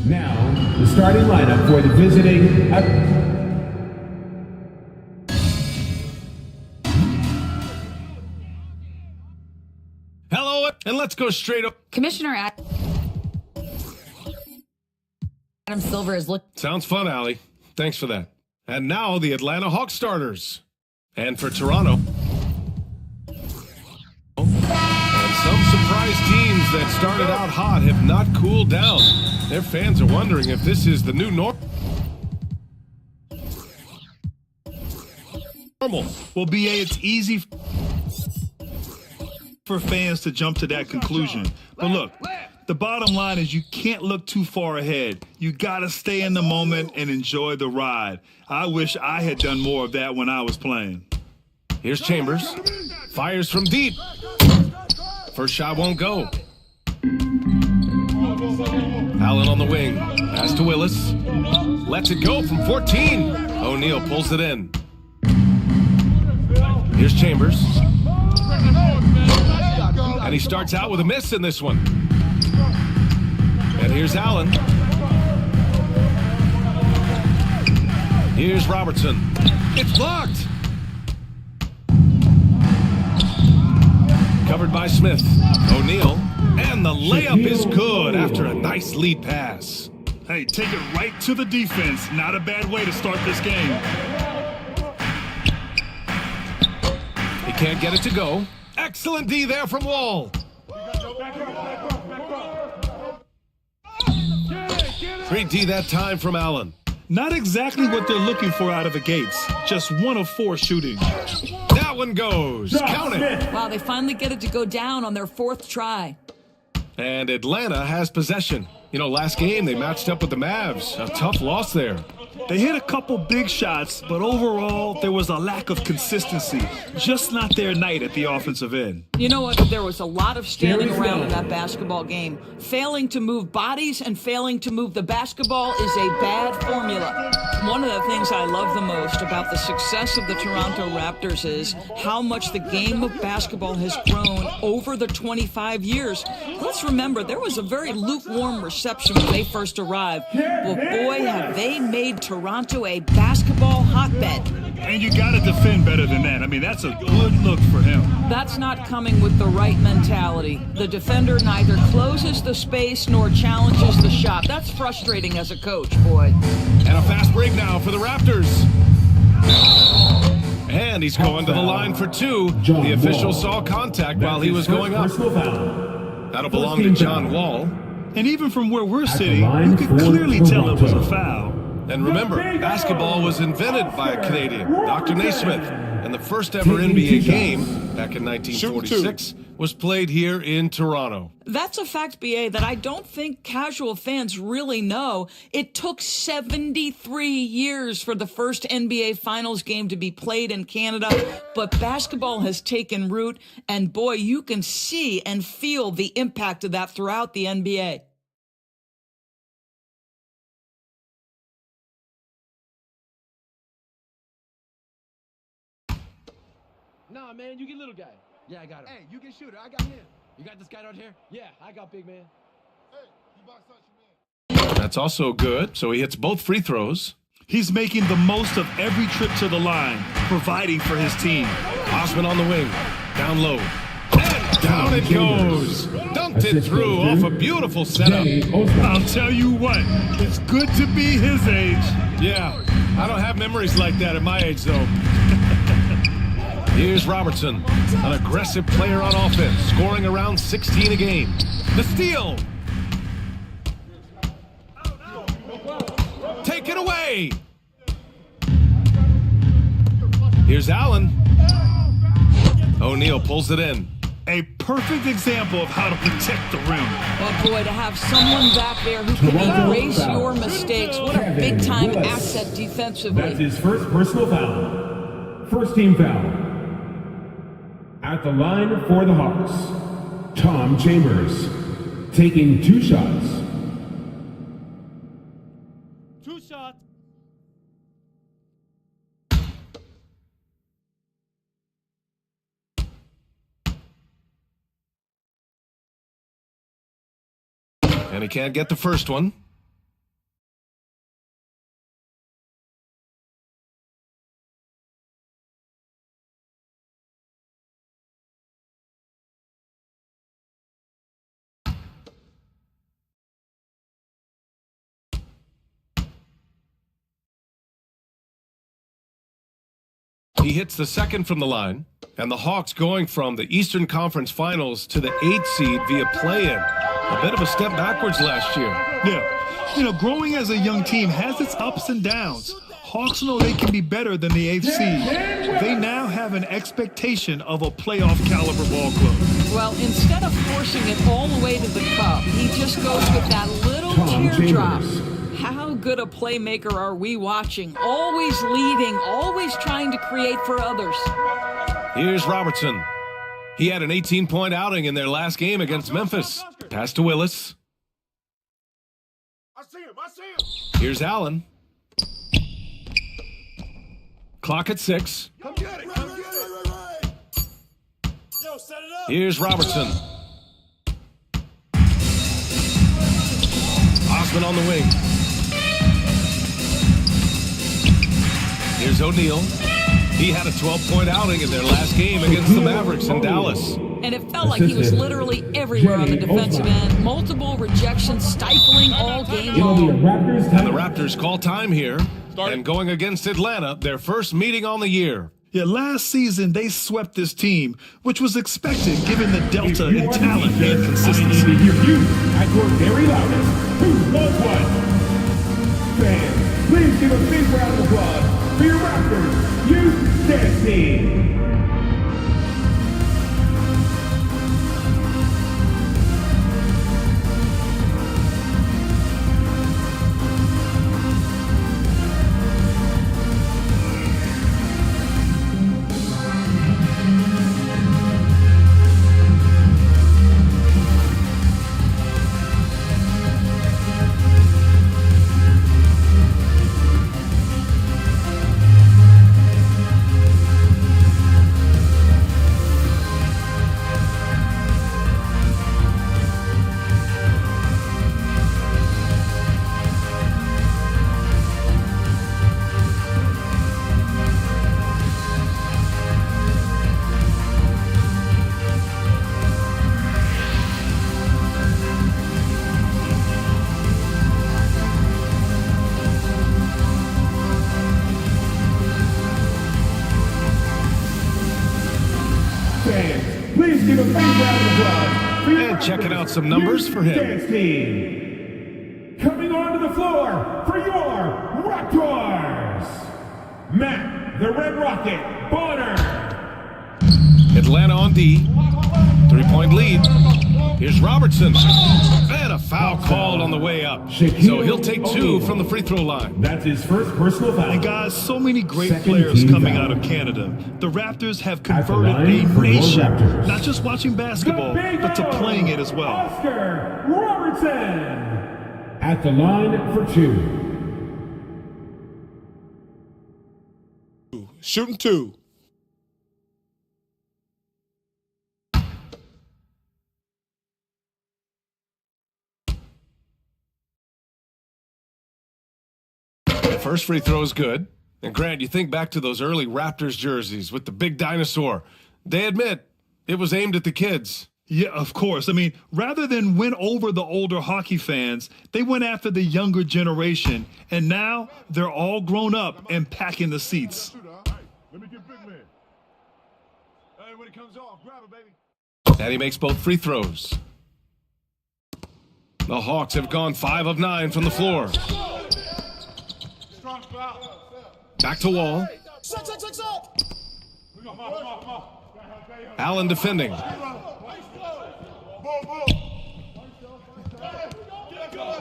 Now, the starting lineup for the visiting... Hello, and let's go straight up. Commissioner Adam Silver is looking... Sounds fun, Allie. Thanks for that. And now the Atlanta Hawks starters. And for Toronto... And some surprise teams that started out hot have not cooled down. Their fans are wondering if this is the new normal. Well, BA, it's easy for fans to jump to that conclusion. But look, the bottom line is you can't look too far ahead. You got to stay in the moment and enjoy the ride. I wish I had done more of that when I was playing. Here's Chambers. Fires from deep. First shot won't go. Allen on the wing. Pass to Willis. Lets it go from 14. O'Neal pulls it in. Here's Chambers. And he starts out with a miss in this one. And here's Allen. Here's Robertson. It's blocked. Covered by Smith. O'Neal. And the layup is good after a nice lead pass. Hey, take it right to the defense. Not a bad way to start this game. He can't get it to go. Excellent D there from Wall. Great D that time from Allen. Not exactly what they're looking for out of the gates. Just 1 of 4 shooting. That one goes. Count it. Wow, they finally get it to go down on their 4th try. And Atlanta has possession. You know, last game they matched up with the Mavs. A tough loss there. They hit a couple big shots, but overall, there was a lack of consistency. Just not their night at the offensive end. You know what? There was a lot of standing around in that basketball game. Failing to move bodies and failing to move the basketball is a bad formula. One of the things I love the most about the success of the Toronto Raptors is how much the game of basketball has grown over the 25 years. Let's remember, there was a very lukewarm reception when they first arrived. Well, boy, have they made Toronto a basketball hotbed. And you got to defend better than that. I mean, that's a good look for him. That's not coming with the right mentality. The defender neither closes the space nor challenges the shot. That's frustrating as a coach, boy. And a fast break now for the Raptors. And he's going to the line for 2. The official saw contact while he was going up. That'll belong to John Wall. And even from where we're sitting, you could clearly tell it was a foul. And remember, basketball was invented by a Canadian, Dr. Naismith. And the first ever Taking NBA 2 game, shots. back in 1946, was played here in Toronto. That's a fact, BA, that I don't think casual fans really know. It took 73 years for the first NBA Finals game to be played in Canada, but basketball has taken root, and boy, you can see and feel the impact of that throughout the NBA. Nah, man, you get little guy. Yeah, I got him. Hey, you get shooter. I got him. You got this guy right here? Yeah, I got big man. Hey, you box out your man. That's also good, so he hits both free throws. He's making the most of every trip to the line, providing for his team. Osman on the wing, down low. And down it goes. Dunked it through off a beautiful setup. I'll tell you what, it's good to be his age. Yeah, I don't have memories like that at my age, though. Here's Robertson, an aggressive player on offense, scoring around 16 a game. The steal. Take it away. Here's Allen. O'Neal pulls it in. A perfect example of how to protect the rim. But boy, to have someone back there who can erase your mistakes, what a big-time asset That's defensively. his first personal foul. First team foul. At the line for the Hawks, Tom Chambers, taking 2 shots. 2 shots. And he can't get the first one. He hits the second from the line, and the Hawks going from the Eastern Conference Finals to the 8th seed via play-in. A bit of a step backwards last year. Yeah, you know, growing as a young team has its ups and downs. Hawks know they can be better than the 8th seed. They now have an expectation of a playoff caliber ball club. Well, instead of forcing it all the way to the cup, he just goes with that little Tom teardrop. Chambers. How good a playmaker are we watching? Always leading, always trying to create for others. Here's Robertson. He had an 18-point outing in their last game against Memphis. Pass to Willis. I see him. Here's Allen. Clock at 6. Come get it. Come get it. Right. Yo, set it up. Here's Robertson. Osman on the wing. Here's O'Neal. He had a 12-point outing in their last game against the Mavericks in Dallas. And it felt like he was literally everywhere on the defensive end. Multiple rejections, stifling all game It'll be a long. Raptors And the time. Raptors call time here. And going against Atlanta, their first meeting on the year. Yeah, last season they swept this team, which was expected given the delta If you in are the talent leader, and I need consistency. to hear you at your very loudest. Who wants one? Fans, please give a big round of applause for your Raptors Youth Dance Team. Fans, please give a big round of applause for your And checking Raptors out some numbers Youth for him. Dance Team. Coming onto the floor for your Raptors, Matt the Red Rocket, Bonner. Atlanta on D. 3-point lead. Here's Robertson. And a foul called on the way up. So he'll take 2 from the free throw line. That's his first personal foul. And guys, so many great Second players team coming foul. out of Canada. The Raptors have At the converted line a for your nation, Raptors. not just watching basketball, but to playing it as well. Oscar Robertson. At the line for 2. Shooting 2. The first free throw is good. And Grant, you think back to those early Raptors jerseys with the big dinosaur. They admit it was aimed at the kids. Yeah, of course. I mean, rather than win over the older hockey fans, they went after the younger generation. And now they're all grown up and packing the seats. Let me get big man. Hey, when it comes off, grab it, baby. And he makes both free throws. The Hawks have gone 5 of 9 from the floor. Strong foul. Back to Wall. Shut. Come on. Allen defending.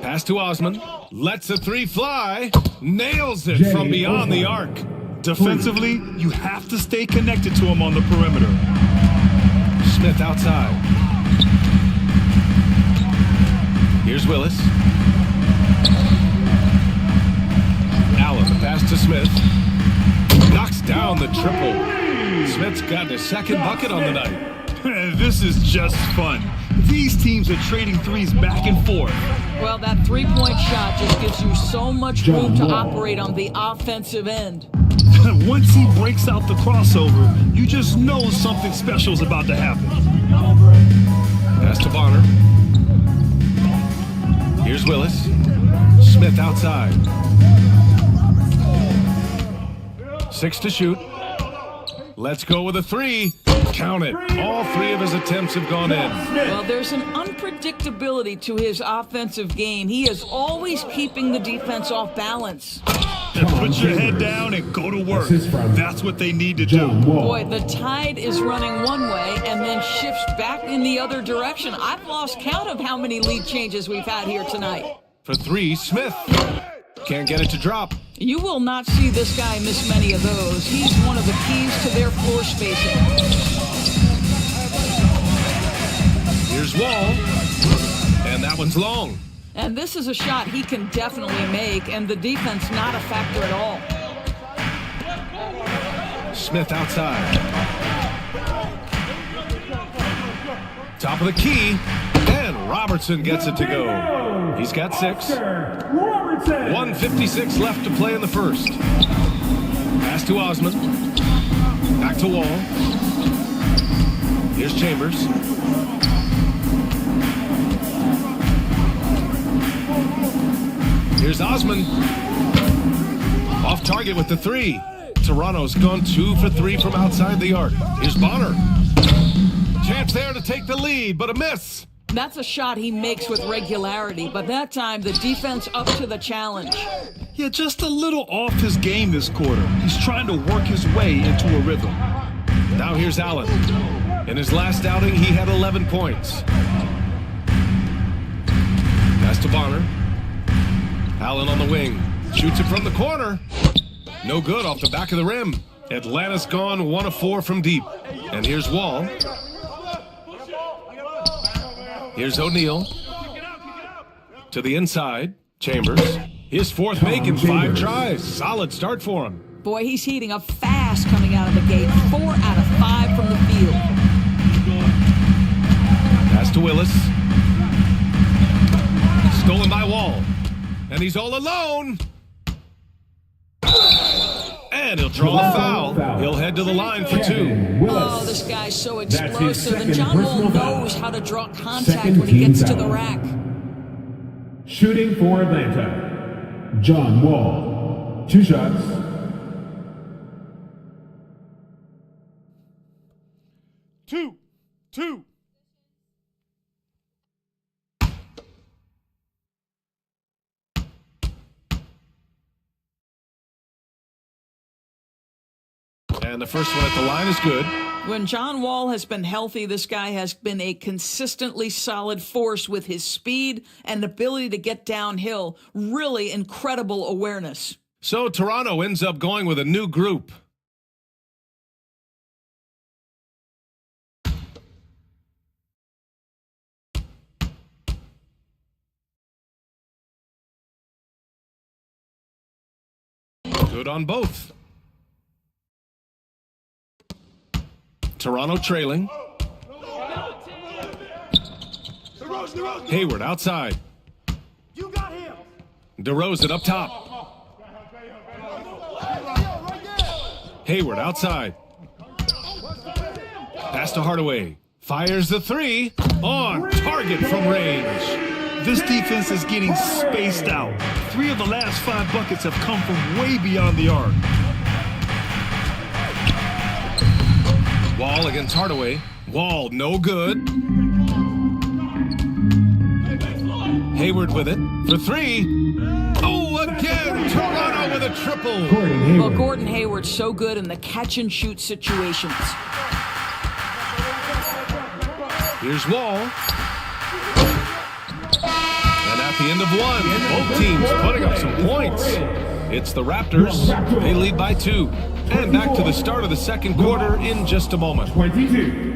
Pass to Osman. Lets a 3 fly. Nails it from beyond the arc. Defensively, you have to stay connected to him on the perimeter. Smith outside. Here's Willis. Allen, the pass to Smith. Knocks down the triple. Smith's got his second bucket on the night. This is just fun. These teams are trading threes back and forth. Well, that 3-point shot just gives you so much room to operate on the offensive end. Once he breaks out the crossover, you just know something special is about to happen. Pass to Bonner. Here's Willis. Smith outside. 6 to shoot. Let's go with a 3. Count it. All 3 of his attempts have gone in. Well, there's an unpredictability to his offensive game. He is always keeping the defense off balance. Put your head down and go to work. That's what they need to do. Boy, the tide is running one way and then shifts back in the other direction. I've lost count of how many lead changes we've had here tonight. For 3, Smith. Can't get it to drop. You will not see this guy miss many of those. He's one of the keys to their floor spacing. Here's Wall. And that one's long. And this is a shot he can definitely make, and the defense not a factor at all. Smith outside. Top of the key. And Robertson gets it to go. He's got 6. 1:56 left to play in the first. Pass to Osman. Back to Wall. Here's Chambers. Here's Osman. Off target with the 3. Toronto's gone 2 for 3 from outside the arc. Here's Bonner. Chance there to take the lead, but a miss. That's a shot he makes with regularity, but that time the defense up to the challenge. Yeah, just a little off his game this quarter. He's trying to work his way into a rhythm. Now here's Allen. In his last outing, he had 11 points. Pass to Bonner. Allen on the wing. Shoots it from the corner. No good off the back of the rim. Atlanta's gone 1 of 4 from deep. And here's Wall. Here's O'Neal. To the inside. Chambers. His 4th make in 5 tries. Solid start for him. Boy, he's heating up fast coming out of the gate. 4 out of 5 from the field. Pass to Willis. Stolen by Wall. And he's all alone. And he'll draw a foul. He'll head to the line for 2. Oh, this guy's so explosive, and John Wall knows how to draw contact when he gets to the rack. Shooting for Atlanta, John Wall. 2 shots. 2. And the first one at the line is good. When John Wall has been healthy, this guy has been a consistently solid force with his speed and ability to get downhill. Really incredible awareness. So Toronto ends up going with a new group. Good on both. Toronto trailing. Hayward outside. You got him. DeRozan up top. Hayward outside. Pass to Hardaway. Fires the three. On target from range. This defense is getting spaced out. 3 of the last 5 buckets have come from way beyond the arc. Wall against Hardaway. Wall no good. Hayward with it for 3. Oh, again, Toronto with a triple. Well, Gordon Hayward's so good in the catch-and-shoot situations. Here's Wall. And at the end of one, both teams putting up some points. It's the Raptors. They lead by 2. And back to the start of the second quarter in just a moment. 22.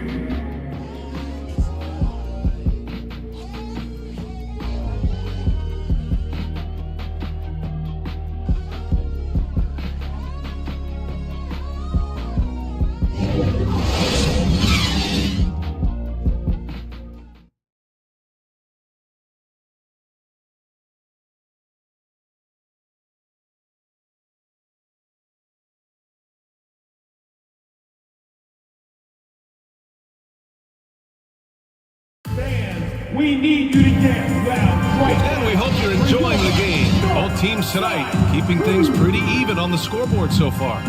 Fans, we need you to get down right. And we hope you're enjoying the game. Both teams tonight keeping things pretty even on the scoreboard so far.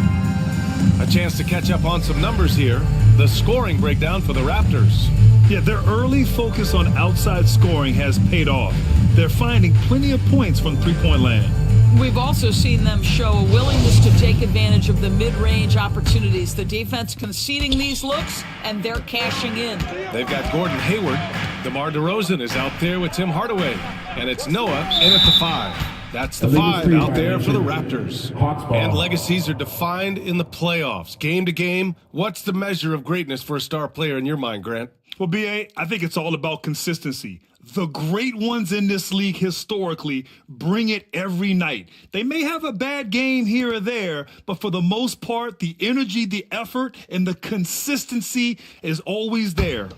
A chance to catch up on some numbers here. The scoring breakdown for the Raptors. Yeah, their early focus on outside scoring has paid off. They're finding plenty of points from three-point land. We've also seen them show a willingness to take advantage of the mid-range opportunities. The defense conceding these looks, and they're cashing in. They've got Gordon Hayward. DeMar DeRozan is out there with Tim Hardaway. And it's Noah in at the 5. That's the 5 out there for the Raptors. And legacies are defined in the playoffs. Game to game, what's the measure of greatness for a star player in your mind, Grant? Well, B.A., I think it's all about consistency. The great ones in this league historically bring it every night. They may have a bad game here or there, but for the most part, the energy, the effort, and the consistency is always there.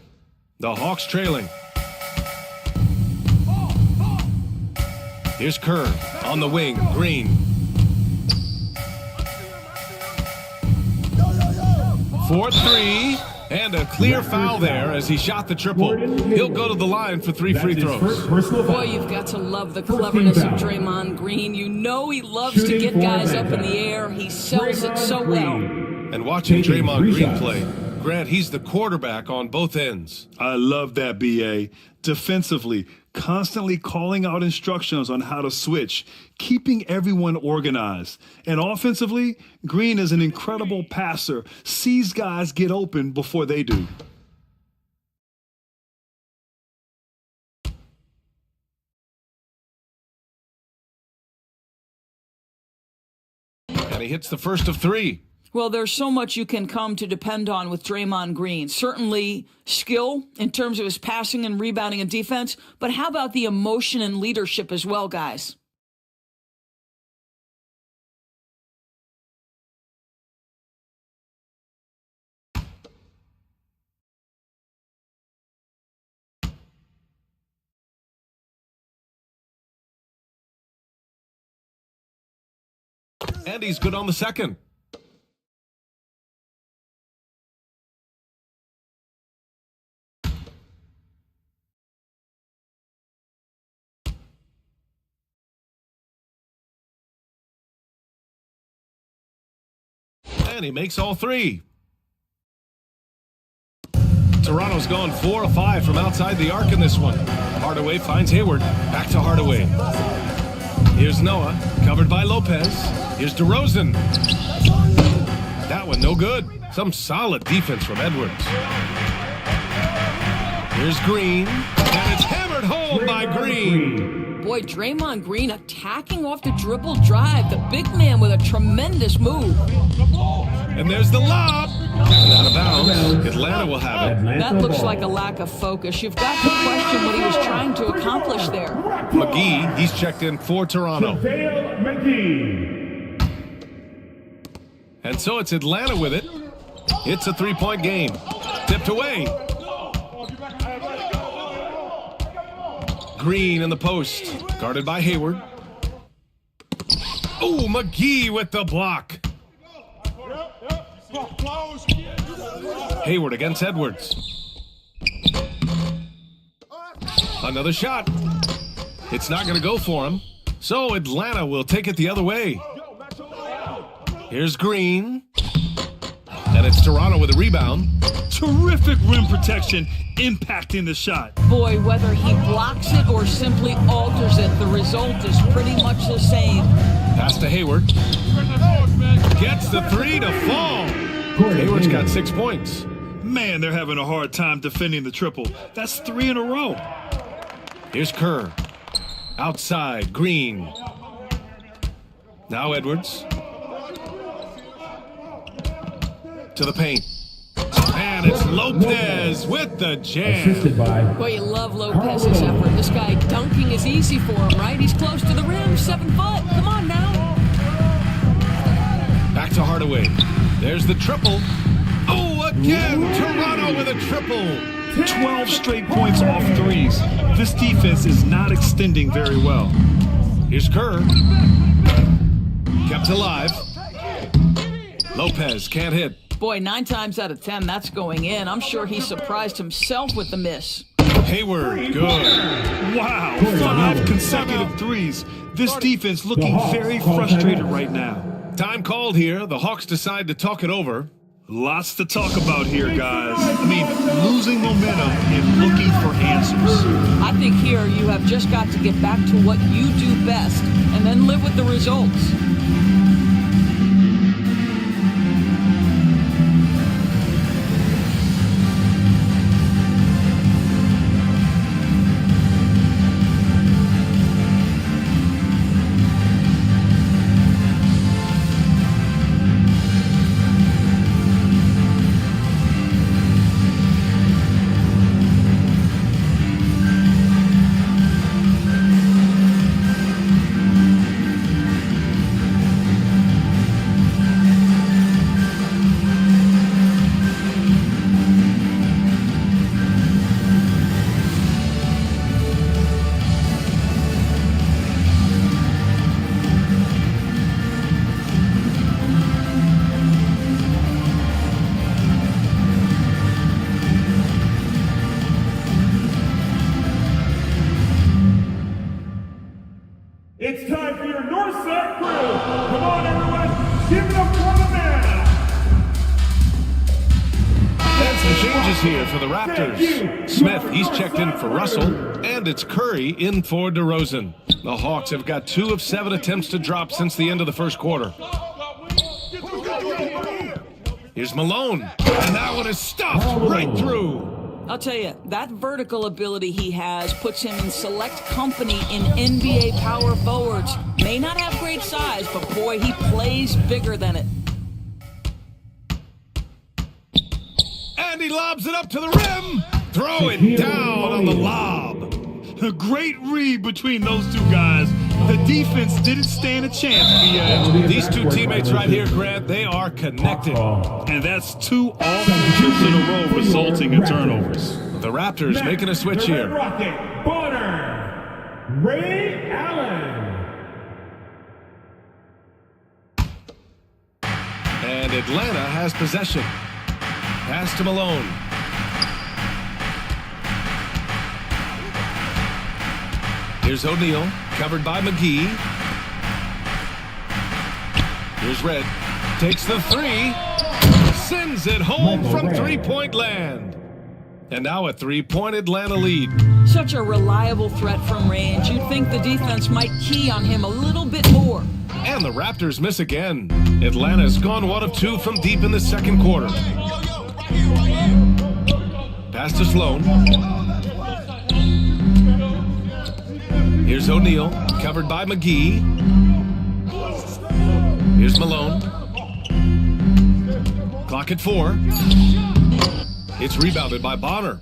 The Hawks trailing. Here's Kerr on the wing, Green. For 3, and a clear foul there as he shot the triple. He'll go to the line for 3 free throws. Boy, you've got to love the cleverness of Draymond Green. You know he loves to get guys up in the air. He sells it so well. And watching Draymond Green play, Grant, he's the quarterback on both ends. I love that, B.A. Defensively, constantly calling out instructions on how to switch, keeping everyone organized. And offensively, Green is an incredible passer, sees guys get open before they do. And he hits the first of 3. Well, there's so much you can come to depend on with Draymond Green. Certainly skill in terms of his passing and rebounding and defense, but how about the emotion and leadership as well, guys? And he's good on the second. And he makes all 3. Toronto's gone 4 of 5 from outside the arc in this one. Hardaway finds Hayward. Back to Hardaway. Here's Noah, covered by Lopez. Here's DeRozan. That one no good. Some solid defense from Edwards. Here's Green, and it's hammered home by Green. Boy, Draymond Green attacking off the dribble drive. The big man with a tremendous move. And there's the lob. And out of bounds. Atlanta will have it. That looks like a lack of focus. You've got to question what he was trying to accomplish there. McGee, he's checked in for Toronto. McGee. And so it's Atlanta with it. It's a three-point game. Tipped away. Green in the post. Guarded by Hayward. Oh, McGee with the block. Hayward against Edwards. Another shot. It's not going to go for him. So Atlanta will take it the other way. Here's Green. And it's Toronto with a rebound. Terrific rim protection impacting the shot. Boy, whether he blocks it or simply alters it, the result is pretty much the same. Pass to Hayward. Gets the three to fall. Hayward's got 6 points. Man, they're having a hard time defending the triple. That's 3 in a row. Here's Kerr. Outside, Green. Now Edwards. To the paint. And it's Lopez with the jam. Boy, you love Lopez's effort. This guy dunking is easy for him, right? He's close to the rim, 7 foot. Come on now. Back to Hardaway. There's the triple. Oh, again, Toronto with a triple. 12 straight points off threes. This defense is not extending very well. Here's Kerr. Kept alive. Lopez can't hit. Boy, 9 times out of 10, that's going in. I'm sure he surprised himself with the miss. Hayward, good. Wow, 5 consecutive threes. This defense looking very frustrated right now. Time called here. The Hawks decide to talk it over. Lots to talk about here, guys. I mean, losing momentum and looking for answers. I think here you have just got to get back to what you do best and then live with the results. It's time for your North Set crew. Come on, everyone. Give it up for the man. And some changes here for the Raptors. Smith, he's checked in for Russell. And it's Curry in for DeRozan. The Hawks have got 2 of 7 attempts to drop since the end of the first quarter. Here's Malone. And that one is stuffed right through. I'll tell you, that vertical ability he has puts him in select company in NBA power forwards. May not have great size, but boy, he plays bigger than it. And he lobs it up to the rim. Throw it down on the lob. A great read between those two guys. The defense didn't stand a chance. These two teammates right here, Grant, they are connected. And that's 2 offensives in a row resulting in turnovers. The Raptors making a switch here. Rocket, Bonner, Ray Allen. And Atlanta has possession. Pass to Malone. Here's O'Neal, covered by McGee. Here's Red. Takes the 3. Sends it home from three-point land. And now a 3-point Atlanta lead. Such a reliable threat from range. You'd think the defense might key on him a little bit more. And the Raptors miss again. Atlanta's gone 1 of 2 from deep in the second quarter. Pass to Sloan. Here's O'Neal, covered by McGee. Here's Malone. Clock at 4. It's rebounded by Bonner.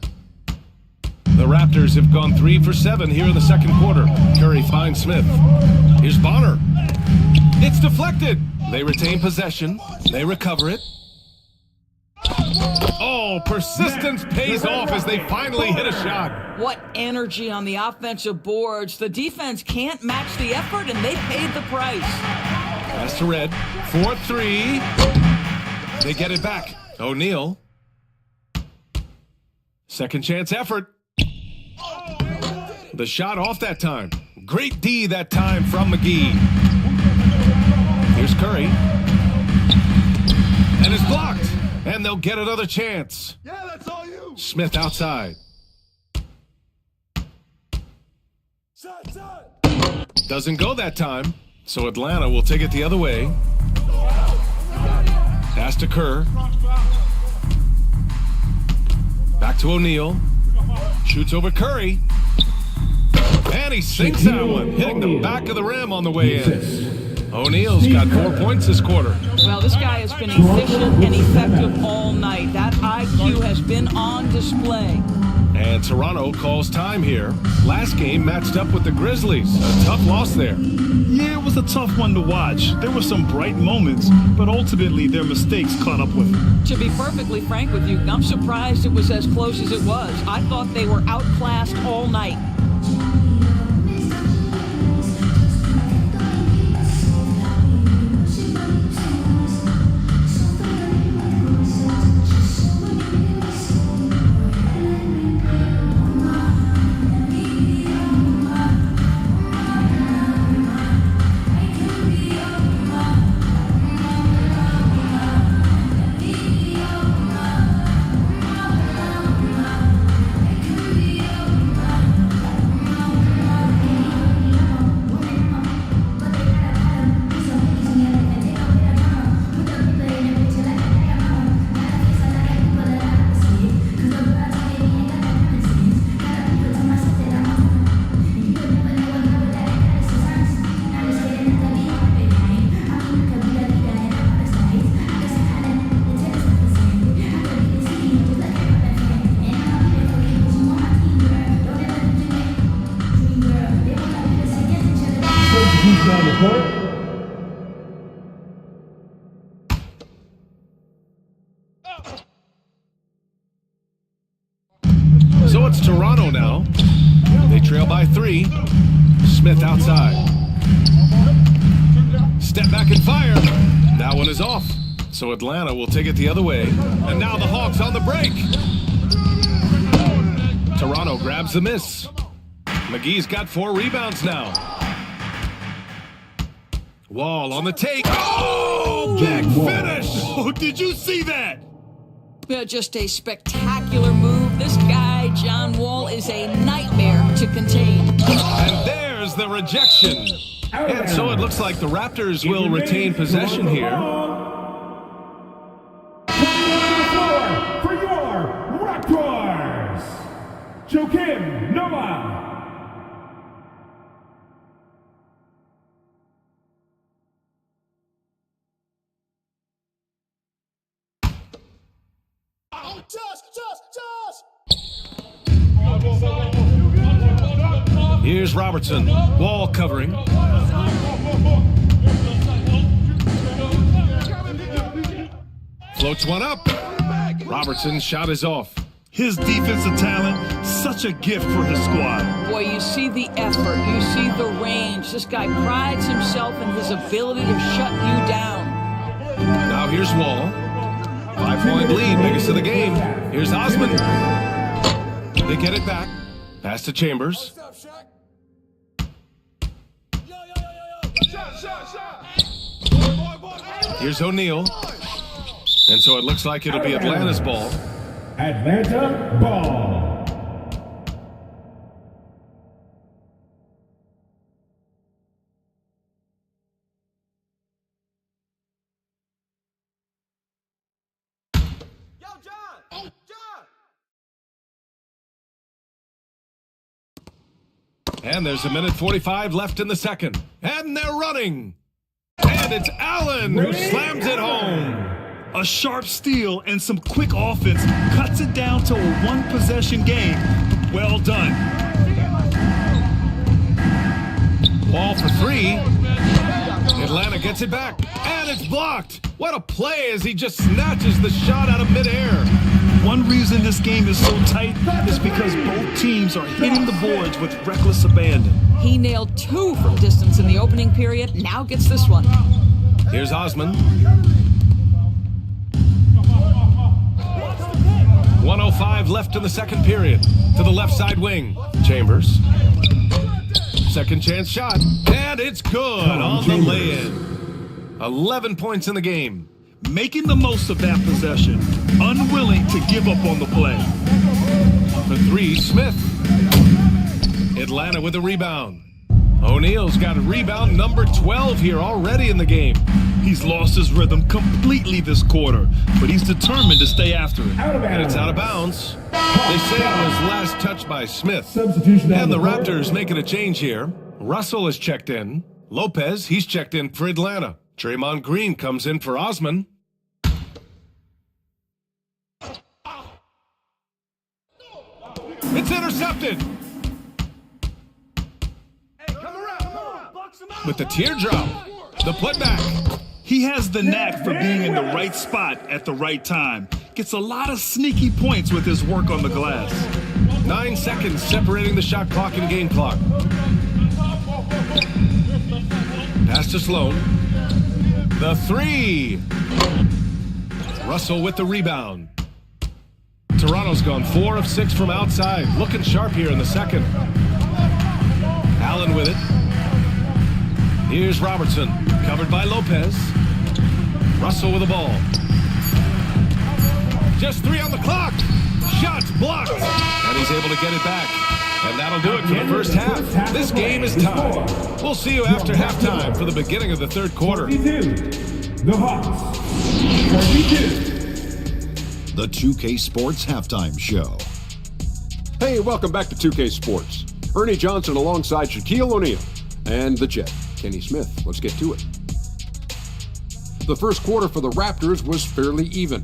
The Raptors have gone 3 for 7 here in the second quarter. Curry finds Smith. Here's Bonner. It's deflected. They retain possession. They recover it. Oh, persistence pays off as they finally hit a shot. What energy on the offensive boards. The defense can't match the effort, and they paid the price. Pass to Red. 4-3. They get it back. O'Neal. Second chance effort. The shot off that time. Great D that time from McGee. Here's Curry. And it's blocked. And they'll get another chance. Yeah, that's all you. Smith outside. Shot. Doesn't go that time. So Atlanta will take it the other way. Pass to Kerr. Back to O'Neal. Shoots over Curry. And he sinks that one, hitting the back of the rim on the way in. O'Neal's got 4 points this quarter. Well, this guy has been efficient and effective all night. That IQ has been on display. And Toronto calls time here. Last game matched up with the Grizzlies. A tough loss there. Yeah, it was a tough one to watch. There were some bright moments, but ultimately their mistakes caught up with them. To be perfectly frank with you, I'm surprised it was as close as it was. I thought they were outclassed all night. So it's Toronto now. They trail by 3. Smith outside. Step back and fire. That one is off. So Atlanta will take it the other way. And now the Hawks on the break. Toronto grabs the miss. McGee's got 4 rebounds now. Wall on the take. Oh, big finish. Oh, did you see that? Just a spectacular move. This guy, John Wall, is a nightmare to contain. And there's the rejection. And so it looks like the Raptors will retain possession here. For your Raptors, Joakim Noah. Here's Robertson. Wall covering. Floats one up. Robertson's shot is off. His defensive talent, such a gift for his squad. Boy, you see the effort. You see the range. This guy prides himself in his ability to shut you down. Now here's Wall. 5-point lead, biggest of the game. Here's Osman. They get it back. Pass to Chambers. Here's O'Neal. And so it looks like it'll be Atlanta's ball. Atlanta ball. And there's a minute 45 left in the second. And they're running. And it's Allen who slams it home. A sharp steal and some quick offense cuts it down to a one-possession game. Well done. Ball for three. Atlanta gets it back. And it's blocked. What a play as he just snatches the shot out of midair. One reason this game is so tight is because both teams are hitting the boards with reckless abandon. He nailed 2 from distance in the opening period. Now gets this one. Here's Osman. 1:05 left in the second period. To the left side wing. Chambers. Second chance shot. And it's good on the lay-in. 11 points in the game. Making the most of that possession. Unwilling to give up on the play. For three, Smith. Atlanta with a rebound. O'Neal's got a rebound number 12 here already in the game. He's lost his rhythm completely this quarter, but he's determined to stay after it. And it's out of bounds. They say it was last touched by Smith. Substitution. And the Raptors making a change here. Russell has checked in. Lopez, he's checked in for Atlanta. Draymond Green comes in for Osman. It's intercepted. With the teardrop. The putback. He has the knack for being in the right spot at the right time. Gets a lot of sneaky points with his work on the glass. 9 seconds separating the shot clock and game clock. Pass to Sloan. The three. Russell with the rebound. Toronto's gone 4 of 6 from outside. Looking sharp here in the second. Allen with it. Here's Robertson. Covered by Lopez. Russell with the ball. Just 3 on the clock. Shots blocked. And he's able to get it back. And that'll do it for the first half. This game is tied. We'll see you after halftime for the beginning of the third quarter. 42. The Hawks. 42. The 2K Sports Halftime Show. Hey, welcome back to 2K Sports. Ernie Johnson alongside Shaquille O'Neal and the Jet, Kenny Smith. Let's get to it. The first quarter for the Raptors was fairly even.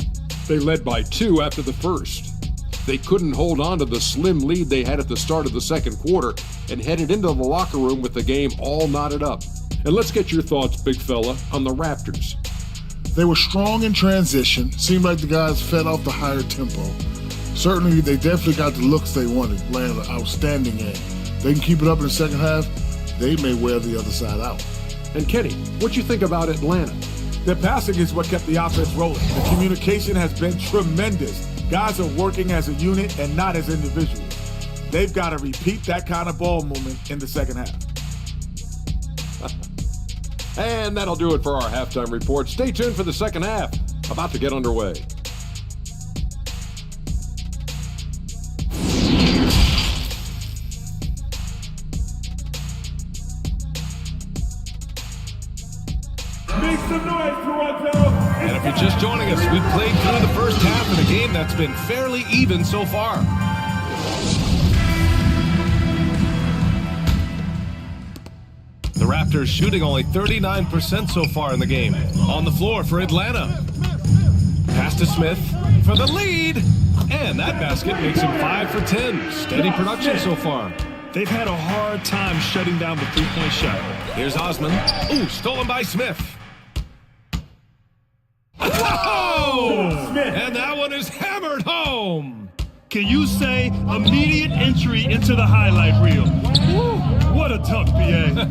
They led by 2 after the first. They couldn't hold on to the slim lead they had at the start of the second quarter and headed into the locker room with the game all knotted up. And let's get your thoughts, big fella, on the Raptors. They were strong in transition. Seemed like the guys fed off the higher tempo. Certainly, they definitely got the looks they wanted, playing an outstanding game. They can keep it up in the second half, they may wear the other side out. And Kenny, what you think about Atlanta? Their passing is what kept the offense rolling. The communication has been tremendous. Guys are working as a unit and not as individuals. They've got to repeat that kind of ball movement in the second half. And that'll do it for our halftime report. Stay tuned for the second half. About to get underway. Make some noise, Toronto. And if you're just joining us, we've played through the first half of a game that's been fairly even so far. The Raptors shooting only 39% so far in the game. On the floor for Atlanta. Pass to Smith for the lead. And that basket makes him 5 for 10. Steady production so far. They've had a hard time shutting down the three-point shot. Here's Osman. Ooh, stolen by Smith. Oh! And that one is hammered home. Can you say immediate entry into the highlight reel? Woo, what a dunk, PA.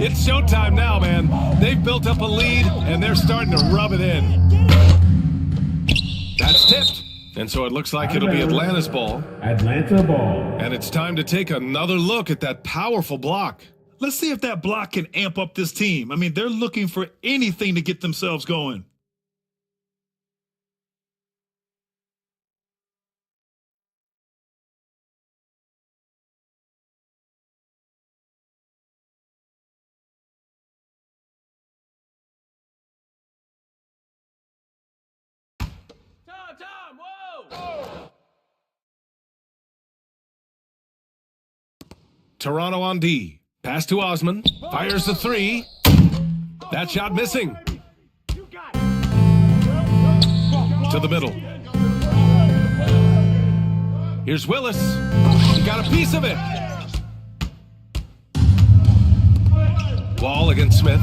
It's showtime now, man. They've built up a lead, and they're starting to rub it in. That's tipped. And so it looks like it'll be Atlanta's ball. Atlanta ball. And it's time to take another look at that powerful block. Let's see if that block can amp up this team. I mean, they're looking for anything to get themselves going. Time, whoa! Toronto on D. Pass to Osman. Fires the three. That shot missing. To the middle. Here's Willis. He got a piece of it. Wall against Smith.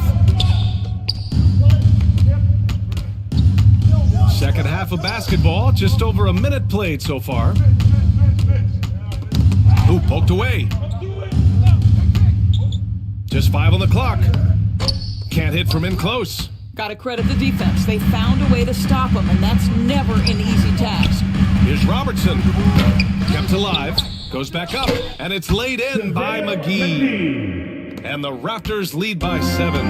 Second half of basketball, just over a minute played so far. Ooh, poked away. Just 5 on the clock. Can't hit from in close. Got to credit the defense. They found a way to stop him, and that's never an easy task. Here's Robertson. Kept alive. Goes back up, and it's laid in by McGee. And the Raptors lead by 7.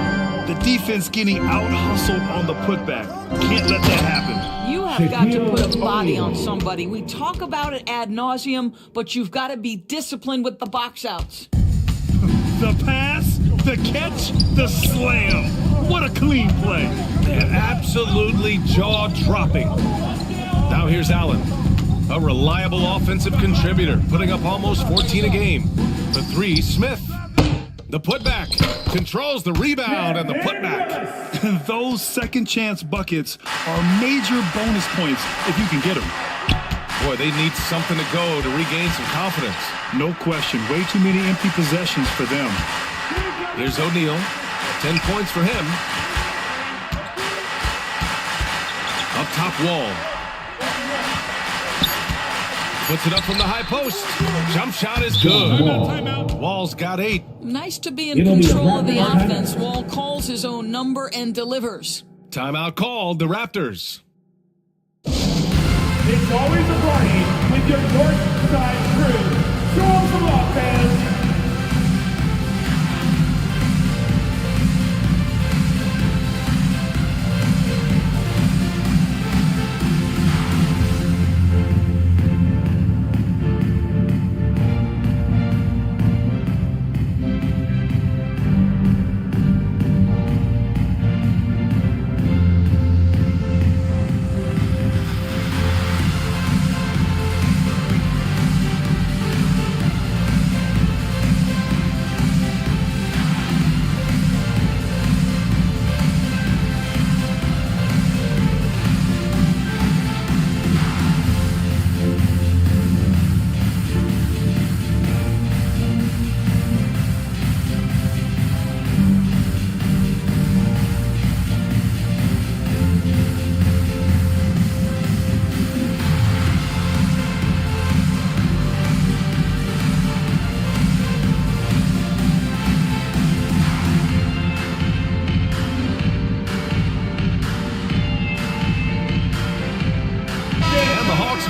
The defense getting out-hustled on the putback. Can't let that happen. You have got to put a body on somebody. We talk about it ad nauseum, but you've got to be disciplined with the box outs. The pass, the catch, the slam. What a clean play. And absolutely jaw-dropping. Now here's Allen, a reliable offensive contributor, putting up almost 14 a game. The three, Smith. The putback controls the rebound and the putback. Those second chance buckets are major bonus points if you can get them. Boy, they need something to go to regain some confidence. No question. Way too many empty possessions for them. Here's O'Neal. 10 points for him. Up top, Wall. Puts it up from the high post. Jump shot is good. Wall's got 8. Nice to be in control of the offense. Wall calls his own number and delivers. Timeout called, the Raptors. It's always a party with your north side crew. Show them some love, fans.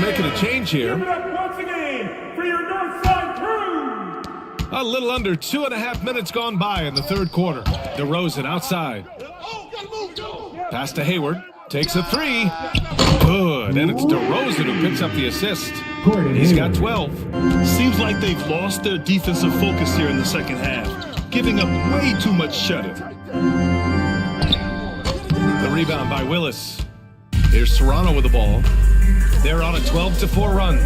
Making a change here. Give it up once again for your north side crew. A little under 2.5 minutes gone by in the third quarter. DeRozan outside. Pass to Hayward. Takes a 3. Good. And it's DeRozan who picks up the assist. He's got 12. Seems like they've lost their defensive focus here in the second half, giving up way too much shutting. The rebound by Willis. Here's Toronto with the ball. They're on a 12-4 run.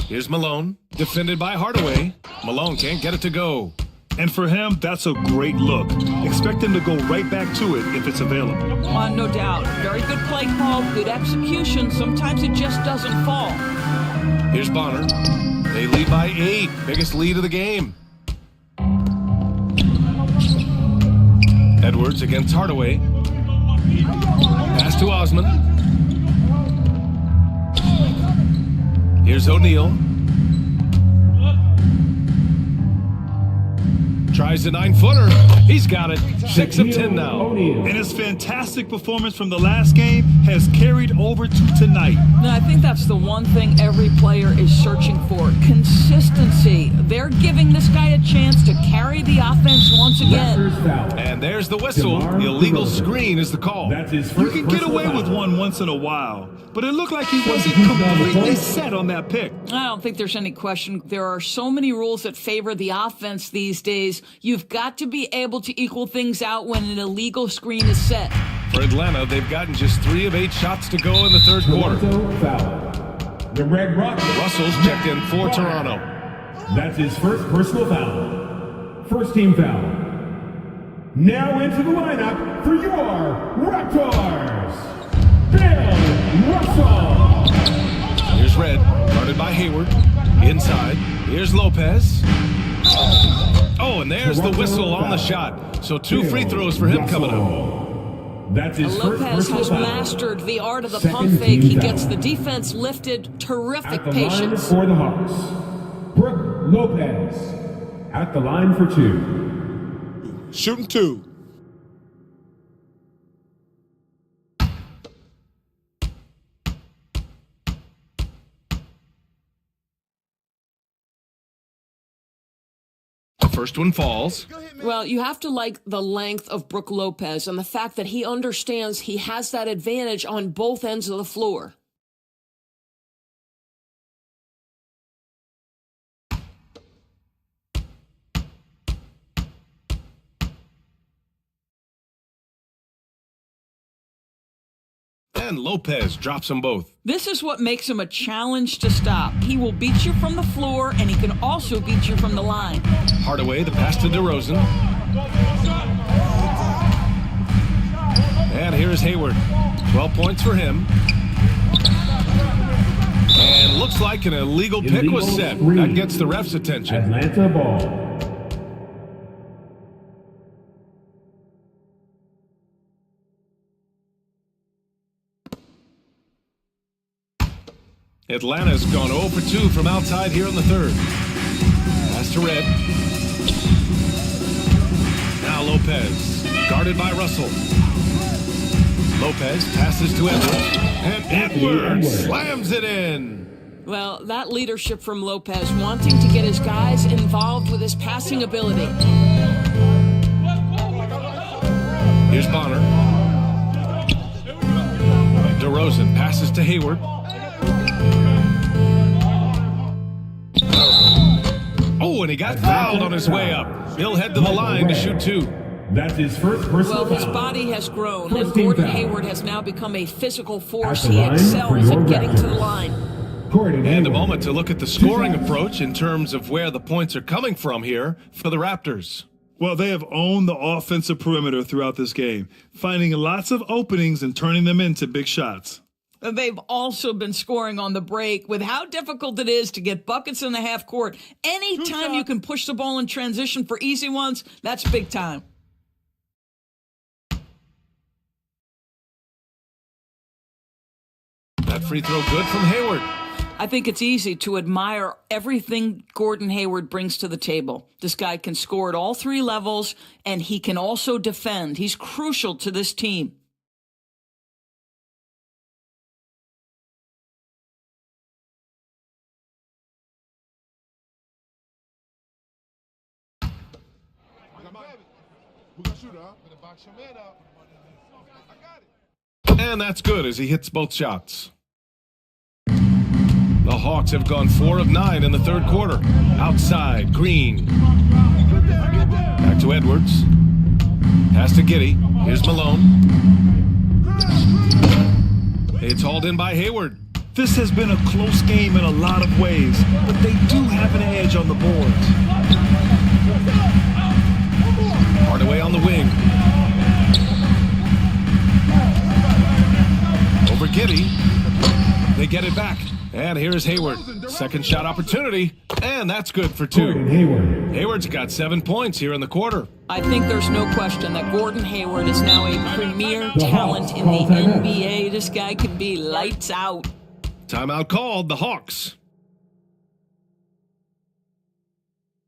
Here's Malone, defended by Hardaway. Malone can't get it to go. And for him, that's a great look. Expect him to go right back to it if it's available. No doubt. Very good play call, good execution. Sometimes it just doesn't fall. Here's Bonner. They lead by 8. Biggest lead of the game. Edwards against Hardaway. Pass to Osman. Here's O'Neal. Tries a 9-footer. He's got it. 6 of 10 now. And his fantastic performance from the last game has carried over to tonight. Now, I think that's the one thing every player is searching for. Consistency. They're giving this guy a chance to carry the offense once again. And there's the whistle. The illegal screen is the call. You can get away with one once in a while, but it looked like he wasn't completely set on that pick. I don't think there's any question. There are so many rules that favor the offense these days. You've got to be able to equal things out when an illegal screen is set. For Atlanta, they've gotten just 3 of 8 shots to go in the third quarter. Foul. The Red Rockets. Russell's checked in for Toronto. That's his first personal foul. First team foul. Now into the lineup for your Raptors, Bill Russell. Here's Red, guarded by Hayward. Inside, here's Lopez. Oh, and there's the whistle on the shot. So 2 free throws for him coming up. That's his Lopez has mastered the art of the pump fake. He gets the defense lifted. Terrific patience. For the Hawks, Brook Lopez at the line for 2. Shooting 2. First one falls. Well, you have to like the length of Brook Lopez and the fact that he understands he has that advantage on both ends of the floor. And Lopez drops them both. This is what makes him a challenge to stop. He will beat you from the floor, and he can also beat you from the line. Hardaway, the pass to DeRozan. And here's Hayward. 12 points for him. And looks like an illegal pick was set. That gets the ref's attention. Atlanta ball. Atlanta's gone 0 for 2 from outside here in the third. Pass to Red. Now Lopez, guarded by Russell. Lopez passes to Edwards, and Edwards slams it in. Well, that leadership from Lopez, wanting to get his guys involved with his passing ability. Here's Bonner. DeRozan passes to Hayward. Oh, and he got fouled on his way up. He'll head to the line to shoot 2. That's his first personal Well, his foul. body has grown, First and team Gordon foul. Hayward has now become a physical force. At the He line excels for your at getting to the Raptors. line. Gordon And a Hayward. moment to look at the scoring approach in terms of where the points are coming from here for the Raptors. Well, they have owned the offensive perimeter throughout this game, finding lots of openings and turning them into big shots. They've also been scoring on the break. With how difficult it is to get buckets in the half court, anytime you can push the ball in transition for easy ones, that's big time. That free throw good from Hayward. I think it's easy to admire everything Gordon Hayward brings to the table. This guy can score at all 3 levels, and he can also defend. He's crucial to this team. And that's good as he hits both shots. The Hawks have gone 4 of 9 in the third quarter. Outside, Green. Back to Edwards. Pass to Giddey. Here's Malone. It's hauled in by Hayward. This has been a close game in a lot of ways, but they do have an edge on the boards. Hardaway on the wing. Over Giddey. They get it back. And here's Hayward. Second shot opportunity. And that's good for 2. Gordon Hayward. Hayward's got 7 points here in the quarter. I think there's no question that Gordon Hayward is now a premier talent in the NBA. This guy could be lights out. Timeout called, the Hawks.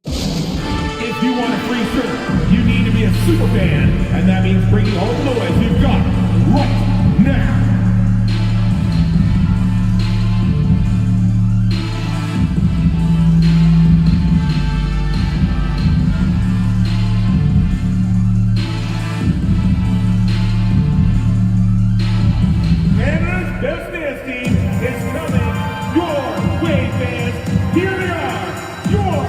If you want a free shirt, you need to be a super fan, and that means bringing all the noise you've got right now. Canada's best dance team is coming your way, fans. Here they are, your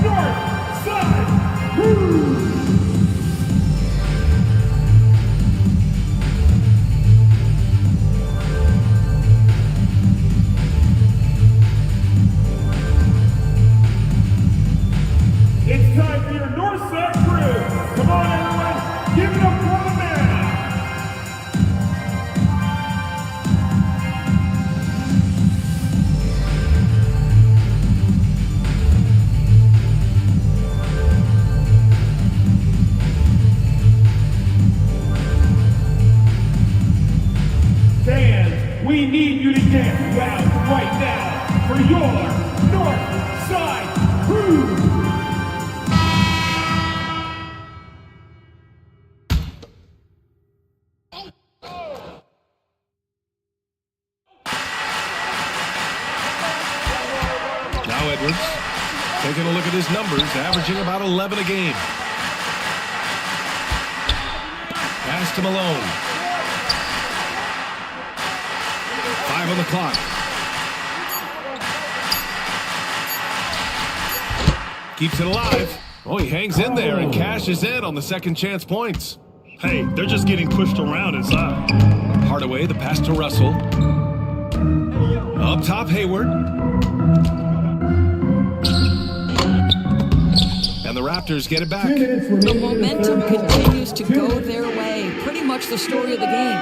North Side Crew. for your North Side Crew. Now Edwards, taking a look at his numbers, averaging about 11 a game. Pass to Malone. 5 on the clock. Keeps it alive. Oh, he hangs in there and cashes in on the second chance points. Hey, they're just getting pushed around inside. Hardaway, the pass to Russell. Up top, Hayward. And the Raptors get it back. The momentum continues to go their way. Pretty much the story of the game.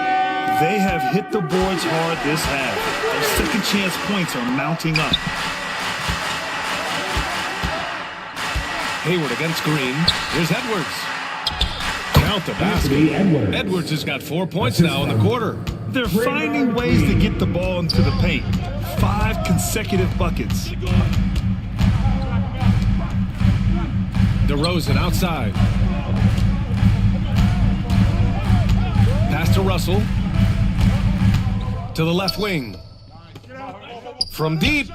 They have hit the boards hard this half. Their second chance points are mounting up. Hayward against Green. Here's Edwards. Count the basket. Edwards has got 4 points now in the quarter. They're finding ways to get the ball into the paint. 5 consecutive buckets. DeRozan outside. Pass to Russell. To the left wing. From deep.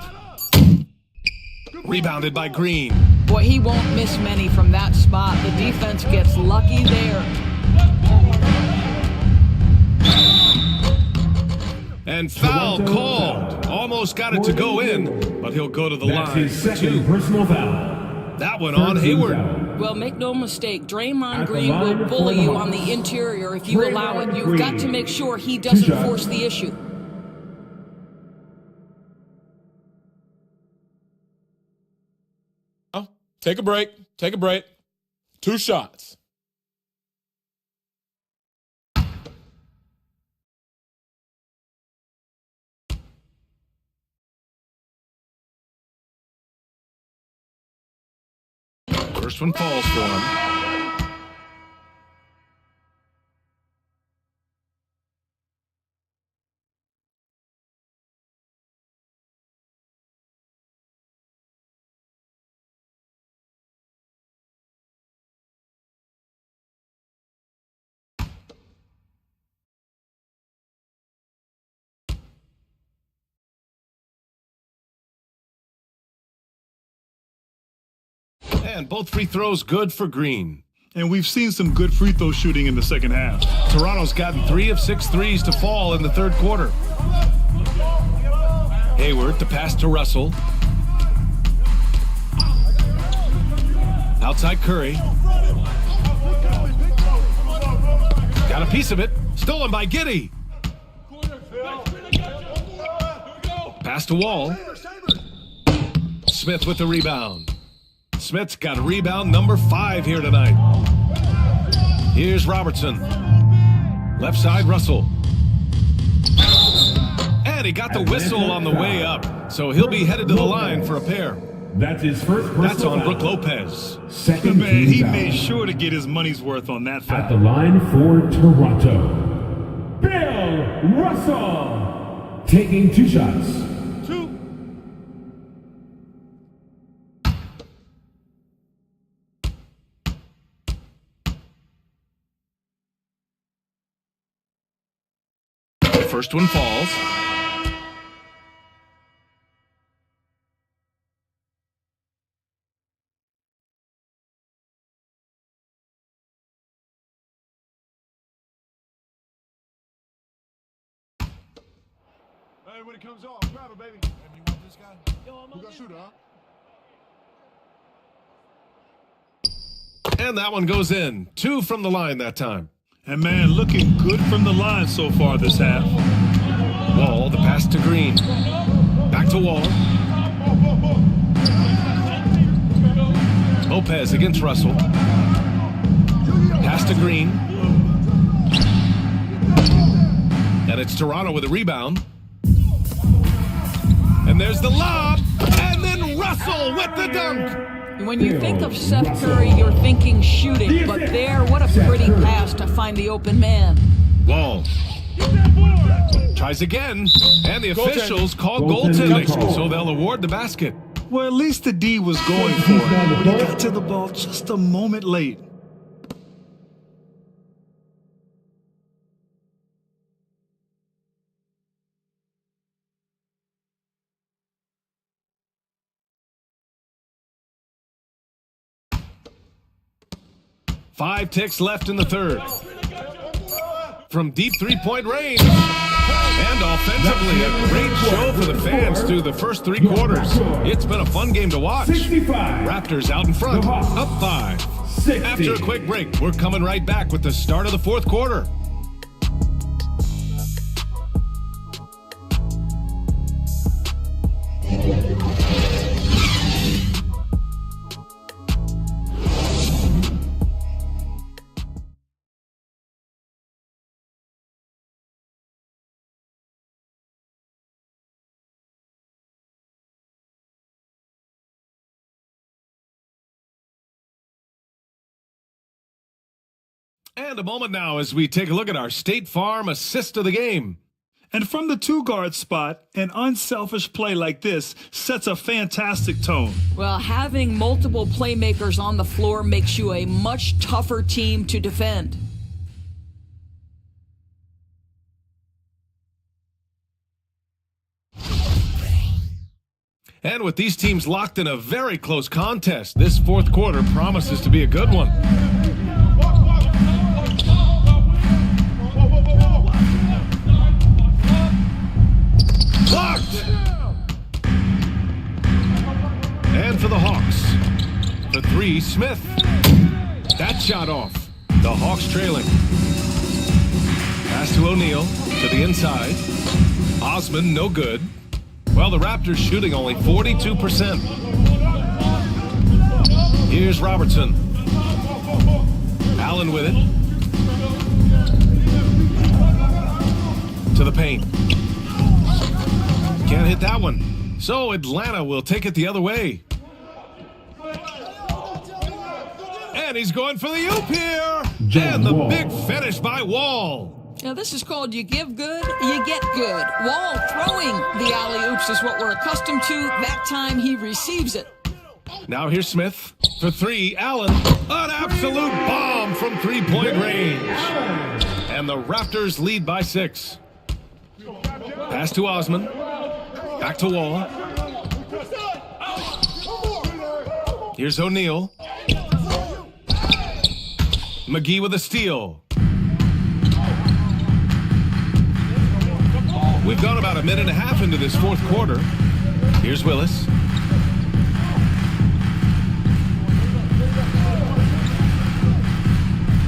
Rebounded by Green. Boy, he won't miss many from that spot. The defense gets lucky there. And foul called. Almost got it to go in, but he'll go to the line for 2. Personal foul. That one on Hayward. Well, make no mistake, Draymond Green will bully you on the interior if you allow it. You've got to make sure he doesn't force the issue. Take a break. Take a break. 2 shots. First one falls for him. And both free throws good for Green. And we've seen some good free throw shooting in the second half. Toronto's gotten 3 of 6 threes to fall in the third quarter. Hayward, the pass to Russell. Outside Curry. Got a piece of it. Stolen by Giddey. Pass to Wall. Smith with the rebound. Smith's got rebound number 5 here tonight. Here's Robertson. Left side, Russell. And he got the whistle on the way up, so he'll be headed to the line for a pair. That's his first personal That's on foul. Brook Lopez. Second Man, he foul. made sure to get his money's worth on that foul. At the line for Toronto, Bill Russell, taking 2 shots. First one falls. Hey, when it comes off, grab it, baby. Hey, you want this guy? Who got shooter, huh? And that one goes in. 2 from the line that time. And man, looking good from the line so far this half. Wall, the pass to Green. Back to Wall. Lopez against Russell. Pass to Green. And it's Toronto with a rebound. And there's the lob. And then Russell with the dunk. When you think of Seth Curry, you're thinking shooting, but there, what a pretty pass to find the open man. Wall Tries again, and the officials call goaltending, so they'll award the basket. Well, at least the D was going for it, but he got to the ball just a moment late. Five ticks left in the third. From deep three-point range. And offensively, a great show for the fans through the first three quarters. It's been a fun game to watch. Raptors out in front, up 5. After a quick break, we're coming right back with the start of the fourth quarter. And a moment now as we take a look at our State Farm assist of the game. And from the two-guard spot, an unselfish play like this sets a fantastic tone. Well, having multiple playmakers on the floor makes you a much tougher team to defend. And with these teams locked in a very close contest, this fourth quarter promises to be a good one. Blocked! And for the Hawks. For three, Smith. That shot off. The Hawks trailing. Pass to O'Neal. To the inside. Osman, no good. Well, the Raptors shooting only 42%. Here's Robertson. Allen with it. To the paint. Can't hit that one. So Atlanta will take it the other way. And he's going for the oop here. And the big finish by Wall. Now, this is called you give good, you get good. Wall throwing the alley-oops is what we're accustomed to. That time he receives it. Now here's Smith. For three, Allen. An absolute bomb from three-point range. And the Raptors lead by 6. Pass to Osman. Back to Wall. Here's O'Neal. McGee with a steal. We've gone about a minute and a half into this fourth quarter. Here's Willis.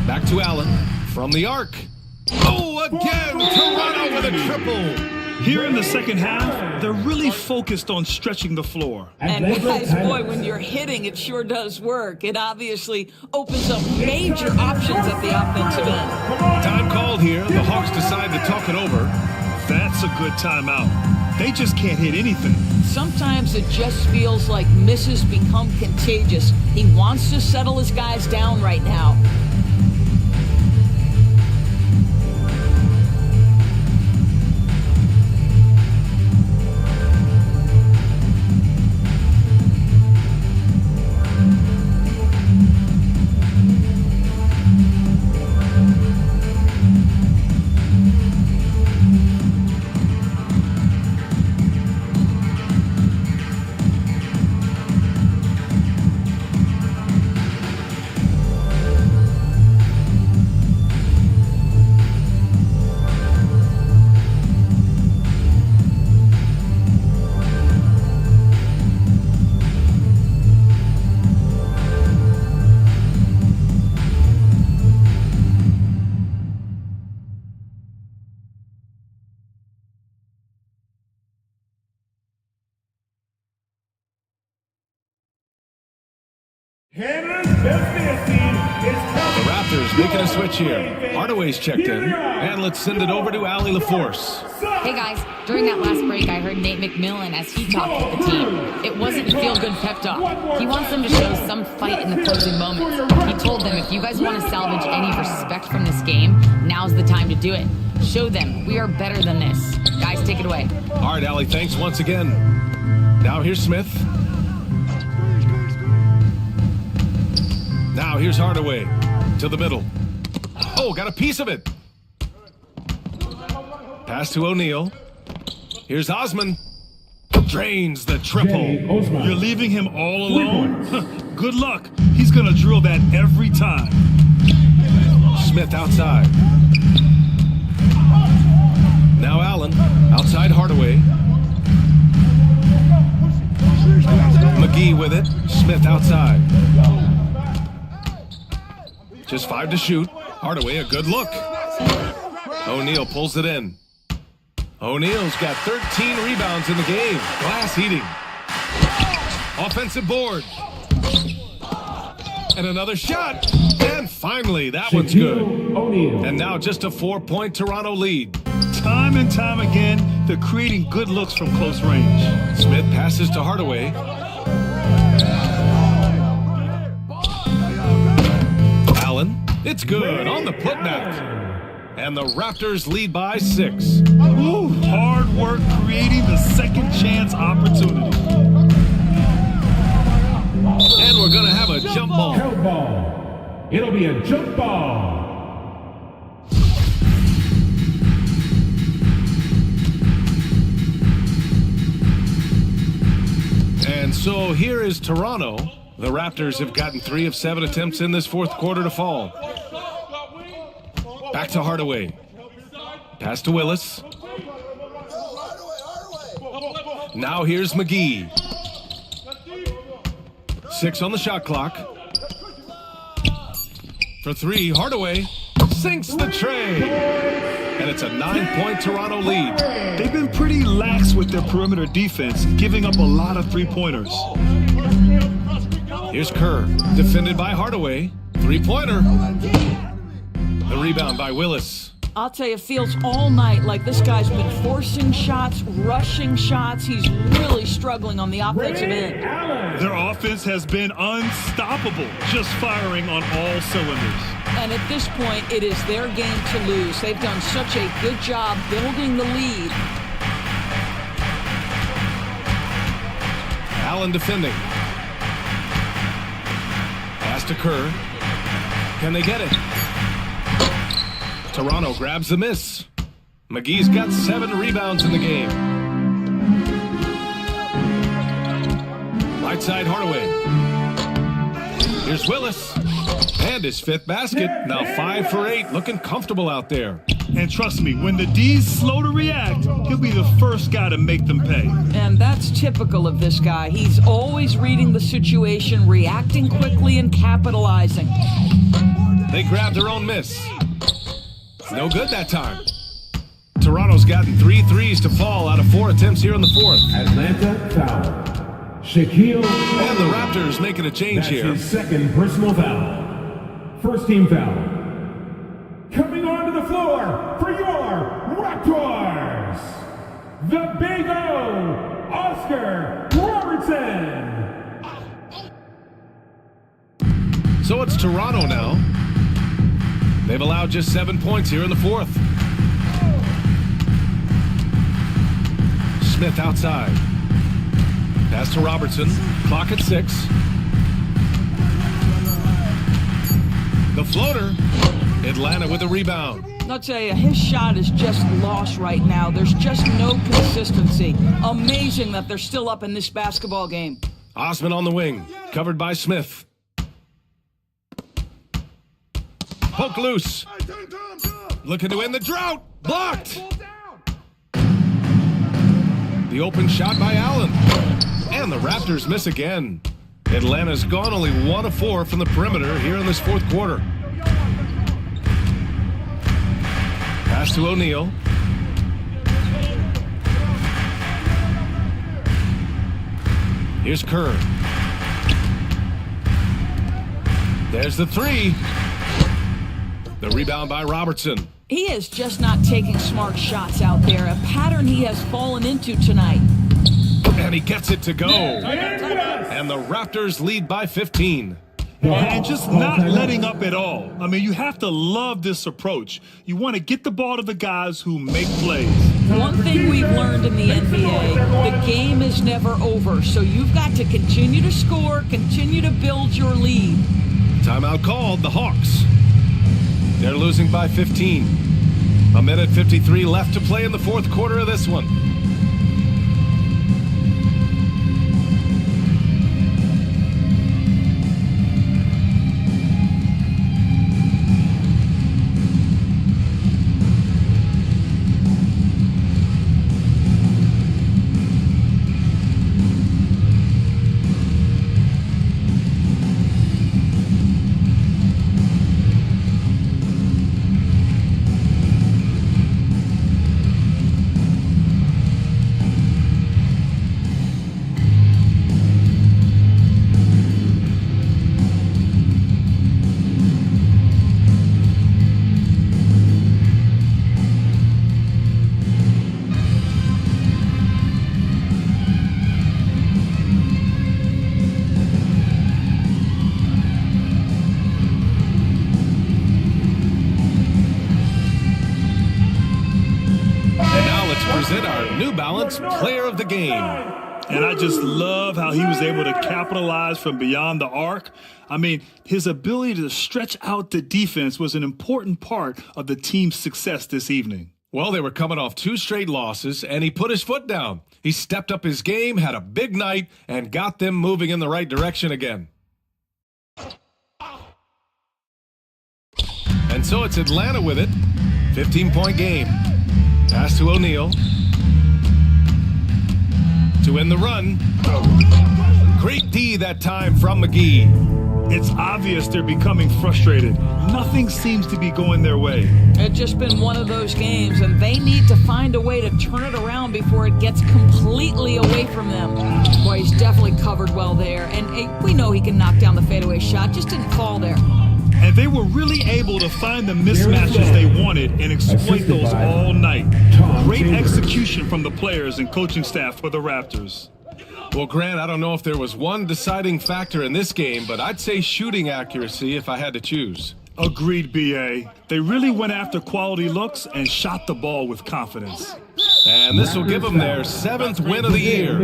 Back to Allen. From the arc. Oh, again! Toronto with a triple. Here in the second half, they're really focused on stretching the floor. And guys, boy, when you're hitting, it sure does work. It obviously opens up major options at the offensive end. Time called here. The Hawks decide to talk it over. That's a good timeout. They just can't hit anything. Sometimes it just feels like misses become contagious. He wants to settle his guys down right now. The Raptors making a switch here. Hardaway's checked in. And let's send it over to Allie LaForce. Hey guys, during that last break I heard Nate McMillan as he talked with the team. It wasn't a feel-good pep talk. He wants them to show some fight in the closing moments. He told them if you guys want to salvage any respect from this game, now's the time to do it. Show them we are better than this. Guys, take it away. All right, Allie, thanks once again. Now here's Smith. Now here's Hardaway to the middle. Oh, got a piece of it. Pass to O'Neal. Here's Osman. Drains the triple. You're leaving him all alone? Good luck. He's going to drill that every time. Smith outside. Now Allen. Outside Hardaway. McGee with it. Smith outside. Just 5 to shoot. Hardaway, a good look. O'Neal pulls it in. O'Neal's got 13 rebounds in the game. Glass heating. Offensive board. And another shot. And finally, that one's good. And now just a 4-point Toronto lead. Time and time again, they're creating good looks from close range. Smith passes to Hardaway. Allen, it's good on the putback. And the Raptors lead by 6. Ooh, hard work creating the second chance opportunity. And we're going to have a jump ball. Jump ball. It'll be a jump ball. And so here is Toronto. The Raptors have gotten 3 of 7 attempts in this fourth quarter to fall. Back to Hardaway. Pass to Willis. Now here's McGee. 6 on the shot clock. For 3, Hardaway sinks the tray. And it's a 9-point Toronto lead. They've been pretty lax with their perimeter defense, giving up a lot of three-pointers. Here's Kerr, defended by Hardaway. 3-pointer. The rebound by Willis. I'll tell you, it feels all night like this guy's been forcing shots, rushing shots. He's really struggling on the offensive end. Their offense has been unstoppable, just firing on all cylinders. And at this point, it is their game to lose. They've done such a good job building the lead. Allen defending. Pass to Kerr. Can they get it? Toronto grabs the miss. McGee's got 7 rebounds in the game. Right side Hardaway. Here's Willis. And his 5th basket. Now 5 for 8. Looking comfortable out there. And trust me, when the D's slow to react, he'll be the first guy to make them pay. And that's typical of this guy. He's always reading the situation, reacting quickly, and capitalizing. They grabbed their own miss. No good that time. Toronto's gotten 3 threes to fall out of 4 attempts here in the fourth. Atlanta foul. Shaquille. And the Raptors making a change here. That's his 2nd personal foul. First team foul. Coming onto the floor for your Raptors, the Big O, Oscar Robertson. So it's Toronto now. They've allowed just 7 points here in the fourth. Smith outside. Pass to Robertson. Clock at 6. The floater. Atlanta with a rebound. I'll tell you, his shot is just lost right now. There's just no consistency. Amazing that they're still up in this basketball game. Osman on the wing. Covered by Smith. Poke loose. Looking to end the drought. Blocked. The open shot by Allen. And the Raptors miss again. Atlanta's gone only 1 of 4 from the perimeter here in this fourth quarter. Pass to O'Neal. Here's Kerr. There's the 3. The rebound by Robertson. He is just not taking smart shots out there, a pattern he has fallen into tonight. And he gets it to go. And the Raptors lead by 15. and just not letting up at all. I mean, you have to love this approach. You want to get the ball to the guys who make plays. One thing we've learned in the NBA, the game is never over. So you've got to continue to score, continue to build your lead. Timeout called, the Hawks. They're losing by 15. 1:53 left to play in the fourth quarter of this one. Present our New Balance Player of the Game. And I just love how he was able to capitalize from beyond the arc. I mean, his ability to stretch out the defense was an important part of the team's success this evening. Well, they were coming off 2 straight losses, and he put his foot down. He stepped up his game, had a big night, and got them moving in the right direction again. And so it's Atlanta with it. 15-point game. Pass to O'Neal. To end the run. Great D that time from McGee. It's obvious they're becoming frustrated. Nothing seems to be going their way. It's just been one of those games, and they need to find a way to turn it around before it gets completely away from them. Boy, he's definitely covered well there, and we know he can knock down the fadeaway shot, just didn't fall there. And they were really able to find the mismatches they wanted and exploit those all night. Great execution from the players and coaching staff for the Raptors. Well, Grant, I don't know if there was one deciding factor in this game, but I'd say shooting accuracy if I had to choose. Agreed, B.A. They really went after quality looks and shot the ball with confidence. And this will give them their 7th win of the year.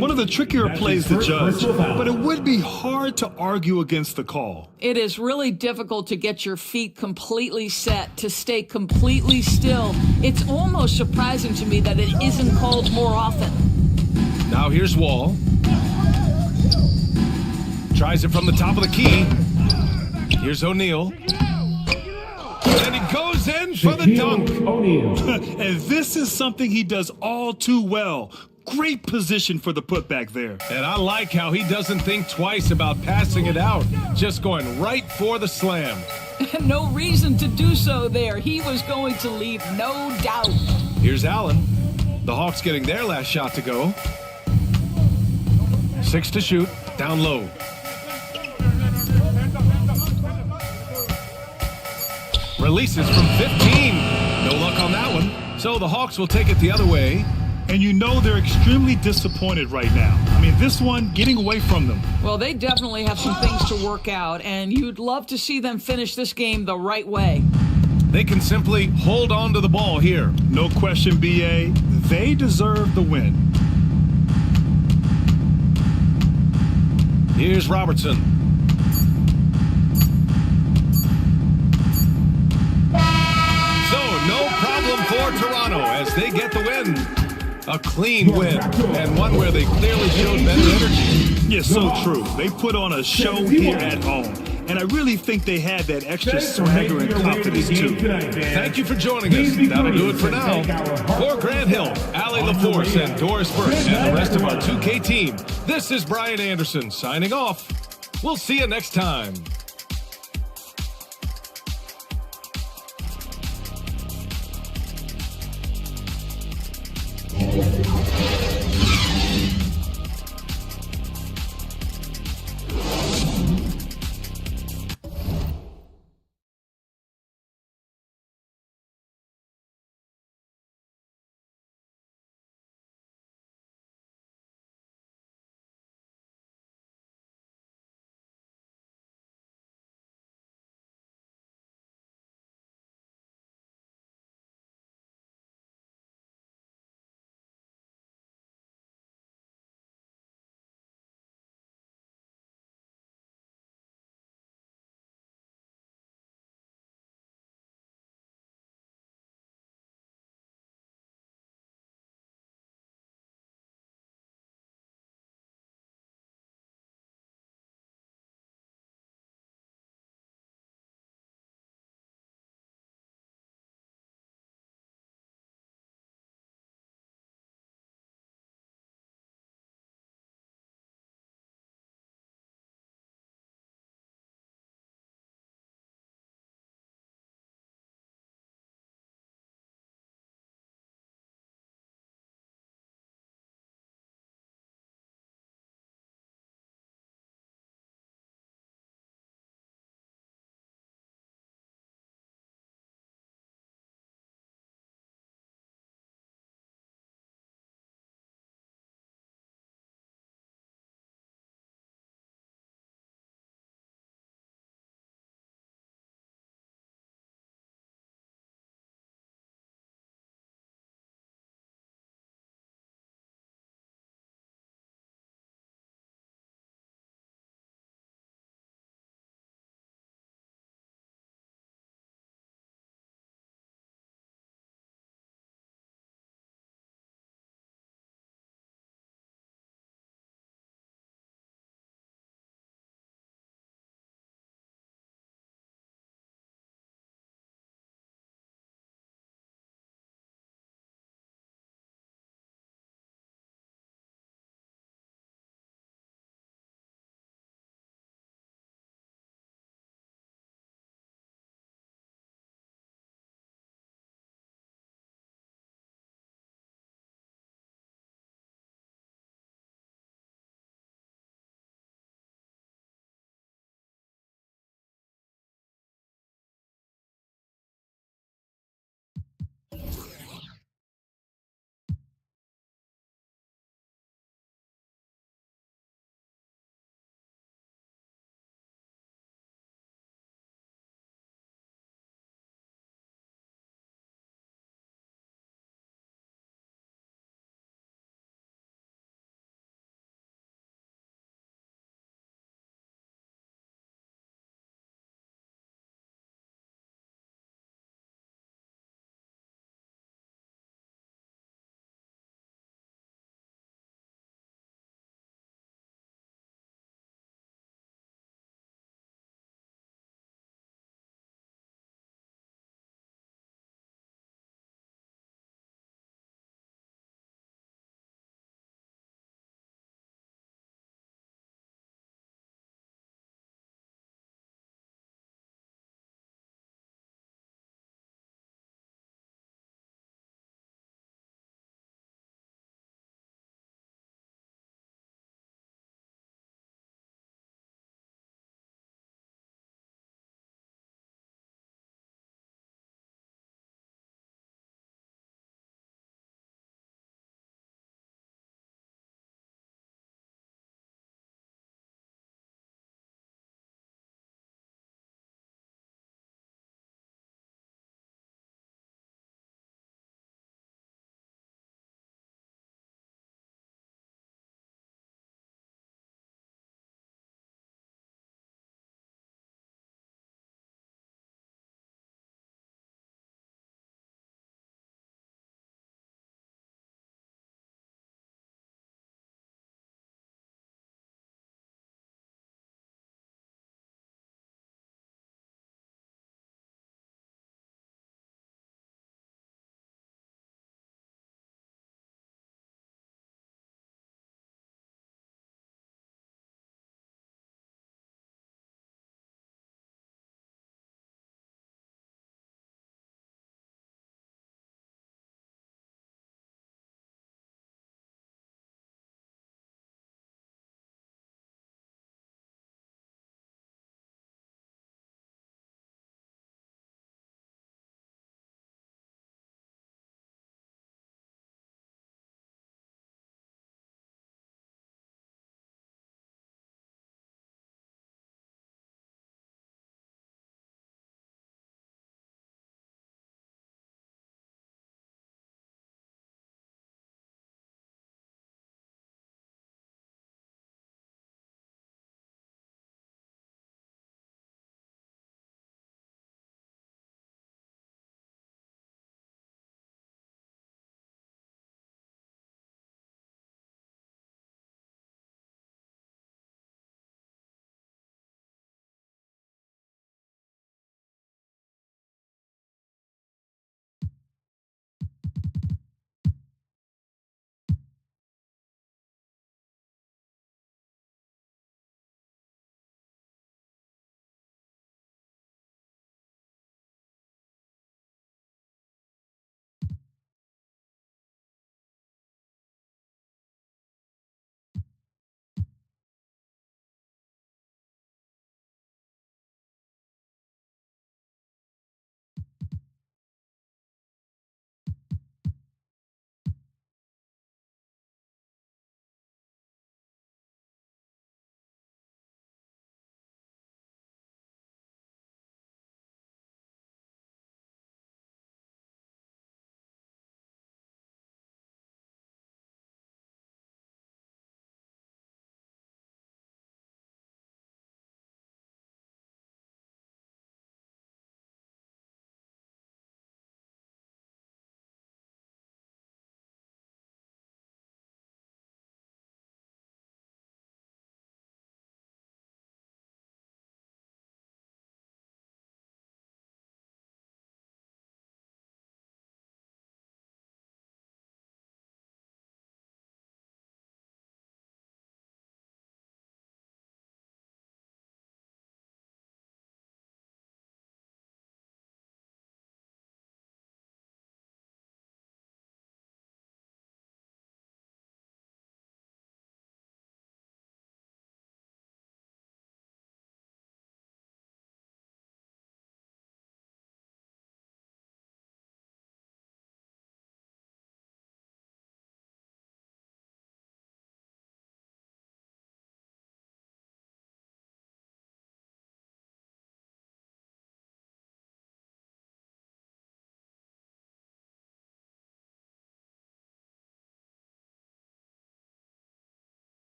One of the trickier plays to judge, but it would be hard to argue against the call. It is really difficult to get your feet completely set, to stay completely still. It's almost surprising to me that it isn't called more often. Now here's Wall. Tries it from the top of the key. Here's O'Neal. And he goes in for the dunk. And this is something he does all too well. Great position for the putback there. And I like how he doesn't think twice about passing it out, just going right for the slam. No reason to do so there. He was going to leave, no doubt. Here's Allen. The Hawks getting their last shot to go. 6 to shoot, down low. Releases from 15. No luck on that one. So the Hawks will take it the other way. And you know they're extremely disappointed right now. I mean, this one getting away from them. Well, they definitely have some things to work out, and you'd love to see them finish this game the right way. They can simply hold on to the ball here. No question, B.A. They deserve the win. Here's Robertson. So, no problem for Toronto as they get the win. A clean win, and one where they clearly showed better energy. Yes, so true. They put on a show here at home, and I really think they had that extra swagger and confidence, too. Thank you for joining us. That'll do it for now. For Grant Hill, Allie LaForce, and Doris Burke, and the rest of our 2K team, this is Brian Anderson signing off. We'll see you next time.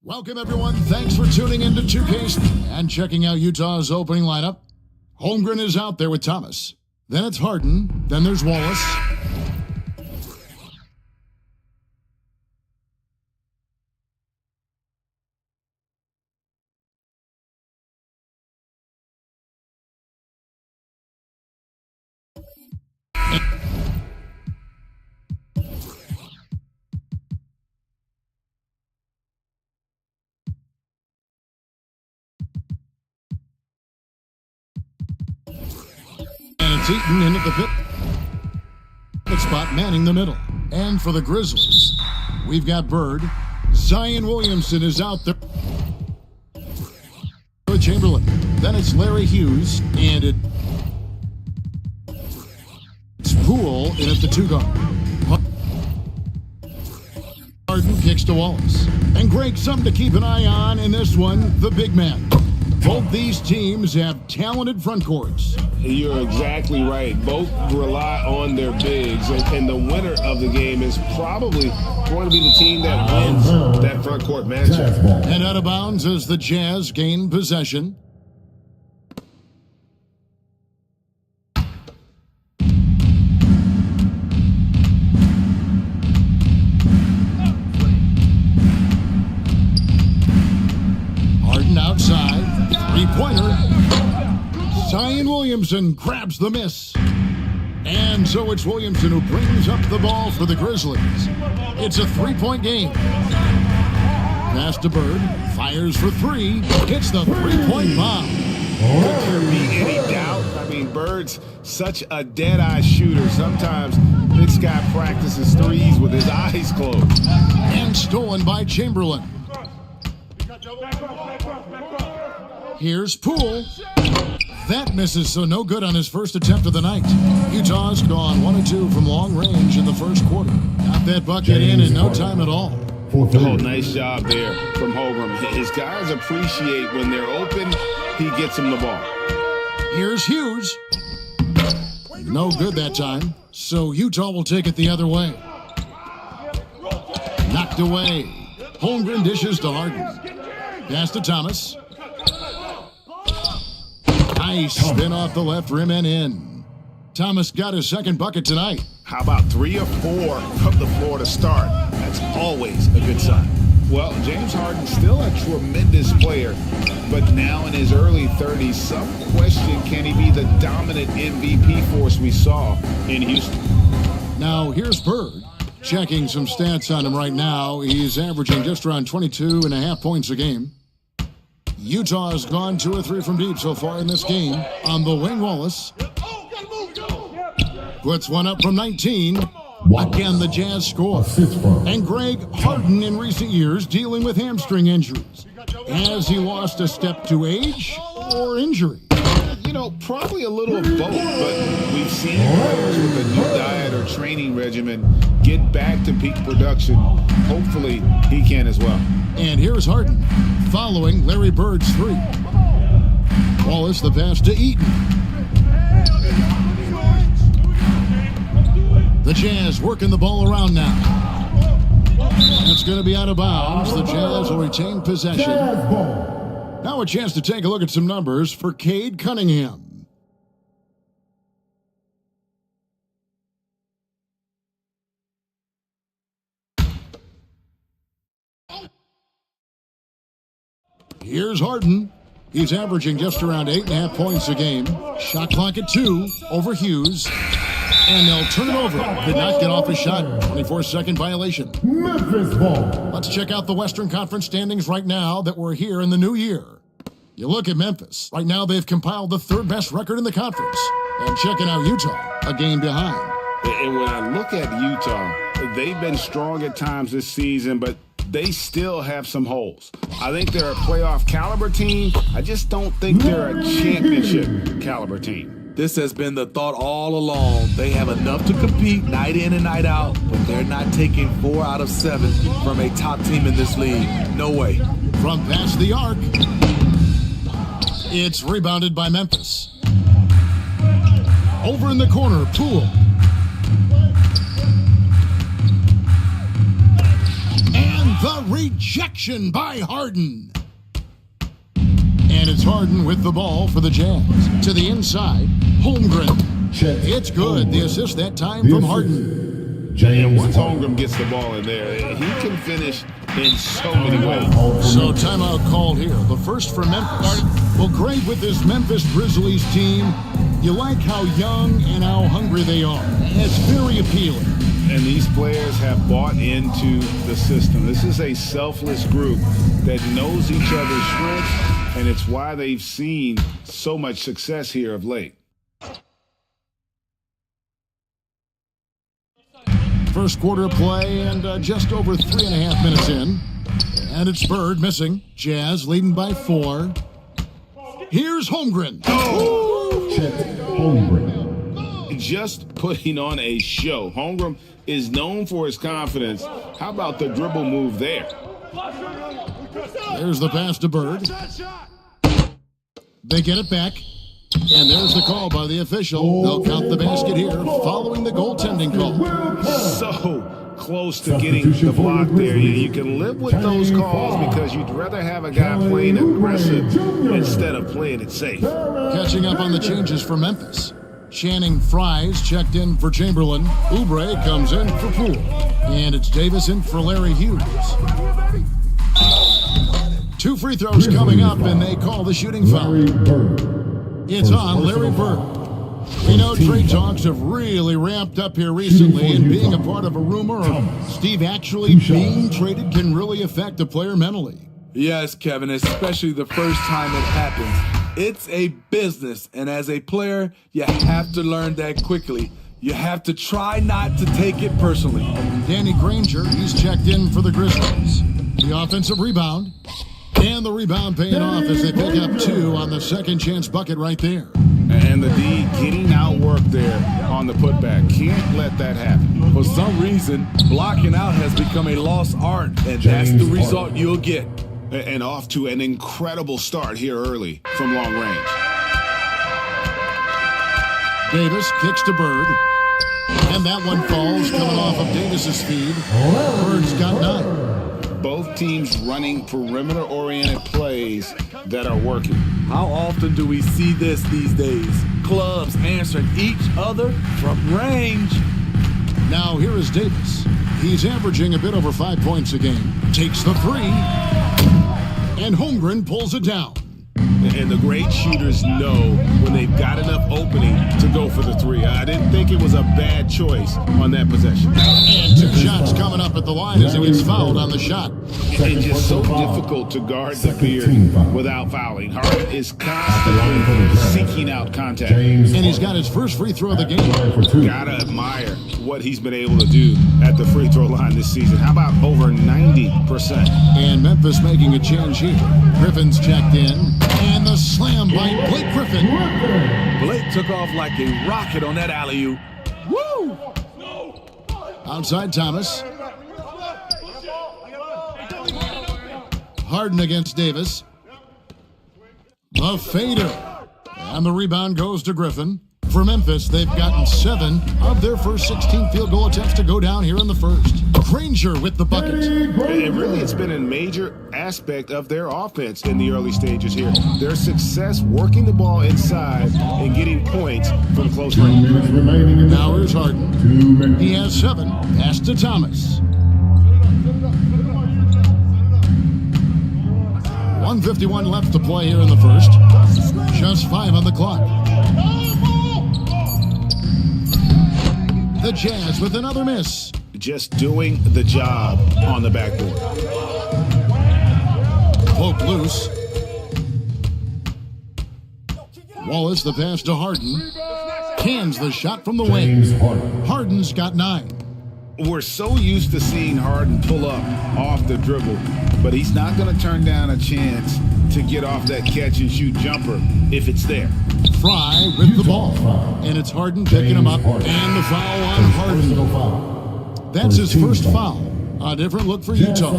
Welcome, everyone. Thanks for tuning in to 2K and checking out Utah's opening lineup. Holmgren is out there with Thomas. Then it's Harden. Then there's Wallace. It's Eaton in at the pit spot, manning the middle. And for the Grizzlies, we've got Bird. Zion Williamson is out there. Chamberlain. Then it's Larry Hughes, and it's Poole in at the 2 guard. Harden kicks to Wallace. And Greg, something to keep an eye on in this one, the big man. Both these teams have talented front courts. You're exactly right. Both rely on their bigs, and the winner of the game is probably going to be the team that wins that front court matchup. And out of bounds as the Jazz gain possession. Harden outside. Three-pointer. Zion Williamson grabs the miss. And so it's Williamson who brings up the ball for the Grizzlies. It's a three-point game. Pass to Bird. Fires for three. Hits the three-point bomb. Could there be any doubt? I mean, Bird's such a dead-eye shooter. Sometimes this guy practices threes with his eyes closed. And stolen by Chamberlain. Here's Poole. That misses, so no good on his first attempt of the night. Utah's gone 1 of 2 from long range in the first quarter. Got that bucket in no time at all. Oh, nice job there from Holmgren. His guys appreciate when they're open, he gets them the ball. Here's Hughes. No good that time, so Utah will take it the other way. Knocked away. Holmgren dishes to Harden. Pass to Thomas. Nice spin off the left rim and in. Thomas got his second bucket tonight. How about 3 or 4 from the floor to start? That's always a good sign. Well, James Harden's still a tremendous player, but now in his early 30s, some question, can he be the dominant MVP force we saw in Houston? Now, here's Bird. Checking some stats on him right now. He's averaging just around 22.5 points a game. Utah has gone 2 or 3 from deep so far in this game. On the wing, Wallace puts one up from 19. Again, the Jazz score. And Greg, Harden in recent years dealing with hamstring injuries. Has he lost a step to age or injury? You know, probably a little of both, but we've seen players with a new diet or training regimen get back to peak production. Hopefully, he can as well. And here's Harden following Larry Bird's three. Wallace the pass to Eaton. The Jazz working the ball around now. It's going to be out of bounds. The Jazz will retain possession. Now a chance to take a look at some numbers for Cade Cunningham. Here's Harden. He's averaging just around 8.5 points a game. Shot clock at 2 over Hughes. And they'll turn it over. Did not get off his shot. 24-second violation. Memphis ball. Let's check out the Western Conference standings right now that we're here in the new year. You look at Memphis. Right now they've compiled the third best record in the conference. And checking out Utah, a game behind. And when I look at Utah, they've been strong at times this season, but they still have some holes. I think they're a playoff caliber team. I just don't think they're a championship caliber team. This has been the thought all along. They have enough to compete night in and night out, but they're not taking 4 out of 7 from a top team in this league. No way. From past the arc, it's rebounded by Memphis. Over in the corner, Poole. And the rejection by Harden. And it's Harden with the ball for the Jazz. To the inside, Holmgren. It's good. The assist that time from Harden. And once Holmgren gets the ball in there, he can finish in so many ways. So timeout called here. The first for Memphis. Well, great with this Memphis Grizzlies team. You like how young and how hungry they are. It's very appealing. And these players have bought into the system. This is a selfless group that knows each other's strengths, and it's why they've seen so much success here of late. First quarter play and just over 3.5 minutes in. And it's Bird missing. Jazz leading by 4. Here's Holmgren. Holmgren. Just putting on a show. Holmgren is known for his confidence. How about the dribble move there? There's the pass to Bird. They get it back. And there's the call by the official. They'll count the basket here following the goaltending call. So close to getting the block there. You can live with those calls because you'd rather have a guy playing aggressive instead of playing it safe. Catching up on the changes for Memphis. Channing Fries checked in for Chamberlain. Oubre comes in for Poole. And it's Davis in for Larry Hughes. 2 free throws coming up, and they call the shooting foul. It's on Larry Bird. We know trade talks have really ramped up here recently, and being a part of a rumor of Steve actually being traded can really affect a player mentally. Yes, Kevin, especially the first time it happens. It's a business, and as a player, you have to learn that quickly. You have to try not to take it personally. Danny Granger, he's checked in for the Grizzlies. The offensive rebound. And the rebound paying off as they pick up 2 on the second chance bucket right there. And the D getting outworked there on the putback. Can't let that happen. For some reason, blocking out has become a lost art, and that's the result you'll get. And off to an incredible start here early from long range. Davis kicks to Bird. And that one falls coming off of Davis's feed. Bird's got 9. Both teams running perimeter-oriented plays that are working. How often do we see this these days? Clubs answering each other from range. Now here is Davis. He's averaging a bit over 5 points a game. Takes the 3. And Holmgren pulls it down. And the great shooters know when they've got enough opening to go for the 3. I didn't think it was a bad choice on that possession. And 2 shots coming up at the line as he gets fouled on the shot. It's just so difficult to guard the beard without fouling. Harden is constantly seeking out contact. And he's got his first free throw of the game. Gotta admire what he's been able to do at the free throw line this season. How about over 90%? And Memphis making a change here. Griffin's checked in. And the slam by Blake Griffin. Blake took off like a rocket on that alley-oop. Woo! Outside Thomas. Harden against Davis. The fader. And the rebound goes to Griffin. For Memphis, they've gotten 7 of their first 16 field goal attempts to go down here in the first. Granger with the bucket. And really, it's been a major aspect of their offense in the early stages here. Their success working the ball inside and getting points from close range. Now here's Harden. He has 7. Pass to Thomas. 1:51 left to play here in the first. Just 5 on the clock. The Jazz with another miss. Just doing the job on the backboard. Poke loose. Wallace the pass to Harden. Cans the shot from the wing. Harden's got 9. We're so used to seeing Harden pull up off the dribble, but he's not going to turn down a chance to get off that catch-and-shoot jumper if it's there. Fry with the ball. And it's Harden picking him up. And the foul on Harden. That's his first foul. A different look for Utah.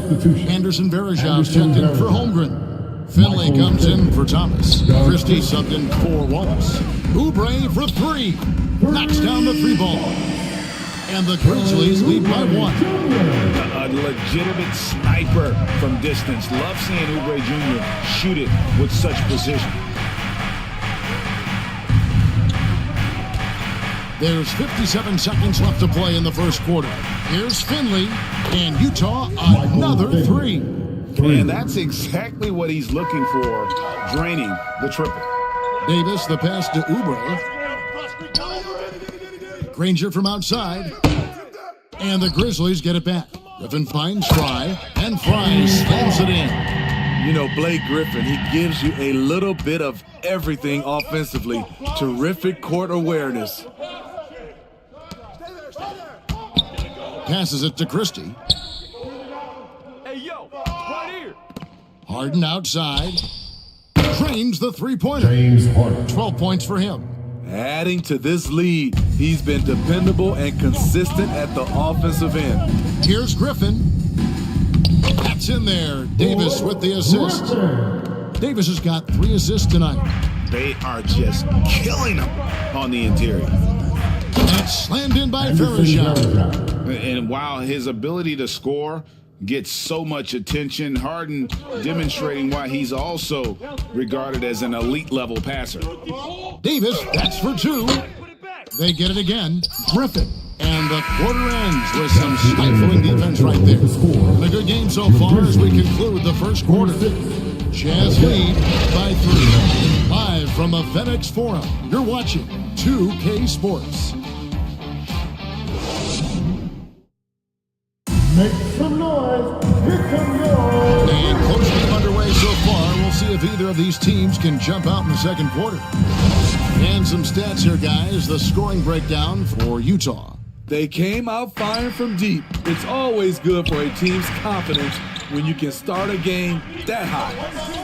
Anderson Varejao checked in for Holmgren. Finley comes in for Thomas. Christie subbed in for Wallace. Oubre for 3. Knocks down the 3-ball. And the Grizzlies lead by 1. A legitimate sniper from distance. Love seeing Oubre Jr. shoot it with such precision. There's 57 seconds left to play in the first quarter. Here's Finley, and Utah another 3. And that's exactly what he's looking for, draining the triple. Davis, the pass to Oubre. Granger from outside. And the Grizzlies get it back. Griffin finds Fry, and Fry slams it in. You know, Blake Griffin, he gives you a little bit of everything offensively. Terrific court awareness. Passes it to Christie. Hey, yo, right here. Harden outside. Drains the 3-pointer. 12 points for him. Adding to this lead, he's been dependable and consistent at the offensive end. Here's Griffin. That's in there. Davis with the assist. Davis has got 3 assists tonight. They are just killing him on the interior. And slammed in by Varejao. And while his ability to score gets so much attention, Harden demonstrating why he's also regarded as an elite level passer. Davis, that's for 2. They get it again. Griffin. And the quarter ends with some stifling defense right there. And a good game so far as we conclude the first quarter. Jazz lead by 3. Live from the FedEx Forum, you're watching 2K Sports. Make some noise. Here comes yours. And close game underway so far. We'll see if either of these teams can jump out in the second quarter. And some stats here, guys. The scoring breakdown for Utah. They came out firing from deep. It's always good for a team's confidence when you can start a game that high.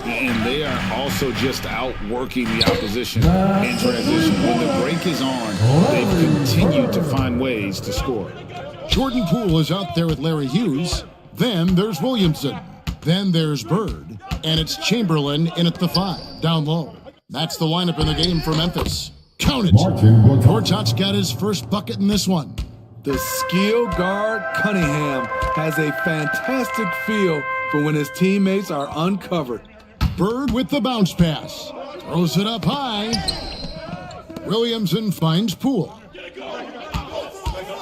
And they are also just outworking the opposition in transition. When the break is on, they've continued to find ways to score. Jordan Poole is out there with Larry Hughes. Then there's Williamson. Then there's Bird. And it's Chamberlain in at the 5, down low. That's the lineup in the game for Memphis. Count it. Gortat's got his first bucket in this one. The skill guard Cunningham has a fantastic feel for when his teammates are uncovered. Bird with the bounce pass. Throws it up high. Williamson finds Poole.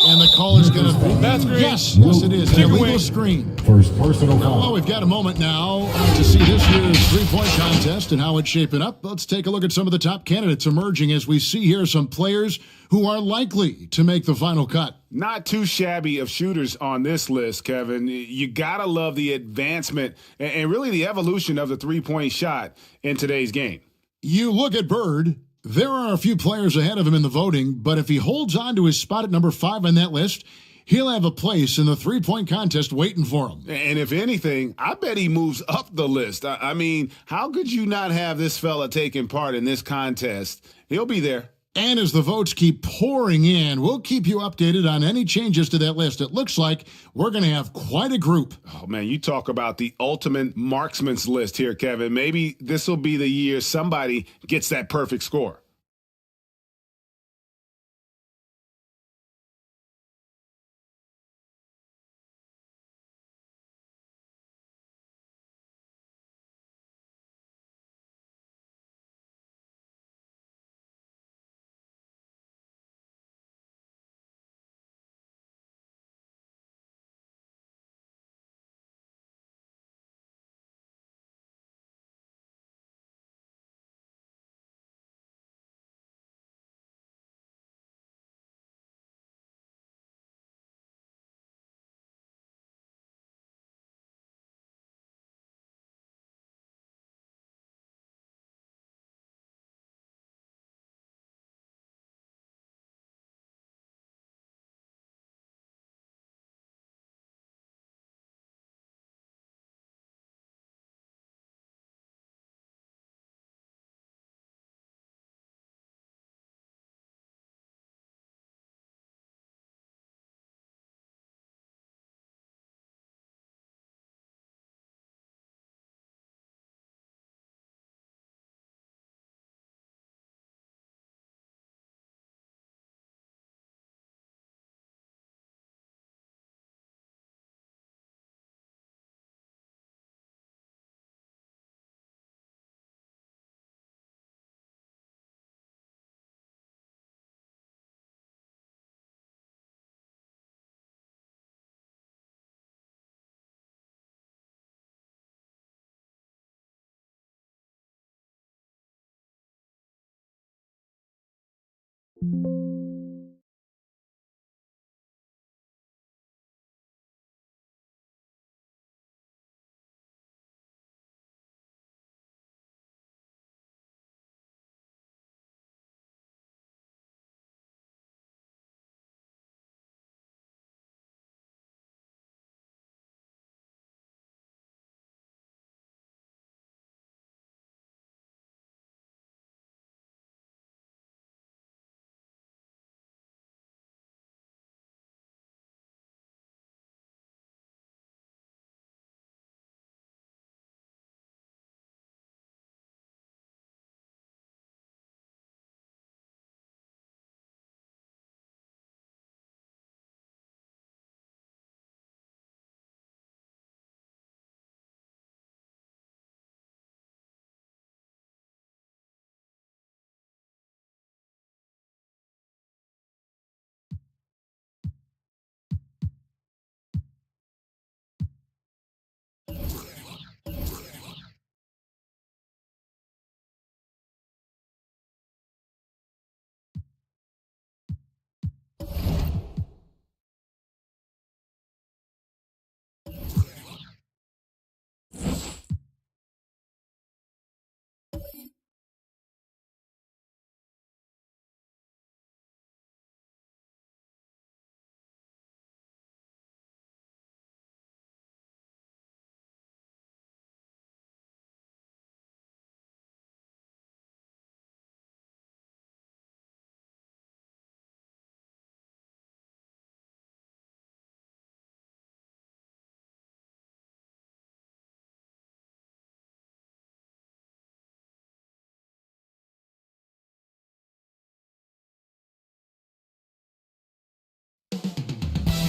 And the call is going to be... Yes, it is. An illegal screen. First personal foul. Well, we've got a moment now to see this year's 3-point contest and how it's shaping up. Let's take a look at some of the top candidates emerging as we see here some players who are likely to make the final cut. Not too shabby of shooters on this list, Kevin. You got to love the advancement and really the evolution of the 3-point shot in today's game. You look at Bird. There are a few players ahead of him in the voting, but if he holds on to his spot at number 5 on that list, he'll have a place in the 3-point contest waiting for him. And if anything, I bet he moves up the list. I mean, how could you not have this fella taking part in this contest? He'll be there. And as the votes keep pouring in, we'll keep you updated on any changes to that list. It looks like we're going to have quite a group. Oh, man, you talk about the ultimate marksman's list here, Kevin. Maybe this will be the year somebody gets that perfect score.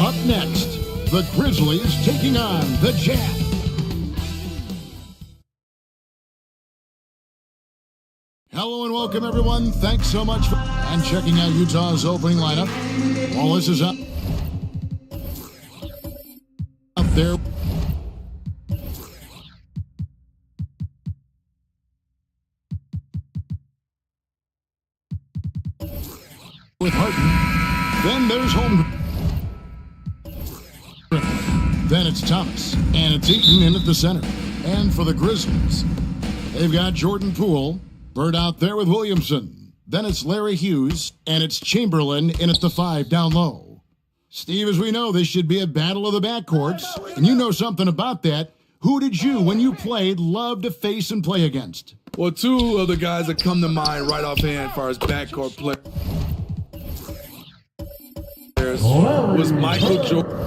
Up next, the Grizzlies taking on the Jazz. Hello and welcome, everyone. Thanks so much for checking out Utah's opening lineup. Well, this is up there. With Harden. Then there's Holmgren. Then it's Thomas. And it's Eaton in at the center. And for the Grizzlies, they've got Jordan Poole. Bird out there with Williamson. Then it's Larry Hughes. And it's Chamberlain in at the 5 down low. Steve, as we know, this should be a battle of the backcourts. And you know something about that. Who did you, when you played, love to face and play against? Well, two of the guys that come to mind right offhand as far as backcourt players was Michael Jordan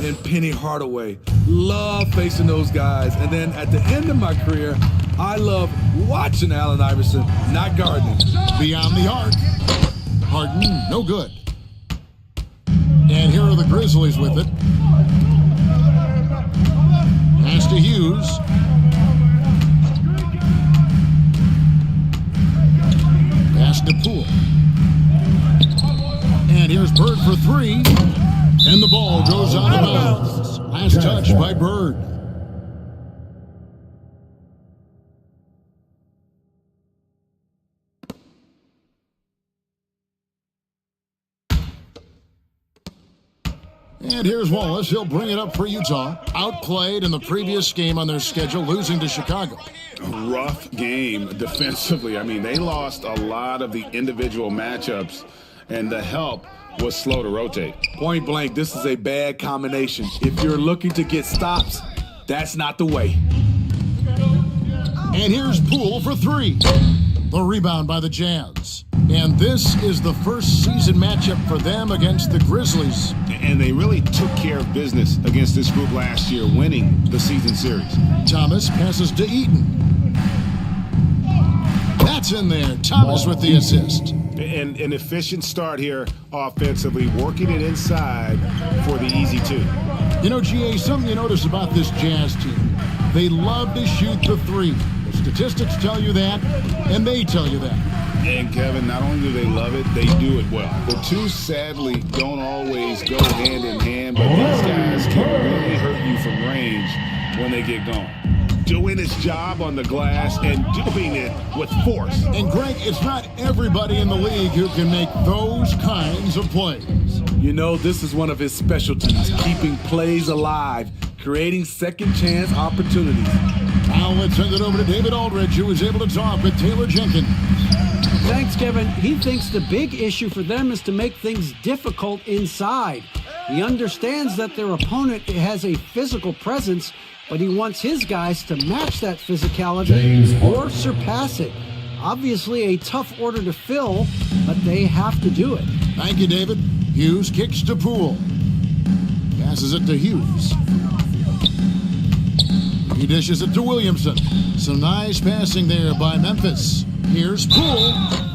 and Penny Hardaway. Love facing those guys. And then at the end of my career, I love watching Allen Iverson, not guarding. Beyond the arc. Harden, no good. And here are the Grizzlies with it. Pass to Hughes. Pass to Poole. And here's Bird for three. And the ball goes out of bounds. Last touch by Bird. And here's Wallace. He'll bring it up for Utah. Outplayed in the previous game on their schedule, losing to Chicago. Rough game defensively. I mean, they lost a lot of the individual matchups, and the help was slow to rotate. Point blank, this is a bad combination. If you're looking to get stops, that's not the way. And here's Poole for three. The rebound by the Jazz. And this is the first season matchup for them against the Grizzlies. And they really took care of business against this group last year, winning the season series. Thomas passes to Eaton. That's in there. Thomas with the assist. And an efficient start here offensively, working it inside for the easy two. You know, GA, something you notice about this Jazz team, they love to shoot the three. The statistics tell you that, and they tell you that. And Kevin, not only do they love it, they do it well. The two, sadly, don't always go hand in hand, but these guys can really hurt you from range when they get going. Doing his job on the glass and doing it with force. And Greg, it's not everybody in the league who can make those kinds of plays. You know, this is one of his specialties, keeping plays alive, creating second chance opportunities. Now let's send it over to David Aldridge, who was able to talk with Taylor Jenkins. Thanks, Kevin. He thinks the big issue for them is to make things difficult inside. He understands that their opponent has a physical presence, but he wants his guys to match that physicality or surpass it. Obviously a tough order to fill, but they have to do it. Thank you, David. Hughes kicks to Poole. Passes it to Hughes. He dishes it to Williamson. Some nice passing there by Memphis. Here's Poole.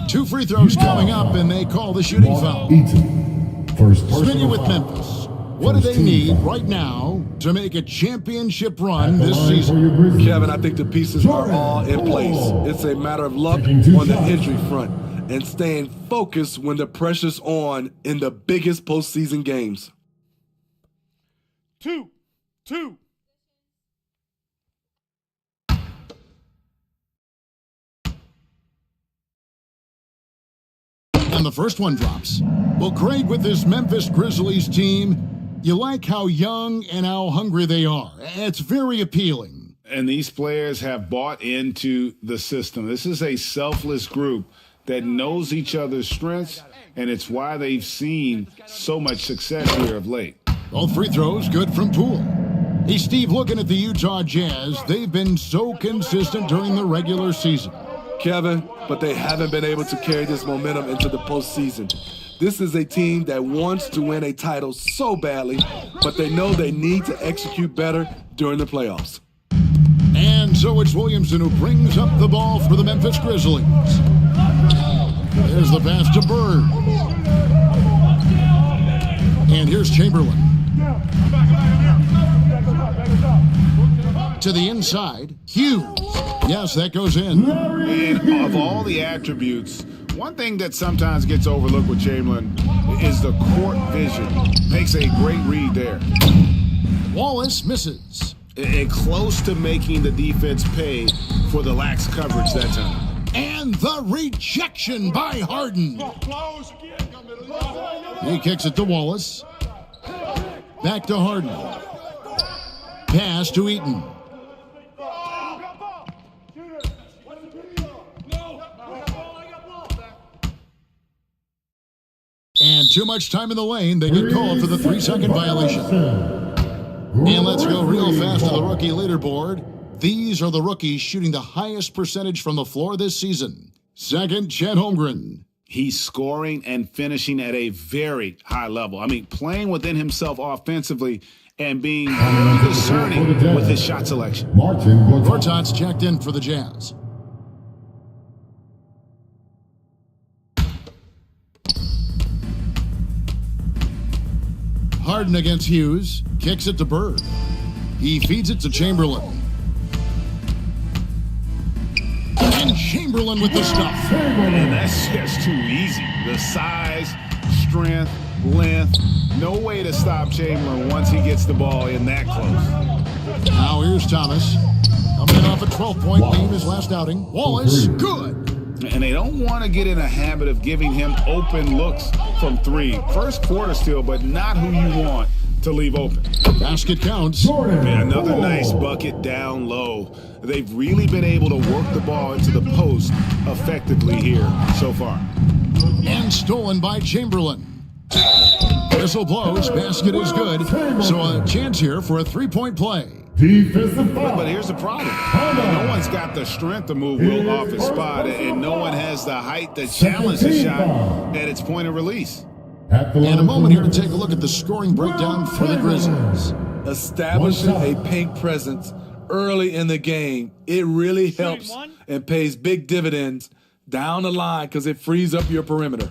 2 free throws coming up, and they call the shooting foul. Spinning with Memphis. What do they need right now to make a championship run this season? Kevin, I think the pieces are all in place. It's a matter of luck on the injury front and staying focused when the pressure's on in the biggest postseason games. 2. And the first one drops. Well, Craig, with this Memphis Grizzlies team, you like how young and how hungry they are. It's very appealing. And these players have bought into the system. This is a selfless group that knows each other's strengths, and it's why they've seen so much success here of late. All free throws good from Poole. Hey, Steve, looking at the Utah Jazz, they've been so consistent during the regular season. Kevin, but they haven't been able to carry this momentum into the postseason. This is a team that wants to win a title so badly, but they know they need to execute better during the playoffs. And so it's Williamson who brings up the ball for the Memphis Grizzlies. There's the pass to Bird. And here's Chamberlain. To the inside, Hughes. Yes, that goes in. And of all the attributes, one thing that sometimes gets overlooked with Chamberlain is the court vision. Makes a great read there. Wallace misses. And close to making the defense pay for the lax coverage that time. And the rejection by Harden. He kicks it to Wallace. Back to Harden. Pass to Eaton. And too much time in the lane. They get called for the 3-second violation. And let's go real fast to the rookie leaderboard. These are the rookies shooting the highest percentage from the floor this season. Second, Chet Holmgren. He's scoring and finishing at a very high level. I mean, playing within himself offensively and being very discerning with his shot selection. Gortat's checked in for the Jazz. Harden against Hughes. Kicks it to Bird. He feeds it to Chamberlain. And Chamberlain with the stuff. And that's just too easy. The size, strength, length. No way to stop Chamberlain once he gets the ball in that close. Now here's Thomas. Coming off a 12-point lead his last outing. Wallace, good. And they don't want to get in a habit of giving him open looks from three. First quarter still, but not who you want to leave open. Basket counts. And another nice bucket down low. They've really been able to work the ball into the post effectively here so far. And stolen by Chamberlain. Whistle blows. Basket is good. So a chance here for a three-point play. But here's the problem. No one's got the strength to move Will off his spot, and no one has the height to challenge the shot at its point of release. And a moment here to take a look at the scoring breakdown for the Grizzlies. Establishing a paint presence early in the game, it really helps and pays big dividends down the line because it frees up your perimeter.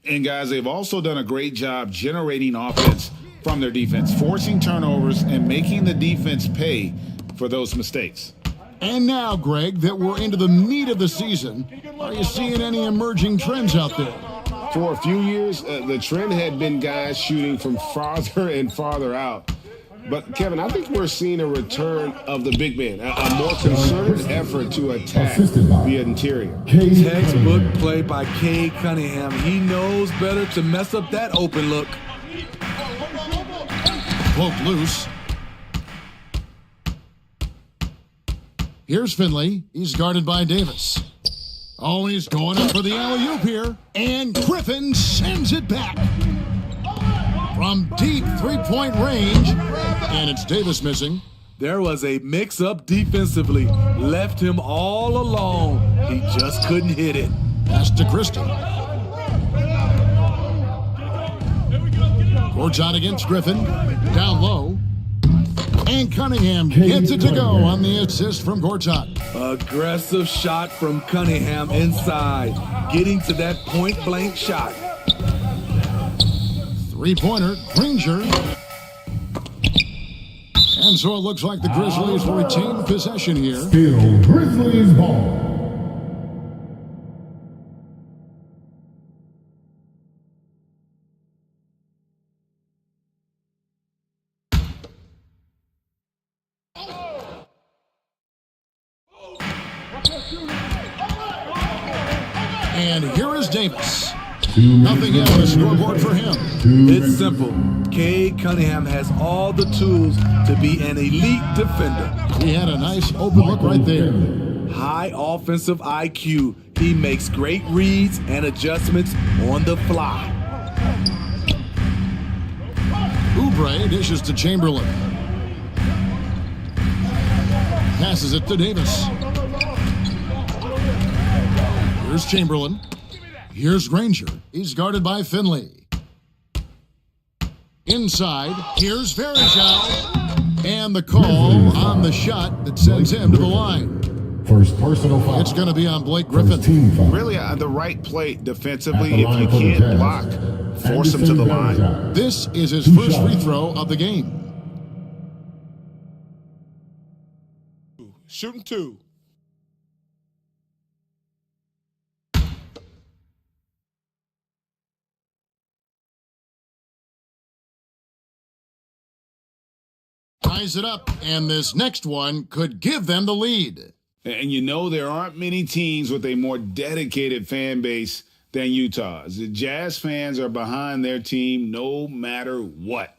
And guys, they've also done a great job generating offense from their defense, forcing turnovers and making the defense pay for those mistakes. And now, Greg, that we're into the meat of the season, are you seeing any emerging trends out there? For a few years, the trend had been guys shooting from farther and farther out. But, Kevin, I think we're seeing a return of the big man, a more concerted effort to attack the interior. Textbook play by Cade Cunningham. He knows better to mess up that open look. Cloak loose. Here's Finley. He's guarded by Davis. Oh, he's going up for the alley-oop here. And Griffin sends it back. From deep three-point range. And it's Davis missing. There was a mix-up defensively. Left him all alone. He just couldn't hit it. Pass to Christie. Gortat against Griffin. Down low. And Cunningham gets it to go on the assist from Gortat. Aggressive shot from Cunningham inside. Getting to that point-blank shot. Three-pointer, Granger. And so it looks like the Grizzlies will retain possession here. Still Grizzlies ball. And here is Davis. Nothing yet on the scoreboard for him. It's simple. Cade Cunningham has all the tools to be an elite defender. He had a nice open look right there. High offensive IQ. He makes great reads and adjustments on the fly. Oubre dishes to Chamberlain. Passes it to Davis. Here's Chamberlain. Here's Granger. He's guarded by Finley. Inside, here's Varejao. And the call on the shot that sends him to the line. First personal foul. It's going to be on Blake Griffin. Really the right play defensively. If you can't block, force him to the line. This is his first free throw of the game. Shooting two. Ties it up, and this next one could give them the lead. And you know there aren't many teams with a more dedicated fan base than Utah's. The Jazz fans are behind their team no matter what.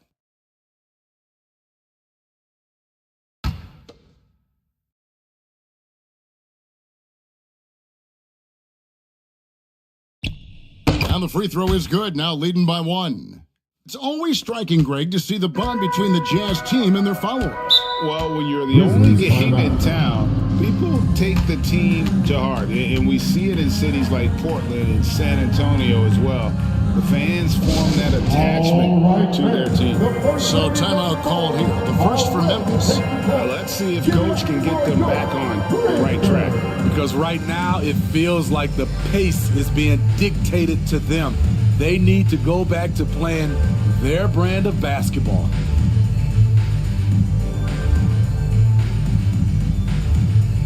And the free throw is good, now leading by one. It's always striking, Greg, to see the bond between the Jazz team and their followers. Well, when you're the only game in town, people take the team to heart. And we see it in cities like Portland and San Antonio as well. The fans form that attachment to their team. So timeout called here. The first for Memphis. Let's see if Coach can get them back on the right track. Because right now it feels like the pace is being dictated to them. They need to go back to playing their brand of basketball.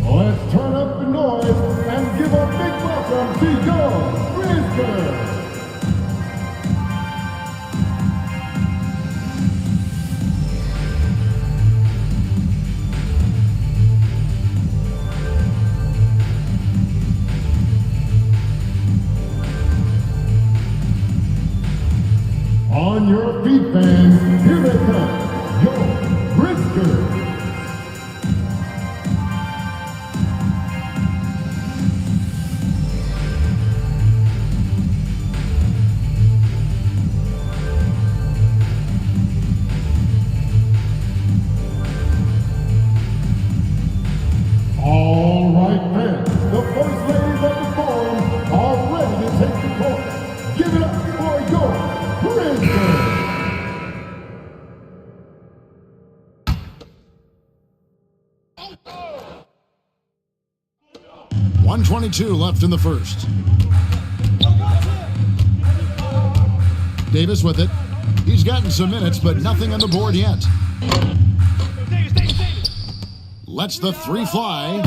Let's turn up the noise and give a big welcome to your Grizzlies. On your feet, fans, here they come, your Briskers. All right, fans, the first ladies of the forum are ready to take the court. Give it up for your Grizzlies. 1:22 left in the first. Davis with it. He's gotten some minutes, but nothing on the board yet. Lets the three fly.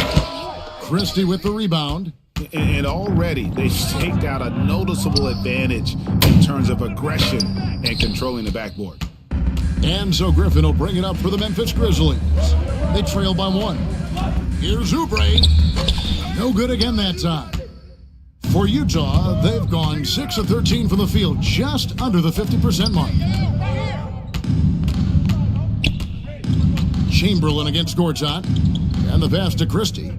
Christie with the rebound. And already they've staked out a noticeable advantage in terms of aggression and controlling the backboard. And so Griffin will bring it up for the Memphis Grizzlies. They trail by one. Here's Oubre. No good again that time. For Utah, they've gone 6 of 13 from the field, just under the 50% mark. Chamberlain against Gortat. And the pass to Christie.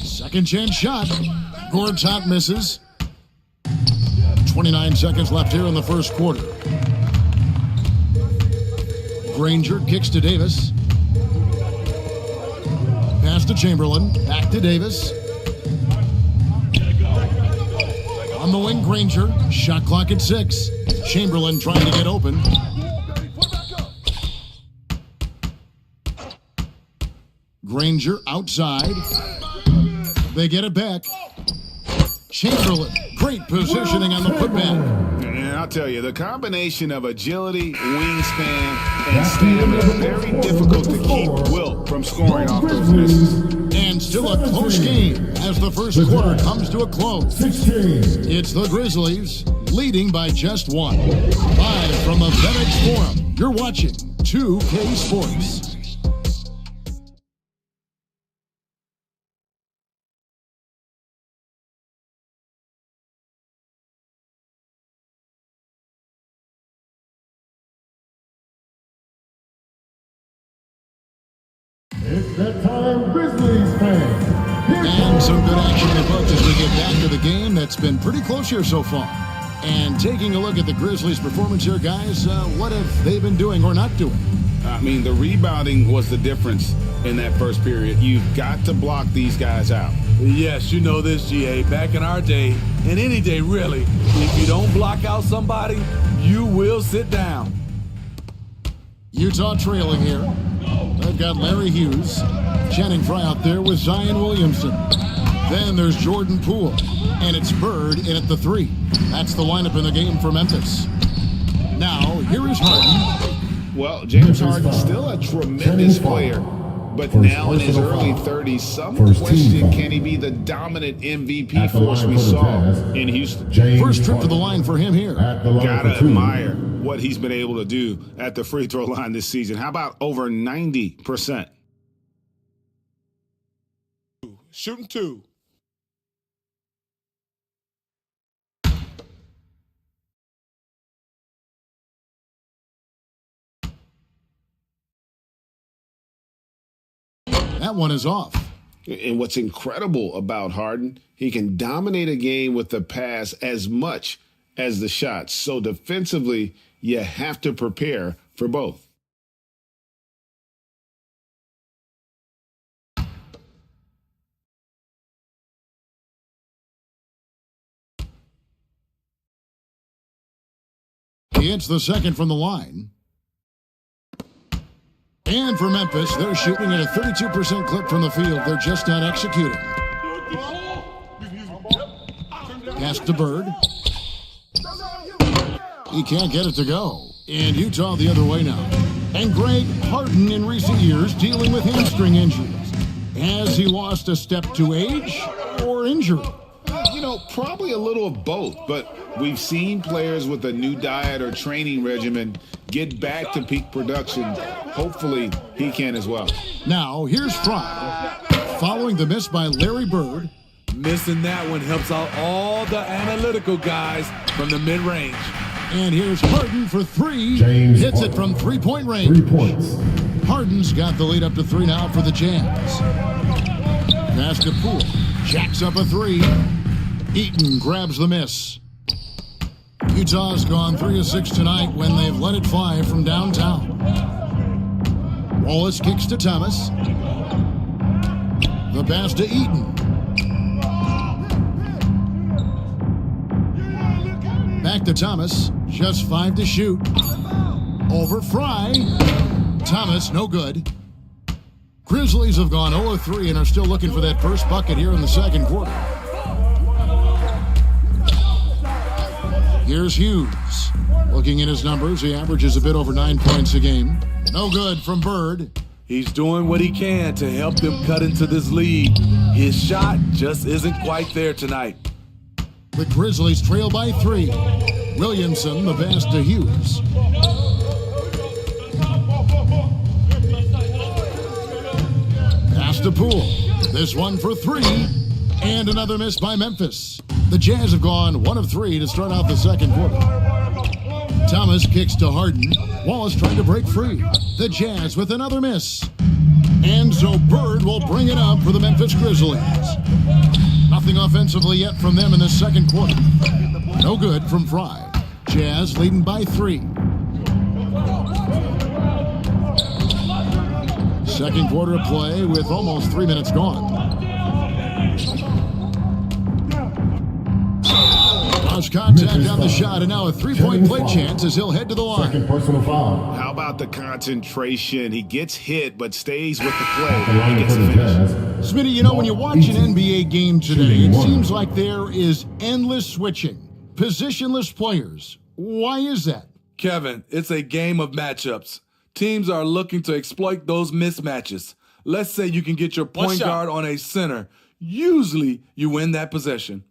Second chance shot. Gortat misses. 29 seconds left here in the first quarter. Granger kicks to Davis. Pass to Chamberlain. Back to Davis. On the wing, Granger. Shot clock at 6. Chamberlain trying to get open. Granger outside. They get it back. Chamberlain, great positioning on the putback. And I'll tell you, the combination of agility, wingspan, and stamina is very difficult to keep Wilt from scoring off those misses. And still a close game as the first quarter comes to a close. It's the Grizzlies leading by just one. Live from the FedEx Forum, you're watching 2K Sports. It's that time, Grizzlies fans. And some good action in the books as we get back to the game that's been pretty close here so far. And taking a look at the Grizzlies' performance here, guys, what have they been doing or not doing? I mean, the rebounding was the difference in that first period. You've got to block these guys out. Yes, you know this, GA. Back in our day, and any day really, if you don't block out somebody, you will sit down. Utah trailing here. They've got Larry Hughes. Channing Frye out there with Zion Williamson. Then there's Jordan Poole. And it's Bird in at the 3. That's the lineup in the game for Memphis. Now, here is Harden. Well, James Harden's still a tremendous player, but now in his early 30s, some question, can he be the dominant MVP force we saw in Houston? First trip to the line for him here. Gotta admire what he's been able to do at the free throw line this season. How about over 90%? Shooting 2. That one is off. And what's incredible about Harden, he can dominate a game with the pass as much as the shots. So defensively, you have to prepare for both. He hits the second from the line. And for Memphis, they're shooting at a 32% clip from the field. They're just not executing. Pass to Bird. He can't get it to go. And Utah the other way now. And Greg Harden in recent years dealing with hamstring injuries. Has he lost a step to age or injury? You know, probably a little of both, but we've seen players with a new diet or training regimen get back to peak production. Hopefully, he can as well. Now, here's Fry. Following the miss by Larry Bird. Missing that one helps out all the analytical guys from the mid-range. And here's Harden for three. James Hits Harden. it from three-point range. 3 points. Harden's got the lead up to 3 now for the Jazz. Pass to Poole. Jacks up a 3. Eaton grabs the miss. Utah's gone 3 of 6 tonight when they've let it fly from downtown. Wallace kicks to Thomas. The pass to Eaton. Back to Thomas. Just 5 to shoot. Over Fry. Thomas, no good. Grizzlies have gone 0-3 and are still looking for that first bucket here in the second quarter. Here's Hughes. Looking at his numbers, he averages a bit over 9 points a game. No good from Bird. He's doing what he can to help them cut into this lead. His shot just isn't quite there tonight. The Grizzlies trail by 3. Williamson, the pass to Hughes. Pass to Poole. This one for 3. And another miss by Memphis. The Jazz have gone 1 of 3 to start out the second quarter. Thomas kicks to Harden. Wallace trying to break free. The Jazz with another miss. And so Bird will bring it up for the Memphis Grizzlies. Nothing offensively yet from them in the second quarter. No good from Fry. Jazz leading by 3. Second quarter of play with almost 3 minutes gone. Lost contact on the shot, and now a 3-point play chance as he'll head to the line. Second personal foul. How about the concentration? He gets hit, but stays with the play. He gets the finish. Smitty, you know, when you watch an NBA game today, it seems like there is endless switching, positionless players. Why is that? Kevin, it's a game of matchups. Teams are looking to exploit those mismatches. Let's say you can get your point guard on a center. Usually, you win that possession.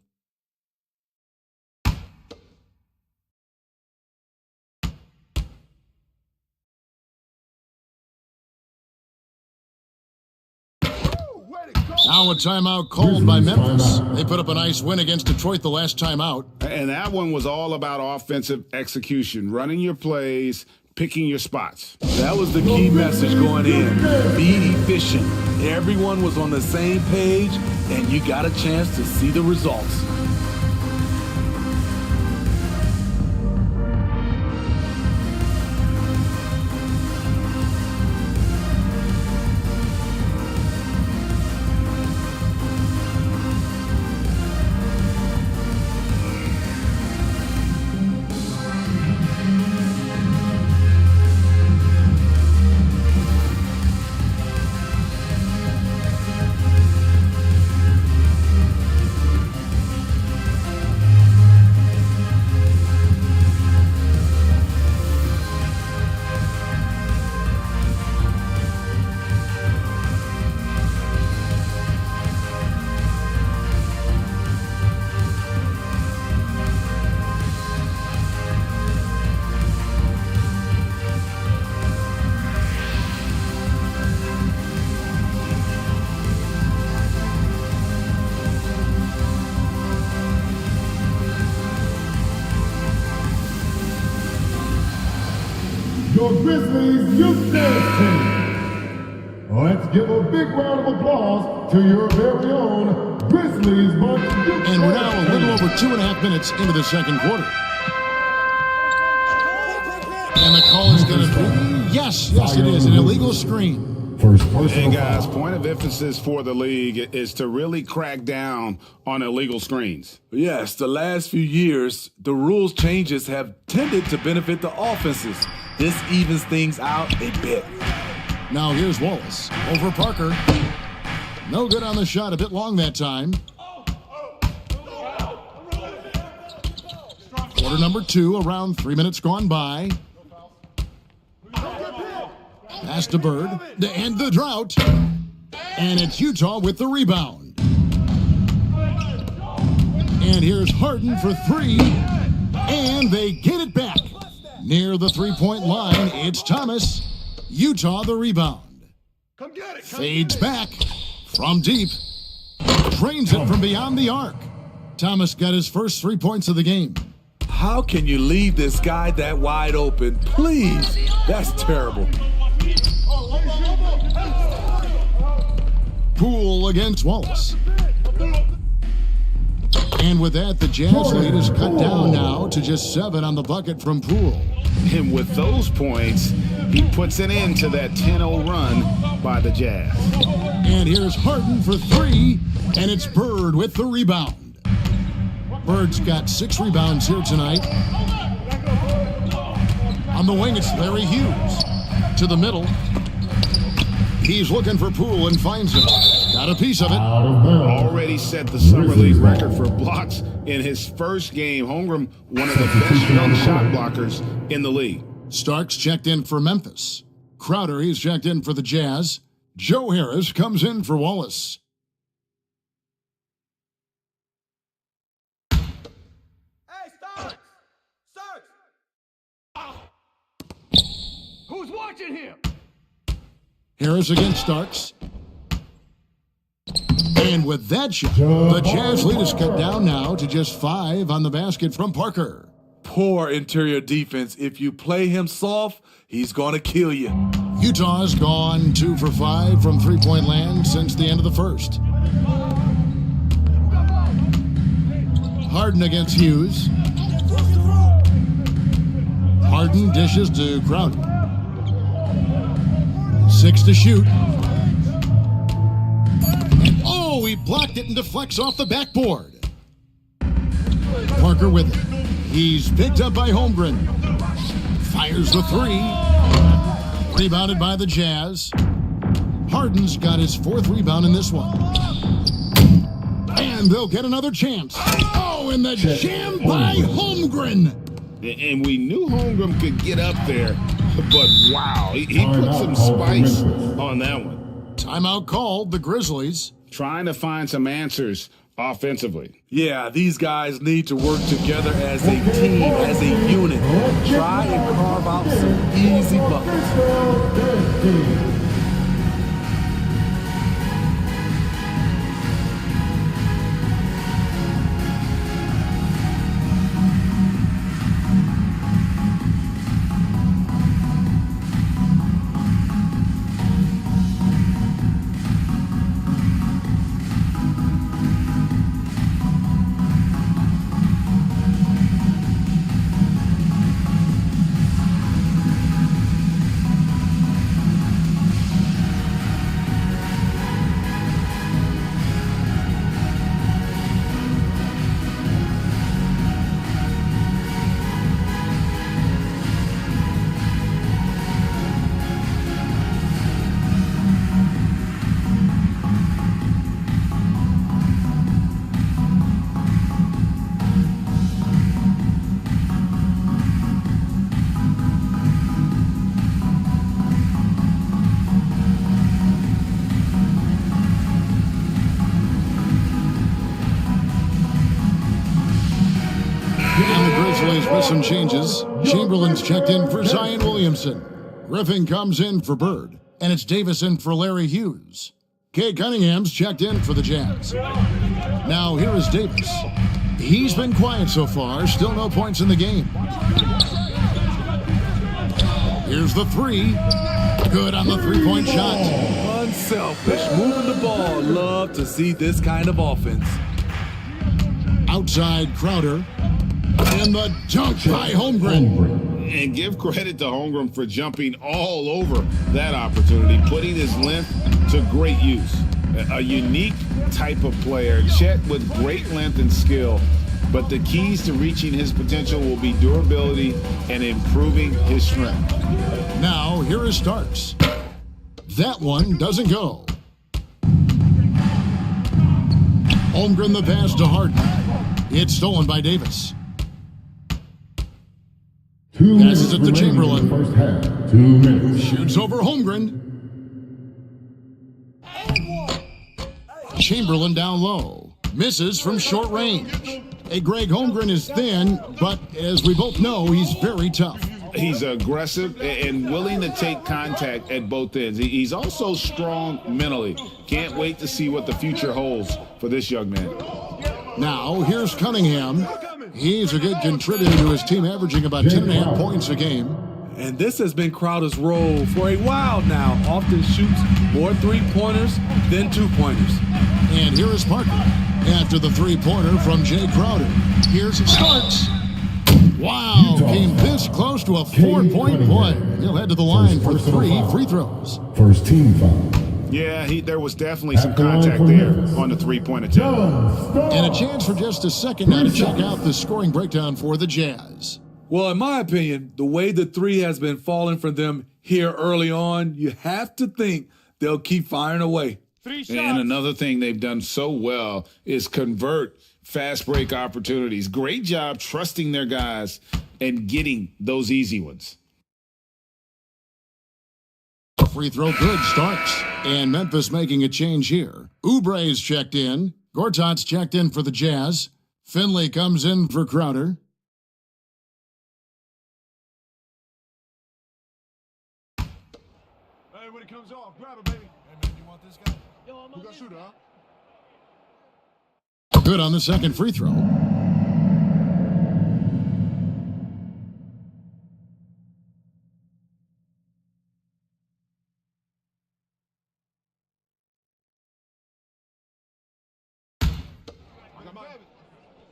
Now a timeout called by Memphis. They put up a nice win against Detroit the last time out. And that one was all about offensive execution, running your plays, picking your spots. That was the key message going in. Be efficient. Everyone was on the same page, and you got a chance to see the results. Your Grizzlies Youth Team Let's give a big round of applause to your very own Grizzlies bunch. And we're now a little over 2.5 minutes into the second quarter. And the call is going to be, yes, it is, an illegal screen. Hey guys, point of emphasis for the league is to really crack down on illegal screens. Yes, the last few years, the rules changes have tended to benefit the offenses. This evens things out a bit. Now here's Wallace over Parker. No good on the shot, a bit long that time. Quarter number 2, around 3 minutes gone by. Pass to Bird, to end the drought. And it's Utah with the rebound. And here's Harden for 3. And they get it back. Near the three-point line, it's Thomas. Utah the rebound. Fades back from deep. Drains it from beyond the arc. Thomas got his first 3 points of the game. How can you leave this guy that wide open? Please. That's terrible. Poole against Wallace. And with that, the Jazz lead is cut down now to just 7 on the bucket from Poole. And with those points, he puts an end to that 10-0 run by the Jazz. And here's Harden for 3, and it's Bird with the rebound. Bird's got 6 rebounds here tonight. On the wing, it's Larry Hughes. To the middle. He's looking for Poole and finds him. Got a piece of it. Already set the Summer League record for blocks in his first game. Holmgren, one of the best young shot blockers in the league. Starks checked in for Memphis. Crowder, he's checked in for the Jazz. Joe Harris comes in for Wallace. Hey, Starks! Starks! Who's watching him? Harris against Starks. And with that shot, the Jazz lead is cut down now to just 5 on the basket from Parker. Poor interior defense. If you play him soft, he's going to kill you. Utah's gone 2 for 5 from three-point land since the end of the first. Harden against Hughes. Harden dishes to Crowder. 6 to shoot. And oh, he blocked it and deflects off the backboard. Parker with it. He's picked up by Holmgren. Fires the 3. Rebounded by the Jazz. Harden's got his 4th rebound in this one. And they'll get another chance. Oh, and the jam by Holmgren. And we knew Holmgren could get up there, but wow, he put some spice on that one. Timeout called, the Grizzlies. Trying to find some answers offensively. Yeah, these guys need to work together as a team, as a unit. Try and carve out some easy buckets. With some changes, Chamberlain's checked in for Zion Williamson. Griffin comes in for Bird, and it's Davis in for Larry Hughes. Kay Cunningham's checked in for the Jazz. Now here is Davis. He's been quiet so far, still no points in the game. Here's the 3. Good on the 3-point shot. selfish, moving the ball. Love to see this kind of offense. Outside Crowder. And the dunk by Holmgren. And give credit to Holmgren for jumping all over that opportunity, putting his length to great use. A unique type of player. Chet with great length and skill, but the keys to reaching his potential will be durability and improving his strength. Now, here is Starks. That one doesn't go. Holmgren the pass to Harden. It's stolen by Davis. Passes it to Chamberlain. First half, 2 minutes. Shoots over Holmgren. Chamberlain down low. Misses from short range. Greg Holmgren is thin, but as we both know, he's very tough. He's aggressive and willing to take contact at both ends. He's also strong mentally. Can't wait to see what the future holds for this young man. Now, here's Cunningham. He's a good contributor to his team, averaging about 10.5 points a game. And this has been Crowder's role for a while now. Often shoots more three-pointers than two-pointers. And here is Parker after the three-pointer from Jay Crowder. Here's Starks. Wow, came this close to a 4-point play. He'll head to the line for 3 free throws. First team foul. Yeah, there was definitely some contact there on the three-point attempt. And a chance for just a second now to check out the scoring breakdown for the Jazz. Well, in my opinion, the way the three has been falling for them here early on, you have to think they'll keep firing away. And another thing they've done so well is convert fast break opportunities. Great job trusting their guys and getting those easy ones. Free throw good, Starks. And Memphis making a change here. Oubre's checked in. Gortat's checked in for the Jazz. Finley comes in for Crowder. Hey, when it comes off, grab it, baby. Hey, man, you want this guy? Yo, I'm gonna shoot, huh? Good on the second free throw.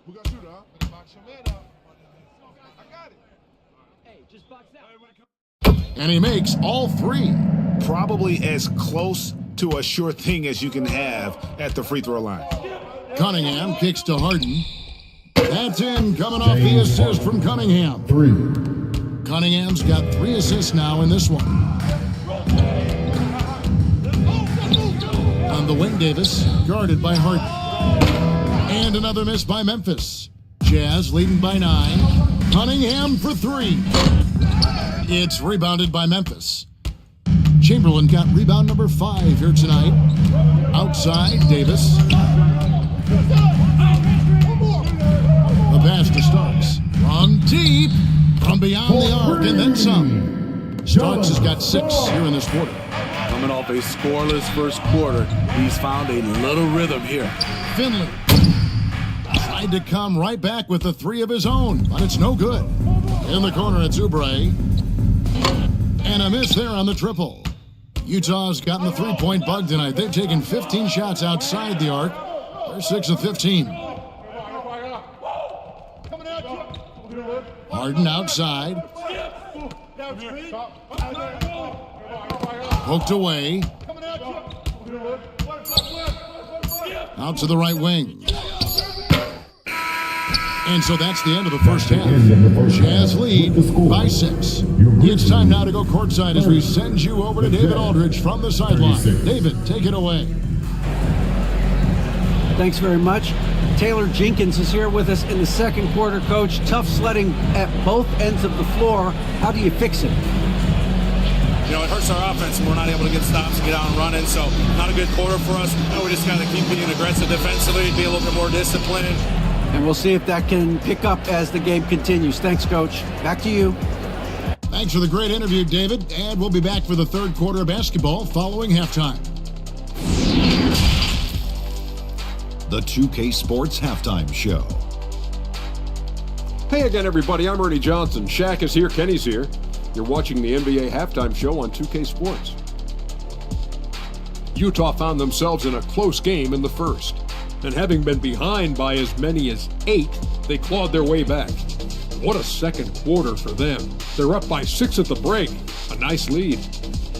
We got to shoot, huh? Box your man up. I got it. Hey, just box out. And he makes all 3. Probably as close to a sure thing as you can have at the free throw line. Cunningham kicks to Harden. That's in, coming off the assist from Cunningham. 3. Cunningham's got 3 assists now in this one. On the wing, Davis, guarded by Harden. And another miss by Memphis. Jazz leading by 9. Cunningham for 3. It's rebounded by Memphis. Chamberlain got rebound number 5 here tonight. Outside, Davis. The pass to Starks. Run deep from beyond the arc and then some. Starks has got 6 here in this quarter. Coming off a scoreless first quarter, he's found a little rhythm here. Finley tried to come right back with the 3 of his own, but it's no good. In the corner, it's Oubre. And a miss there on the triple. Utah's gotten the 3-point bug tonight. They've taken 15 shots outside the arc. They're 6 of 15. Harden outside. Poked away. Out to the right wing. And so that's the end of the first half. Jazz lead by 6. It's time now to go courtside as we send you over to David Aldridge from the sideline. David, take it away. Thanks very much. Taylor Jenkins is here with us in the second quarter, Coach. Tough sledding at both ends of the floor. How do you fix it? You know, it hurts our offense when we're not able to get stops and get out and running, so not a good quarter for us. Now we just got to keep being aggressive defensively, be a little bit more disciplined. And we'll see if that can pick up as the game continues. Thanks, Coach. Back to you. Thanks for the great interview, David. And we'll be back for the third quarter of basketball following halftime. The 2K Sports Halftime Show. Hey again, everybody. I'm Ernie Johnson. Shaq is here. Kenny's here. You're watching the NBA Halftime Show on 2K Sports. Utah found themselves in a close game in the first. And having been behind by as many as 8, they clawed their way back. What a second quarter for them. They're up by 6 at the break. A nice lead.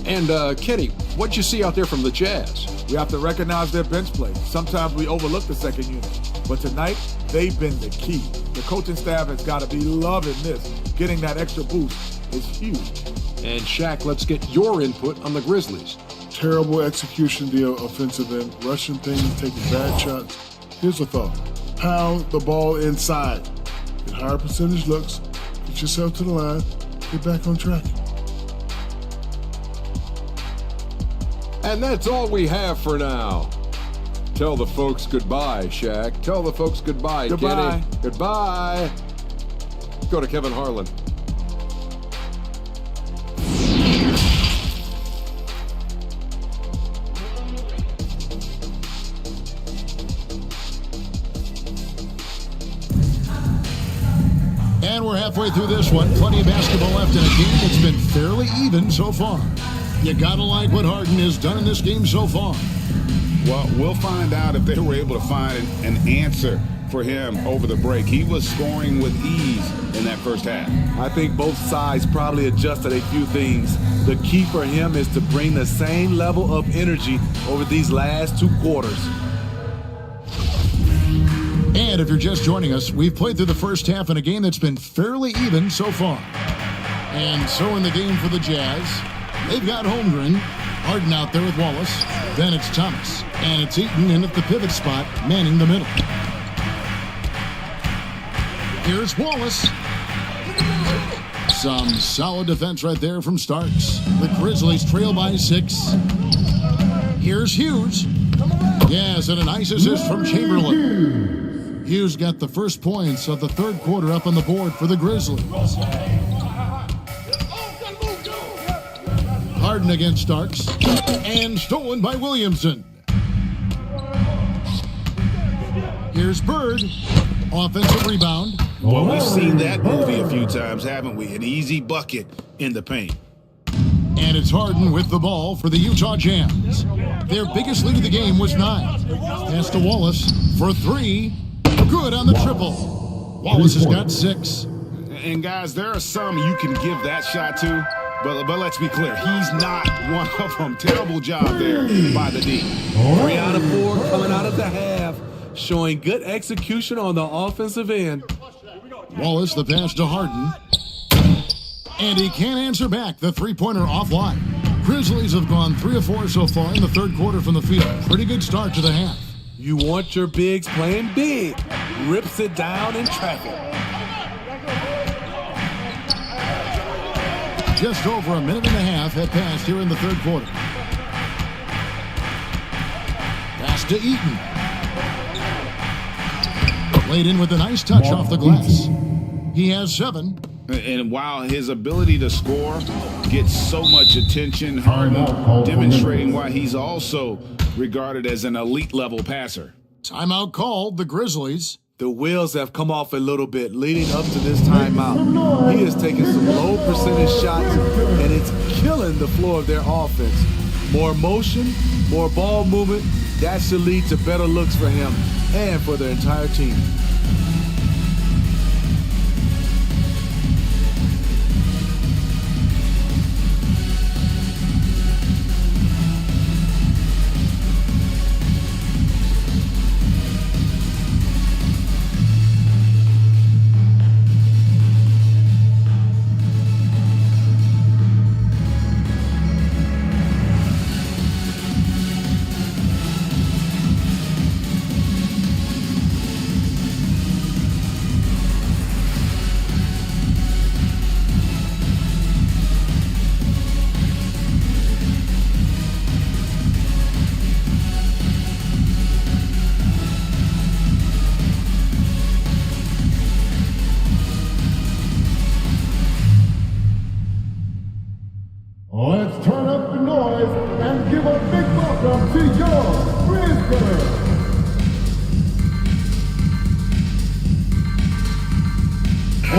And, Kenny, what'd you see out there from the Jazz? We have to recognize their bench play. Sometimes we overlook the second unit. But tonight, they've been the key. The coaching staff has got to be loving this. Getting that extra boost is huge. And, Shaq, let's get your input on the Grizzlies. Terrible execution of the offensive end. Rushing things, taking bad shots. Here's a thought. Pound the ball inside. Get higher percentage looks. Get yourself to the line. Get back on track. And that's all we have for now. Tell the folks goodbye, Shaq. Tell the folks goodbye, Goodbye. Kenny. Goodbye. Go to Kevin Harlan. And we're halfway through this one. Plenty of basketball left in a game that's been fairly even so far. You gotta like what Harden has done in this game so far. Well, we'll find out if they were able to find an answer for him over the break. He was scoring with ease in that first half. I think both sides probably adjusted a few things. The key for him is to bring the same level of energy over these last 2 quarters. And if you're just joining us, we've played through the first half in a game that's been fairly even so far. And so in the game for the Jazz, they've got Holmgren, Harden out there with Wallace, then it's Thomas, and it's Eaton in at the pivot spot, manning the middle. Here's Wallace. Some solid defense right there from Starks. The Grizzlies trail by 6. Here's Hughes. Yes, and a nice assist from Chamberlain. Hughes got the first points of the third quarter up on the board for the Grizzlies. Harden against Starks, and stolen by Williamson. Here's Bird, offensive rebound. Well, we've seen that movie a few times, haven't we? An easy bucket in the paint. And it's Harden with the ball for the Utah Jazz. Their biggest lead of the game was 9. Pass to Wallace for 3. Good on the triple. Wallace has got 6. And guys, there are some you can give that shot to. But let's be clear, he's not one of them. Terrible job there by the D. 3 out of 4 coming out of the half, showing good execution on the offensive end. Wallace, the pass to Harden. And he can't answer back. The three-pointer offline. Grizzlies have gone 3 of 4 so far in the third quarter from the field. Pretty good start to the half. You want your bigs playing big. Rips it down in traffic. Just over a minute and a half had passed here in the third quarter. Pass to Eaton. Laid in with a nice touch off the glass. He has 7. And while his ability to score gets so much attention, Harden demonstrating why he's also regarded as an elite level passer. Timeout called, the Grizzlies. The wheels have come off a little bit leading up to this timeout. He is taking some low percentage shots, and it's killing the floor of their offense. More motion, more ball movement, that should lead to better looks for him and for their entire team. Let's turn up the noise and give a big welcome to your Grizzlies.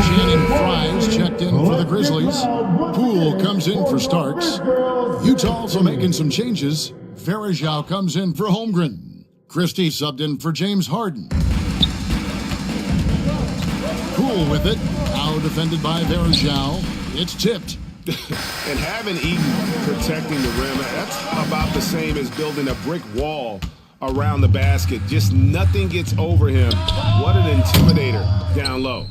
Shannon Fries checked in for the Grizzlies. Poole comes in for Starks. Utah also making some changes. Varejao comes in for Holmgren. Christie subbed in for James Harden. Cool with it. Now defended by Varejao. It's tipped. And having Eaton protecting the rim, that's about the same as building a brick wall around the basket. Just nothing gets over him. What an intimidator down low.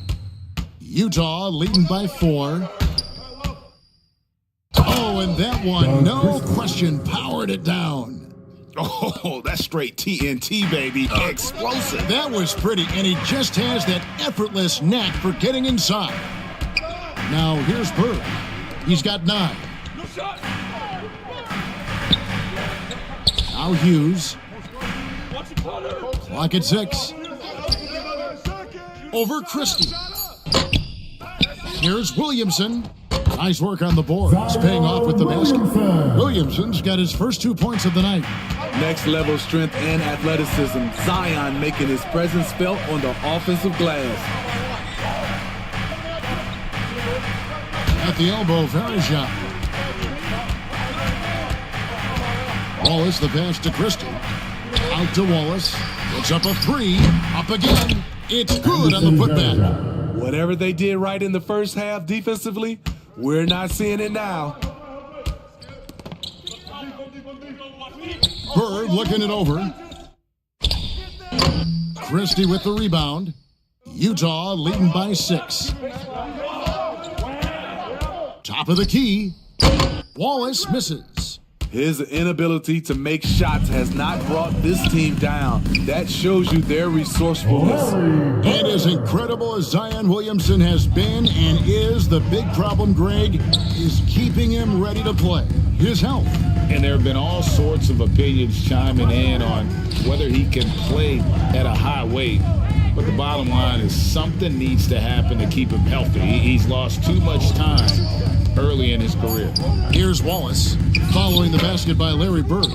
Utah leading by 4. Oh, and that one, no question, powered it down. Oh, that's straight TNT, baby. Explosive. That was pretty, and he just has that effortless knack for getting inside. Now, here's Bird. He's got 9. Now Hughes. Clock at 6. Over Christie. Here's Williamson. Nice work on the boards, paying off with the basket. Williamson's got his first 2 points of the night. Next level strength and athleticism. Zion making his presence felt on the offensive glass. At the elbow, Varejao. Wallace, the pass to Christie. Out to Wallace. It's up a 3. Up again. It's good on the putback. Whatever they did right in the first half defensively, we're not seeing it now. Bird looking it over. Christie with the rebound. Utah leading by 6. Top of the key. Wallace misses. His inability to make shots has not brought this team down. That shows you their resourcefulness. And as incredible as Zion Williamson has been and is, the big problem, Greg, is keeping him ready to play. His health. And there have been all sorts of opinions chiming in on whether he can play at a high weight. But the bottom line is something needs to happen to keep him healthy. He's lost too much time early in his career. Here's Wallace following the basket by Larry Bird.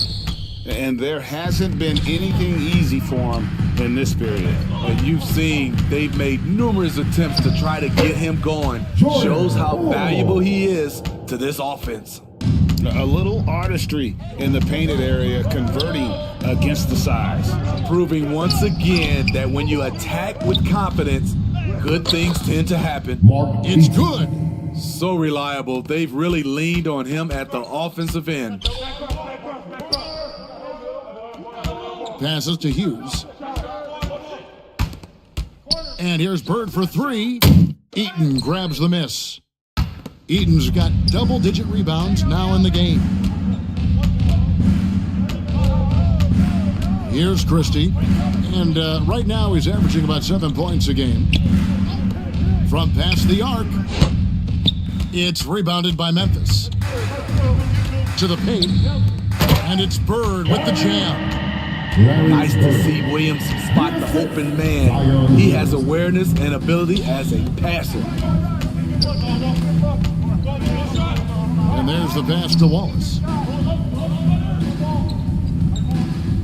And there hasn't been anything easy for him in this period. And you've seen they've made numerous attempts to try to get him going. Shows how valuable he is to this offense. A little artistry in the painted area, converting against the size. Proving once again that when you attack with confidence, good things tend to happen. It's good. So reliable, they've really leaned on him at the offensive end. Passes to Hughes. And here's Bird for 3. Eaton grabs the miss. Eaton's got double-digit rebounds now in the game. Here's Christie. And right now he's averaging about 7 points a game. From past the arc. It's rebounded by Memphis. To the paint. And it's Bird with the jam. Nice to see Williamson spot the open man. He has awareness and ability as a passer. And there's the pass to Wallace.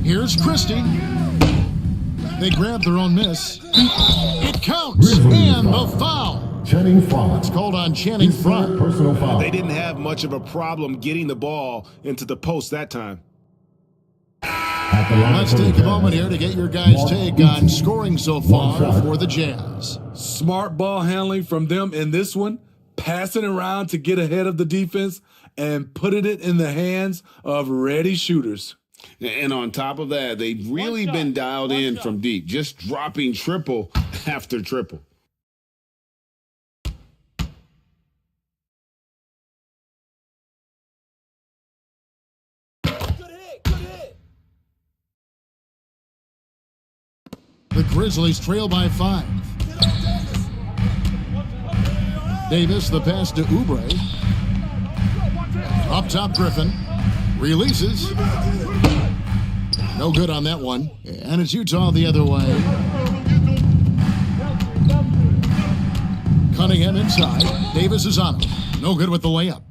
Here's Christie. They grab their own miss. It counts. And the foul. Channing Frye. It's called on Channing Frye. Personal foul. They didn't have much of a problem getting the ball into the post that time. Let's take a moment here to get your guys' take on scoring so far for the Jazz. Smart ball handling from them in this one, passing around to get ahead of the defense and putting it in the hands of ready shooters. And on top of that, they've really been dialed in from deep, just dropping triple after triple. The Grizzlies trail by 5. Davis, the pass to Oubre. Up top, Griffin. Releases. No good on that one. And it's Utah the other way. Cunningham inside. Davis is on him. No good with the layup.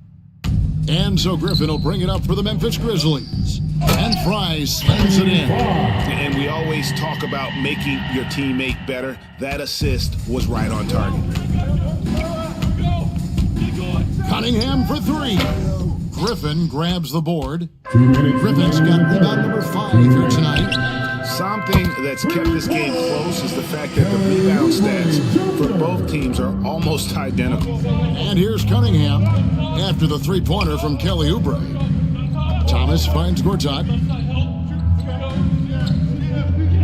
And so Griffin will bring it up for the Memphis Grizzlies. And Frye slams it in. And we always talk about making your teammate better. That assist was right on target. Cunningham for 3. Griffin grabs the board. Griffin's got rebound number 5 here tonight. Something that's kept this game close is the fact that the rebound stats for both teams are almost identical. And here's Cunningham after the three-pointer from Kelly Oubre. Thomas finds Gortat.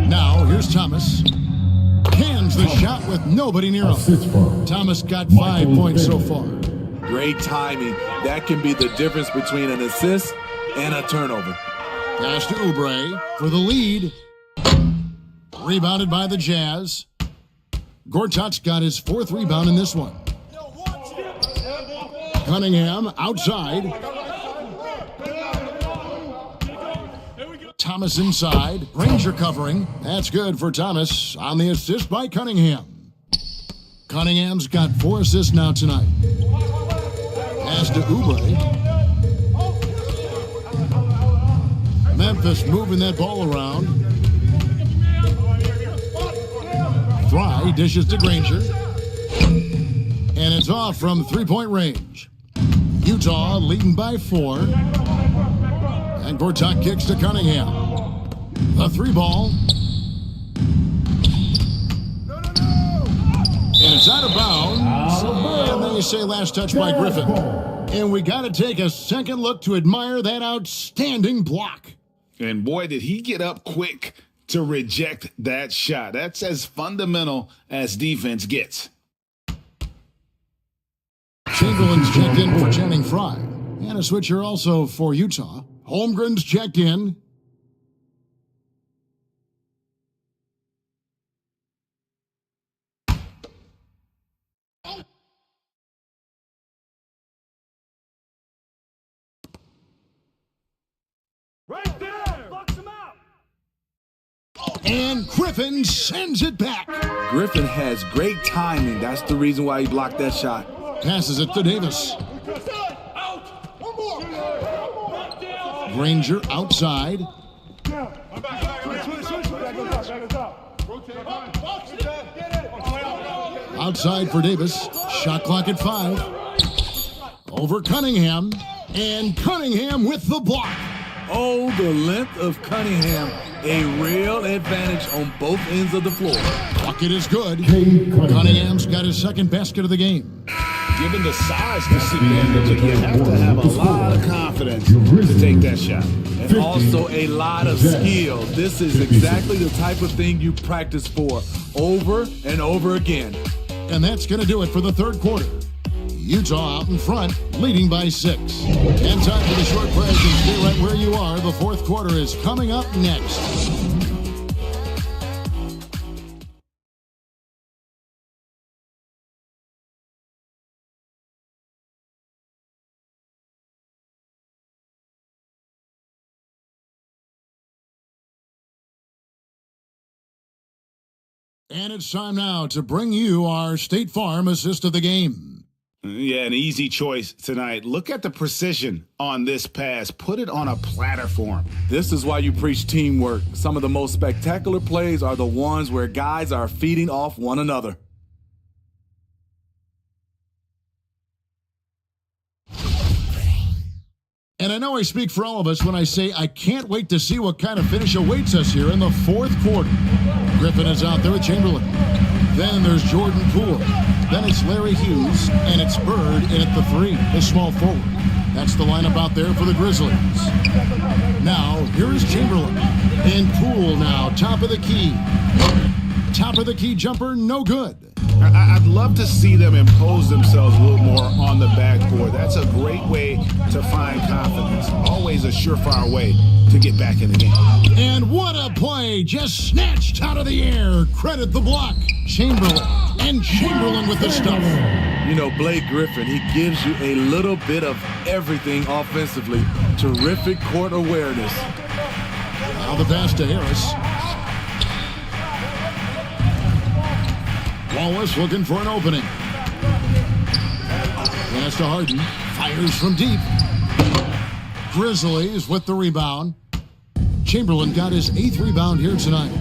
Now here's Thomas. Cans the shot with nobody near him. Thomas got 5 points so far. Great timing. That can be the difference between an assist and a turnover. Pass to Oubre for the lead. Rebounded by the Jazz. Gortat's got his 4th rebound in this one. Cunningham outside. Thomas inside. Granger covering. That's good for Thomas on the assist by Cunningham. Cunningham's got 4 assists now tonight. Pass to Oubre. Memphis moving that ball around. Fry dishes to Granger. And it's off from three-point range. Utah leading by 4. And Gortat kicks to Cunningham. The 3-ball. And it's out of bounds. And then you say last touch by Griffin. And we got to take a second look to admire that outstanding block. And boy, did he get up quick to reject that shot. That's as fundamental as defense gets. Chamberlain's checked in for Channing Frye. And a switcher also for Utah. Holmgren's checked in. Right there! Box him out! And Griffin sends it back. Griffin has great timing. That's the reason why he blocked that shot. Passes it to Davis. Granger outside. Outside for Davis. Shot clock at 5. Over Cunningham. And Cunningham with the block. Oh, the length of Cunningham. A real advantage on both ends of the floor. Bucket is good. Cunningham's got his 2nd basket of the game. Given the size disadvantage, you have to have a lot of confidence to take that shot. And also a lot of skill. This is exactly the type of thing you practice for over and over again. And that's going to do it for the 3rd quarter. Utah out in front, leading by 6. And time for the short break, and stay right where you are. The 4th quarter is coming up next. And it's time now to bring you our State Farm assist of the game. Yeah, an easy choice tonight. Look at the precision on this pass. Put it on a platter for him. This is why you preach teamwork. Some of the most spectacular plays are the ones where guys are feeding off one another. And I know I speak for all of us when I say I can't wait to see what kind of finish awaits us here in the 4th quarter. Griffin is out there with Chamberlain. Then there's Jordan Poole. Then it's Larry Hughes, and it's Bird in at the 3, the small forward. That's the lineup out there for the Grizzlies. Now, here is Chamberlain. And Poole now, top of the key. Top of the key jumper, no good. I'd love to see them impose themselves a little more on the backboard. That's a great way to find confidence. Always a surefire way to get back in the game. And what a play, just snatched out of the air. Credit the block. Chamberlain. And Chamberlain with the stuff. You know, Blake Griffin, he gives you a little bit of everything offensively. Terrific court awareness. Now the pass to Harris. Wallace looking for an opening. Pass to Harden. Fires from deep. Grizzlies with the rebound. Chamberlain got his 8th rebound here tonight.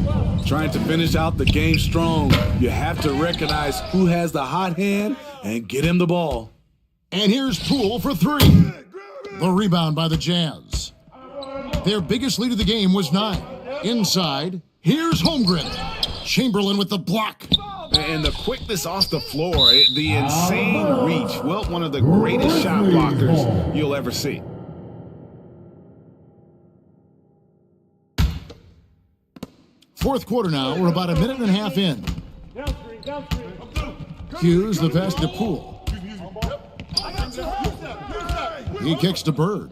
Trying to finish out the game strong. You have to recognize who has the hot hand and get him the ball. And here's Poole for 3. The rebound by the Jazz. Their biggest lead of the game was 9. Inside, here's Holmgren. Chamberlain with the block. And the quickness off the floor, the insane reach. Well, one of the greatest shot blockers you'll ever see. Fourth quarter now. We're about a minute and a half in. Hughes, the pass to Poole. He kicks to Bird.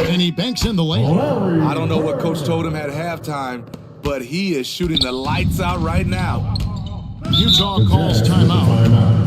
And he banks in the lane. I don't know what Coach told him at halftime, but he is shooting the lights out right now. Utah calls timeout.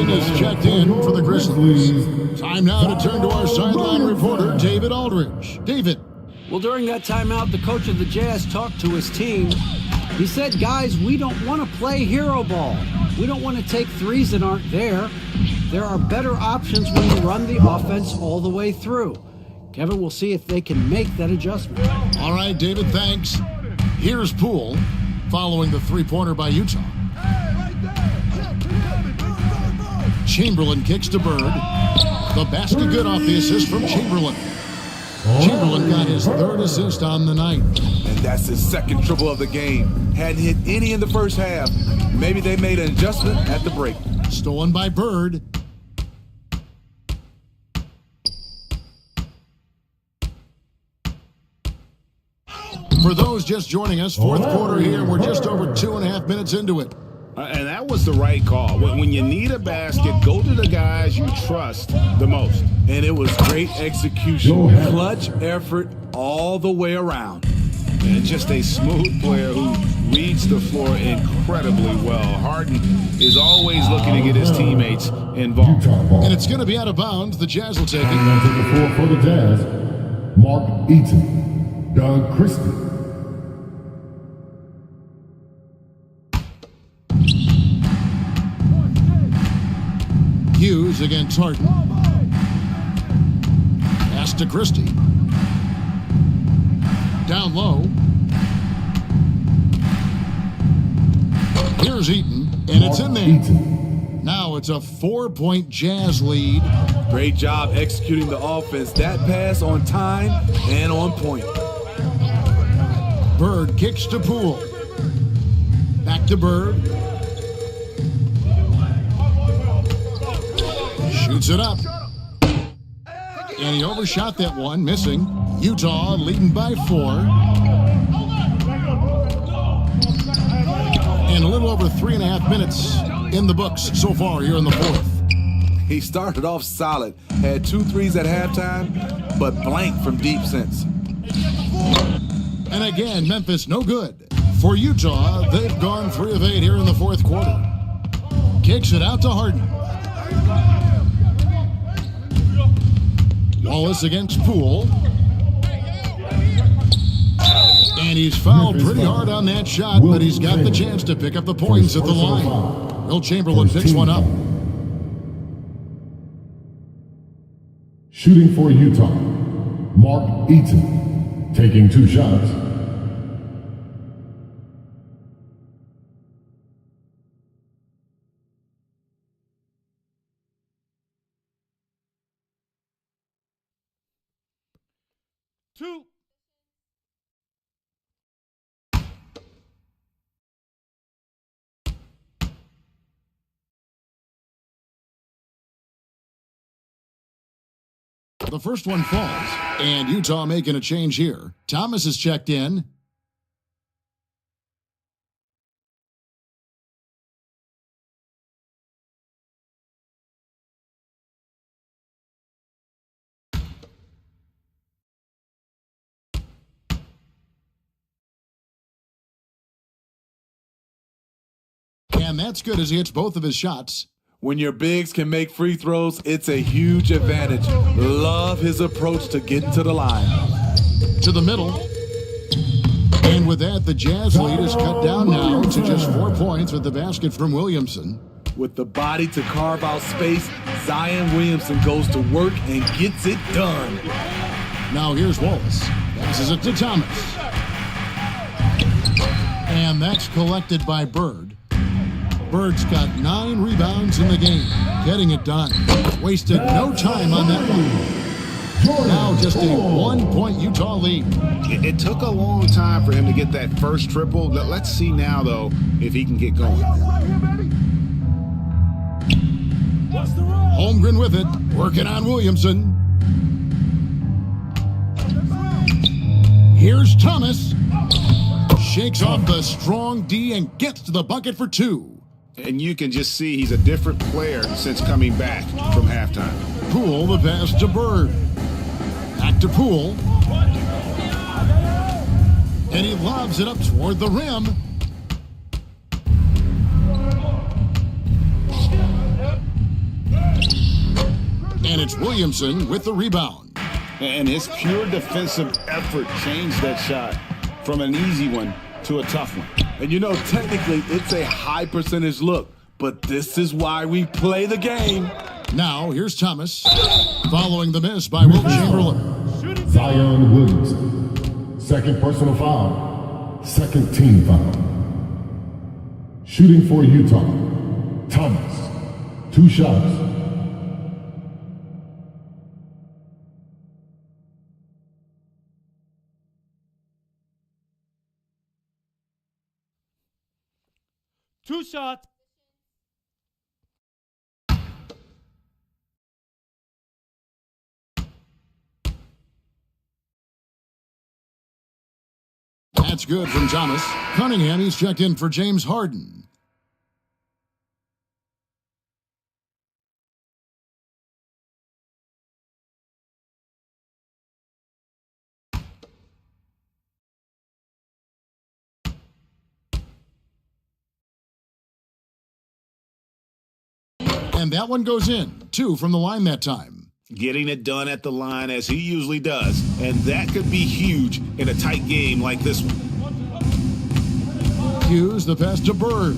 Is checked in for the Grizzlies. Time now to turn to our sideline reporter, David Aldridge. David. Well, during that timeout, the coach of the Jazz talked to his team. He said, guys, we don't want to play hero ball. We don't want to take threes that aren't there. There are better options when you run the offense all the way through. Kevin, we'll see if they can make that adjustment. All right, David, thanks. Here's Poole following the three-pointer by Utah. Chamberlain kicks to Bird. The basket good off the assist from Chamberlain. Chamberlain got his third assist on the night. And that's his second triple of the game. Hadn't hit any in the first half. Maybe they made an adjustment at the break. Stolen by Bird. For those just joining us, fourth quarter here. We're just over 2.5 minutes into it. And that was the right call. When you need a basket, go to the guys you trust the most. And it was great execution. Clutch effort all the way around. And just a smooth player who reads the floor incredibly well. Harden is always looking to get his teammates involved. And it's going to be out of bounds. The Jazz will take it. Now to the floor for the Jazz, Mark Eaton, Doug Christie. Hughes against Harden. Pass to Christie. Down low. Here's Eaton, and it's in there. Now it's a 4-point Jazz lead. Great job executing the offense. That pass on time and on point. Bird kicks to Poole. Back to Bird. Shoots it up. And he overshot that one, missing. Utah leading by 4. And a little over 3.5 minutes in the books so far here in the fourth. He started off solid. Had 2 threes at halftime, but blanked from deep since. And again, Memphis no good. For Utah, they've gone 3 of 8 here in the fourth quarter. Kicks it out to Harden. Wallace against Poole. And he's fouled pretty hard on that shot, but he's got the chance to pick up the points at the line. Will Chamberlain picks one up. Shooting for Utah, Mark Eaton, taking 2 shots. Two. The first one falls, and Utah making a change here. Thomas is checked in. And that's good as he hits both of his shots. When your bigs can make free throws, it's a huge advantage. Love his approach to getting to the line. To the middle. And with that, the Jazz lead is cut down now to just 4 points with the basket from Williamson. With the body to carve out space, Zion Williamson goes to work and gets it done. Now here's Wallace. Passes it to Thomas. And that's collected by Bird. Bird's got 9 rebounds in the game, getting it done. Wasted no time on that move. Now just a 1-point Utah lead. It took a long time for him to get that first triple. Let's see now, though, if he can get going. Holmgren with it, working on Williamson. Here's Thomas. Shakes off the strong D and gets to the bucket for 2. And you can just see he's a different player since coming back from halftime. Poole, the pass to Bird. Back to Poole. And he lobs it up toward the rim. And it's Williamson with the rebound. And his pure defensive effort changed that shot from an easy one to a tough one. And you know, technically, it's a high percentage look, but this is why we play the game. Now, here's Thomas, following the miss by Will Chamberlain. Zion Williamson, second personal foul, second team foul. Shooting for Utah, Thomas, 2 shots. Two shots. That's good from Thomas. Cunningham, he's checked in for James Harden. And that one goes in. 2 from the line that time. Getting it done at the line as he usually does. And that could be huge in a tight game like this one. Hughes, the pass to Bird.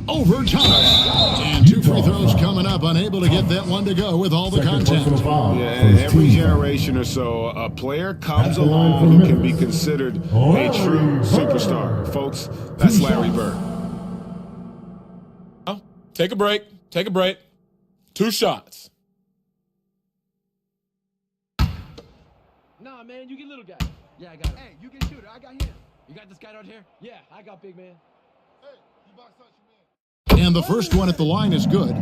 Over Thomas. And 2 free throws coming up. Unable to get that one to go with all the contact. Yeah, and every generation or so, a player comes along who can be considered a true superstar. Folks, that's Larry Bird. Take a break. Take a break. 2 shots. Nah, man, you get little guy. Yeah, I got him. Hey, you get shooter. I got him. You got this guy right here? Yeah, I got big man. Hey, you box out your man. And the first one at the line is good.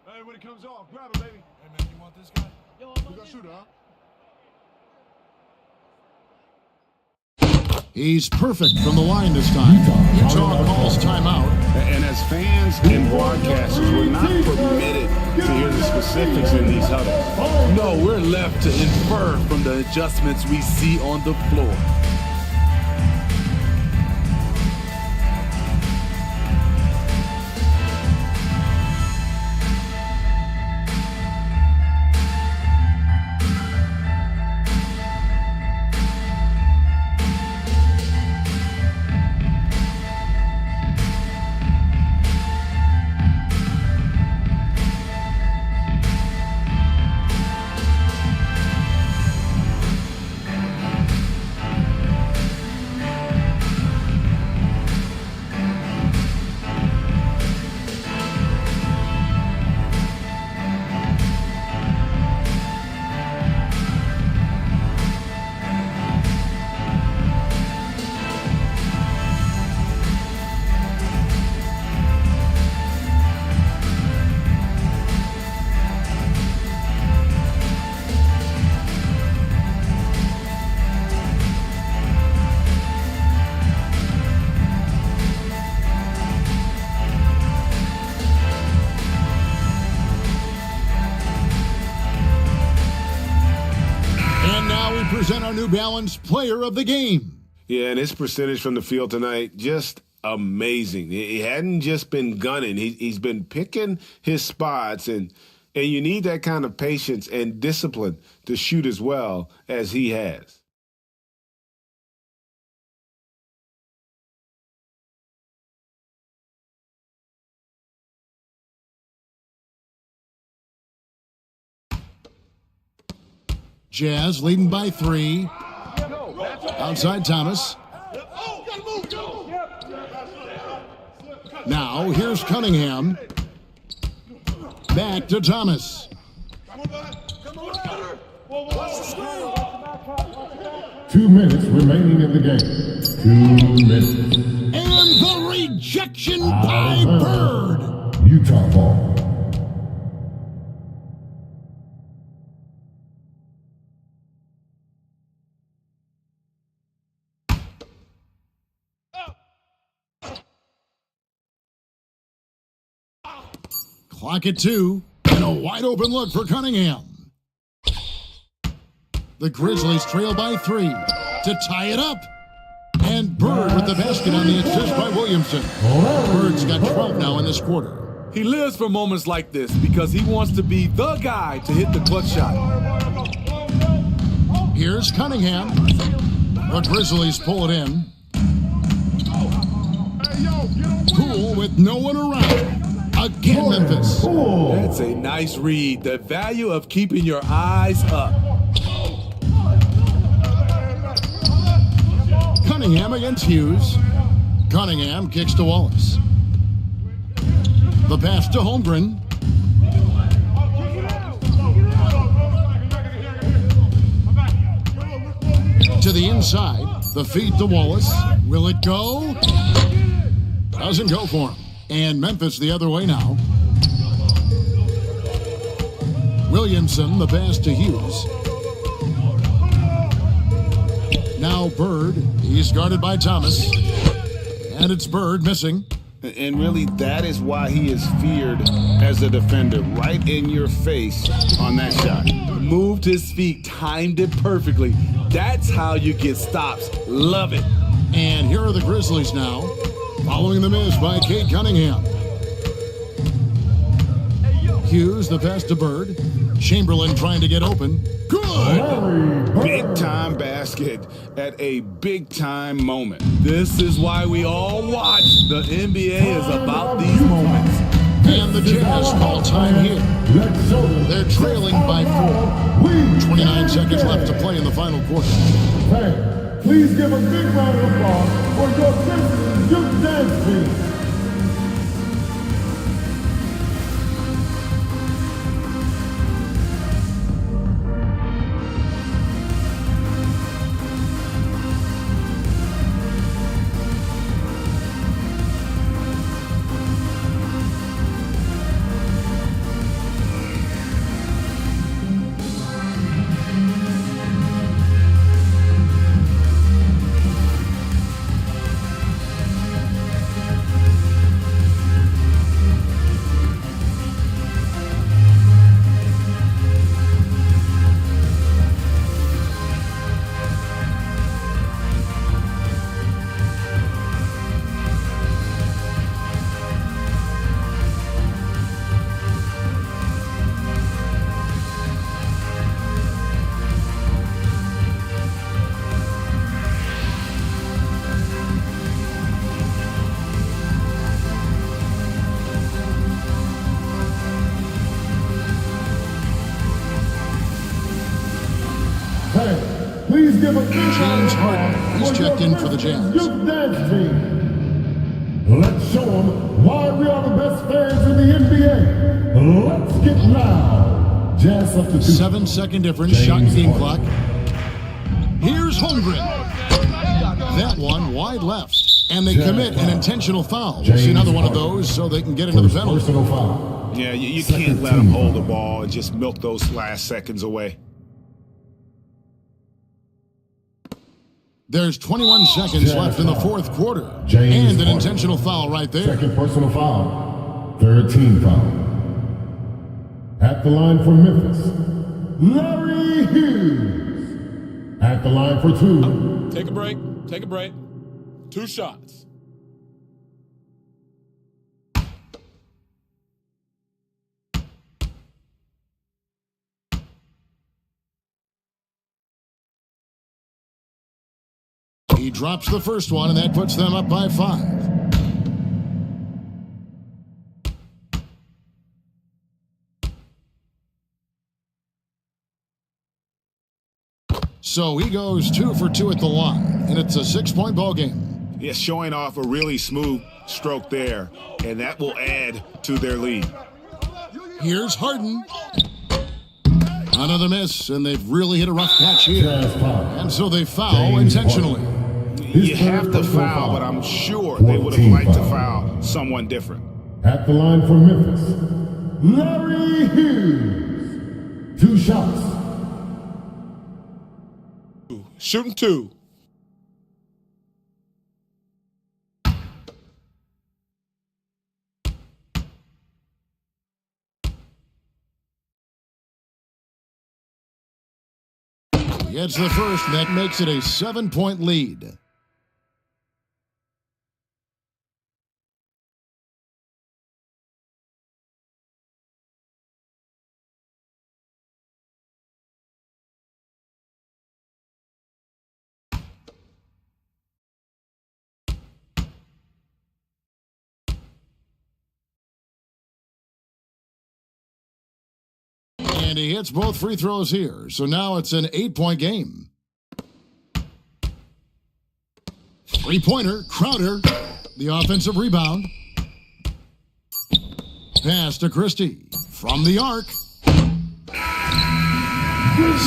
Hey, when it comes off, grab it, baby. Hey, man, you want this guy? Yo, I'm gonna shoot, huh? He's perfect from the line this time. Utah calls timeout. And as fans and broadcasters, we're not permitted to hear the specifics in these huddles. No, we're left to infer from the adjustments we see on the floor. our New Balance player of the game. Yeah, and his percentage from the field tonight, just amazing. He hadn't just been gunning. He's been picking his spots, and you need that kind of patience and discipline to shoot as well as he has. Jazz leading by 3. Outside Thomas. Now here's Cunningham. Back to Thomas. 2 minutes remaining in the game. 2 minutes. And the rejection by Bird. Utah ball. Clock at 2, and a wide open look for Cunningham. The Grizzlies trail by 3 to tie it up. And Bird with the basket on the assist by Williamson. Bird's got 12 now in this quarter. He lives for moments like this because he wants to be the guy to hit the clutch shot. Here's Cunningham. The Grizzlies pull it in. Poole with no one around. Again, Memphis. That's a nice read. The value of keeping your eyes up. Cunningham against Hughes. Cunningham kicks to Wallace. The pass to Holmgren. To the inside. The feed to Wallace. Will it go? Doesn't go for him. And Memphis the other way now. Williamson, the pass to Hughes. Now Bird, he's guarded by Thomas. And it's Bird missing. And really, that is why he is feared as a defender, right in your face on that shot. Moved his feet, timed it perfectly. That's how you get stops. Love it. And here are the Grizzlies now, following the miss by Cade Cunningham. Hughes, the pass to Bird. Chamberlain trying to get open. Good! Big time basket at a big time moment. This is why we all watch. The NBA is about these moments. And the Jazz call time here. They're trailing by 4. 29 seconds left to play in the final quarter. Hey, please give a big round of applause for your Grizzlies youth dance team. Please give a James Harden, he's checked in for the Jazz. Youth dance team. Let's show them why we are the best fans in the NBA. Let's get loud. Jazz substitute. 7-second difference, shot and game clock. Here's Holmgren. That one wide left. And they commit an intentional foul. We'll see another one of those so they can get into the penalty. Personal foul. Yeah, you can't let them hold the ball and just milk those last seconds away. There's 21 seconds left in the fourth quarter. And an intentional foul right there. Second personal foul. Third team foul. At the line for Memphis, Larry Hughes. At the line for 2. Take a break. Take a break. 2 shots. He drops the first one, and that puts them up by 5. So he goes 2 for 2 at the line, and it's a 6-point ball game. Yeah, showing off a really smooth stroke there, and that will add to their lead. Here's Harden. Another miss, and they've really hit a rough patch here. And so they foul intentionally. You have to foul, but I'm sure they would have liked to foul someone different. At the line for Memphis, Larry Hughes. 2 shots. Shooting 2. He gets the first, and that makes it a 7-point lead. And he hits both free throws here. So now it's an 8-point game. 3-pointer, Crowder. The offensive rebound. Pass to Christie. From the arc.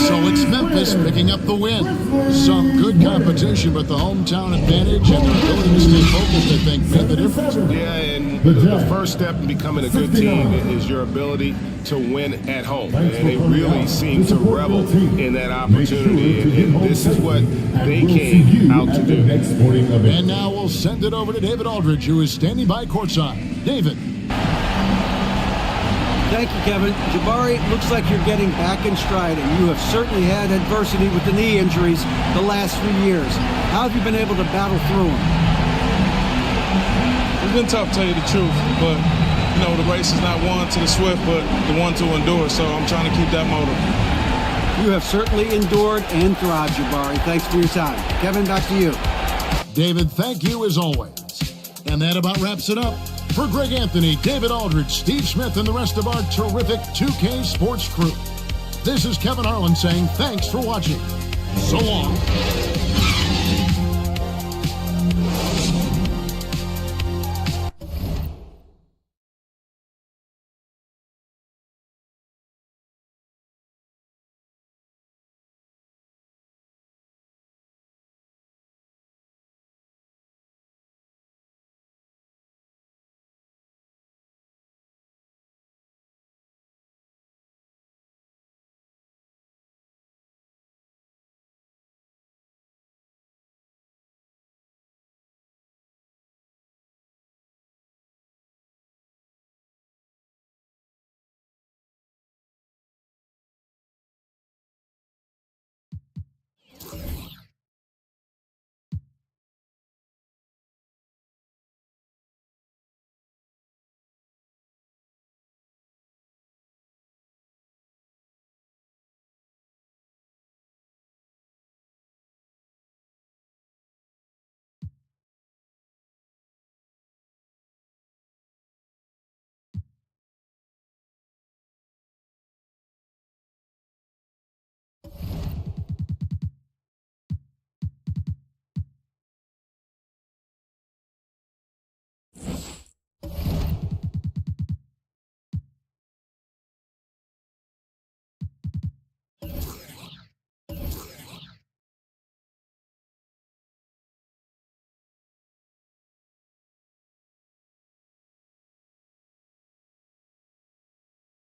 So it's Memphis picking up the win. Some good competition, but the hometown advantage and their ability to stay focused, I think, made the difference. Yeah, and the first step in becoming a good team is your ability to win at home. And they really seem to revel in that opportunity. And this is what they came out to do. And now we'll send it over to David Aldridge, who is standing by courtside. David. Thank you, Kevin. Jabari, it looks like you're getting back in stride, and you have certainly had adversity with the knee injuries the last few years. How have you been able to battle through them? It's been tough, to tell you the truth, but, you know, the race is not won to the swift, but the one to endure, so I'm trying to keep that motive. You have certainly endured and thrived, Jabari. Thanks for your time. Kevin, back to you. David, thank you as always. And that about wraps it up. For Greg Anthony, David Aldridge, Steve Smith, and the rest of our terrific 2K Sports crew, this is Kevin Harlan saying thanks for watching. So long.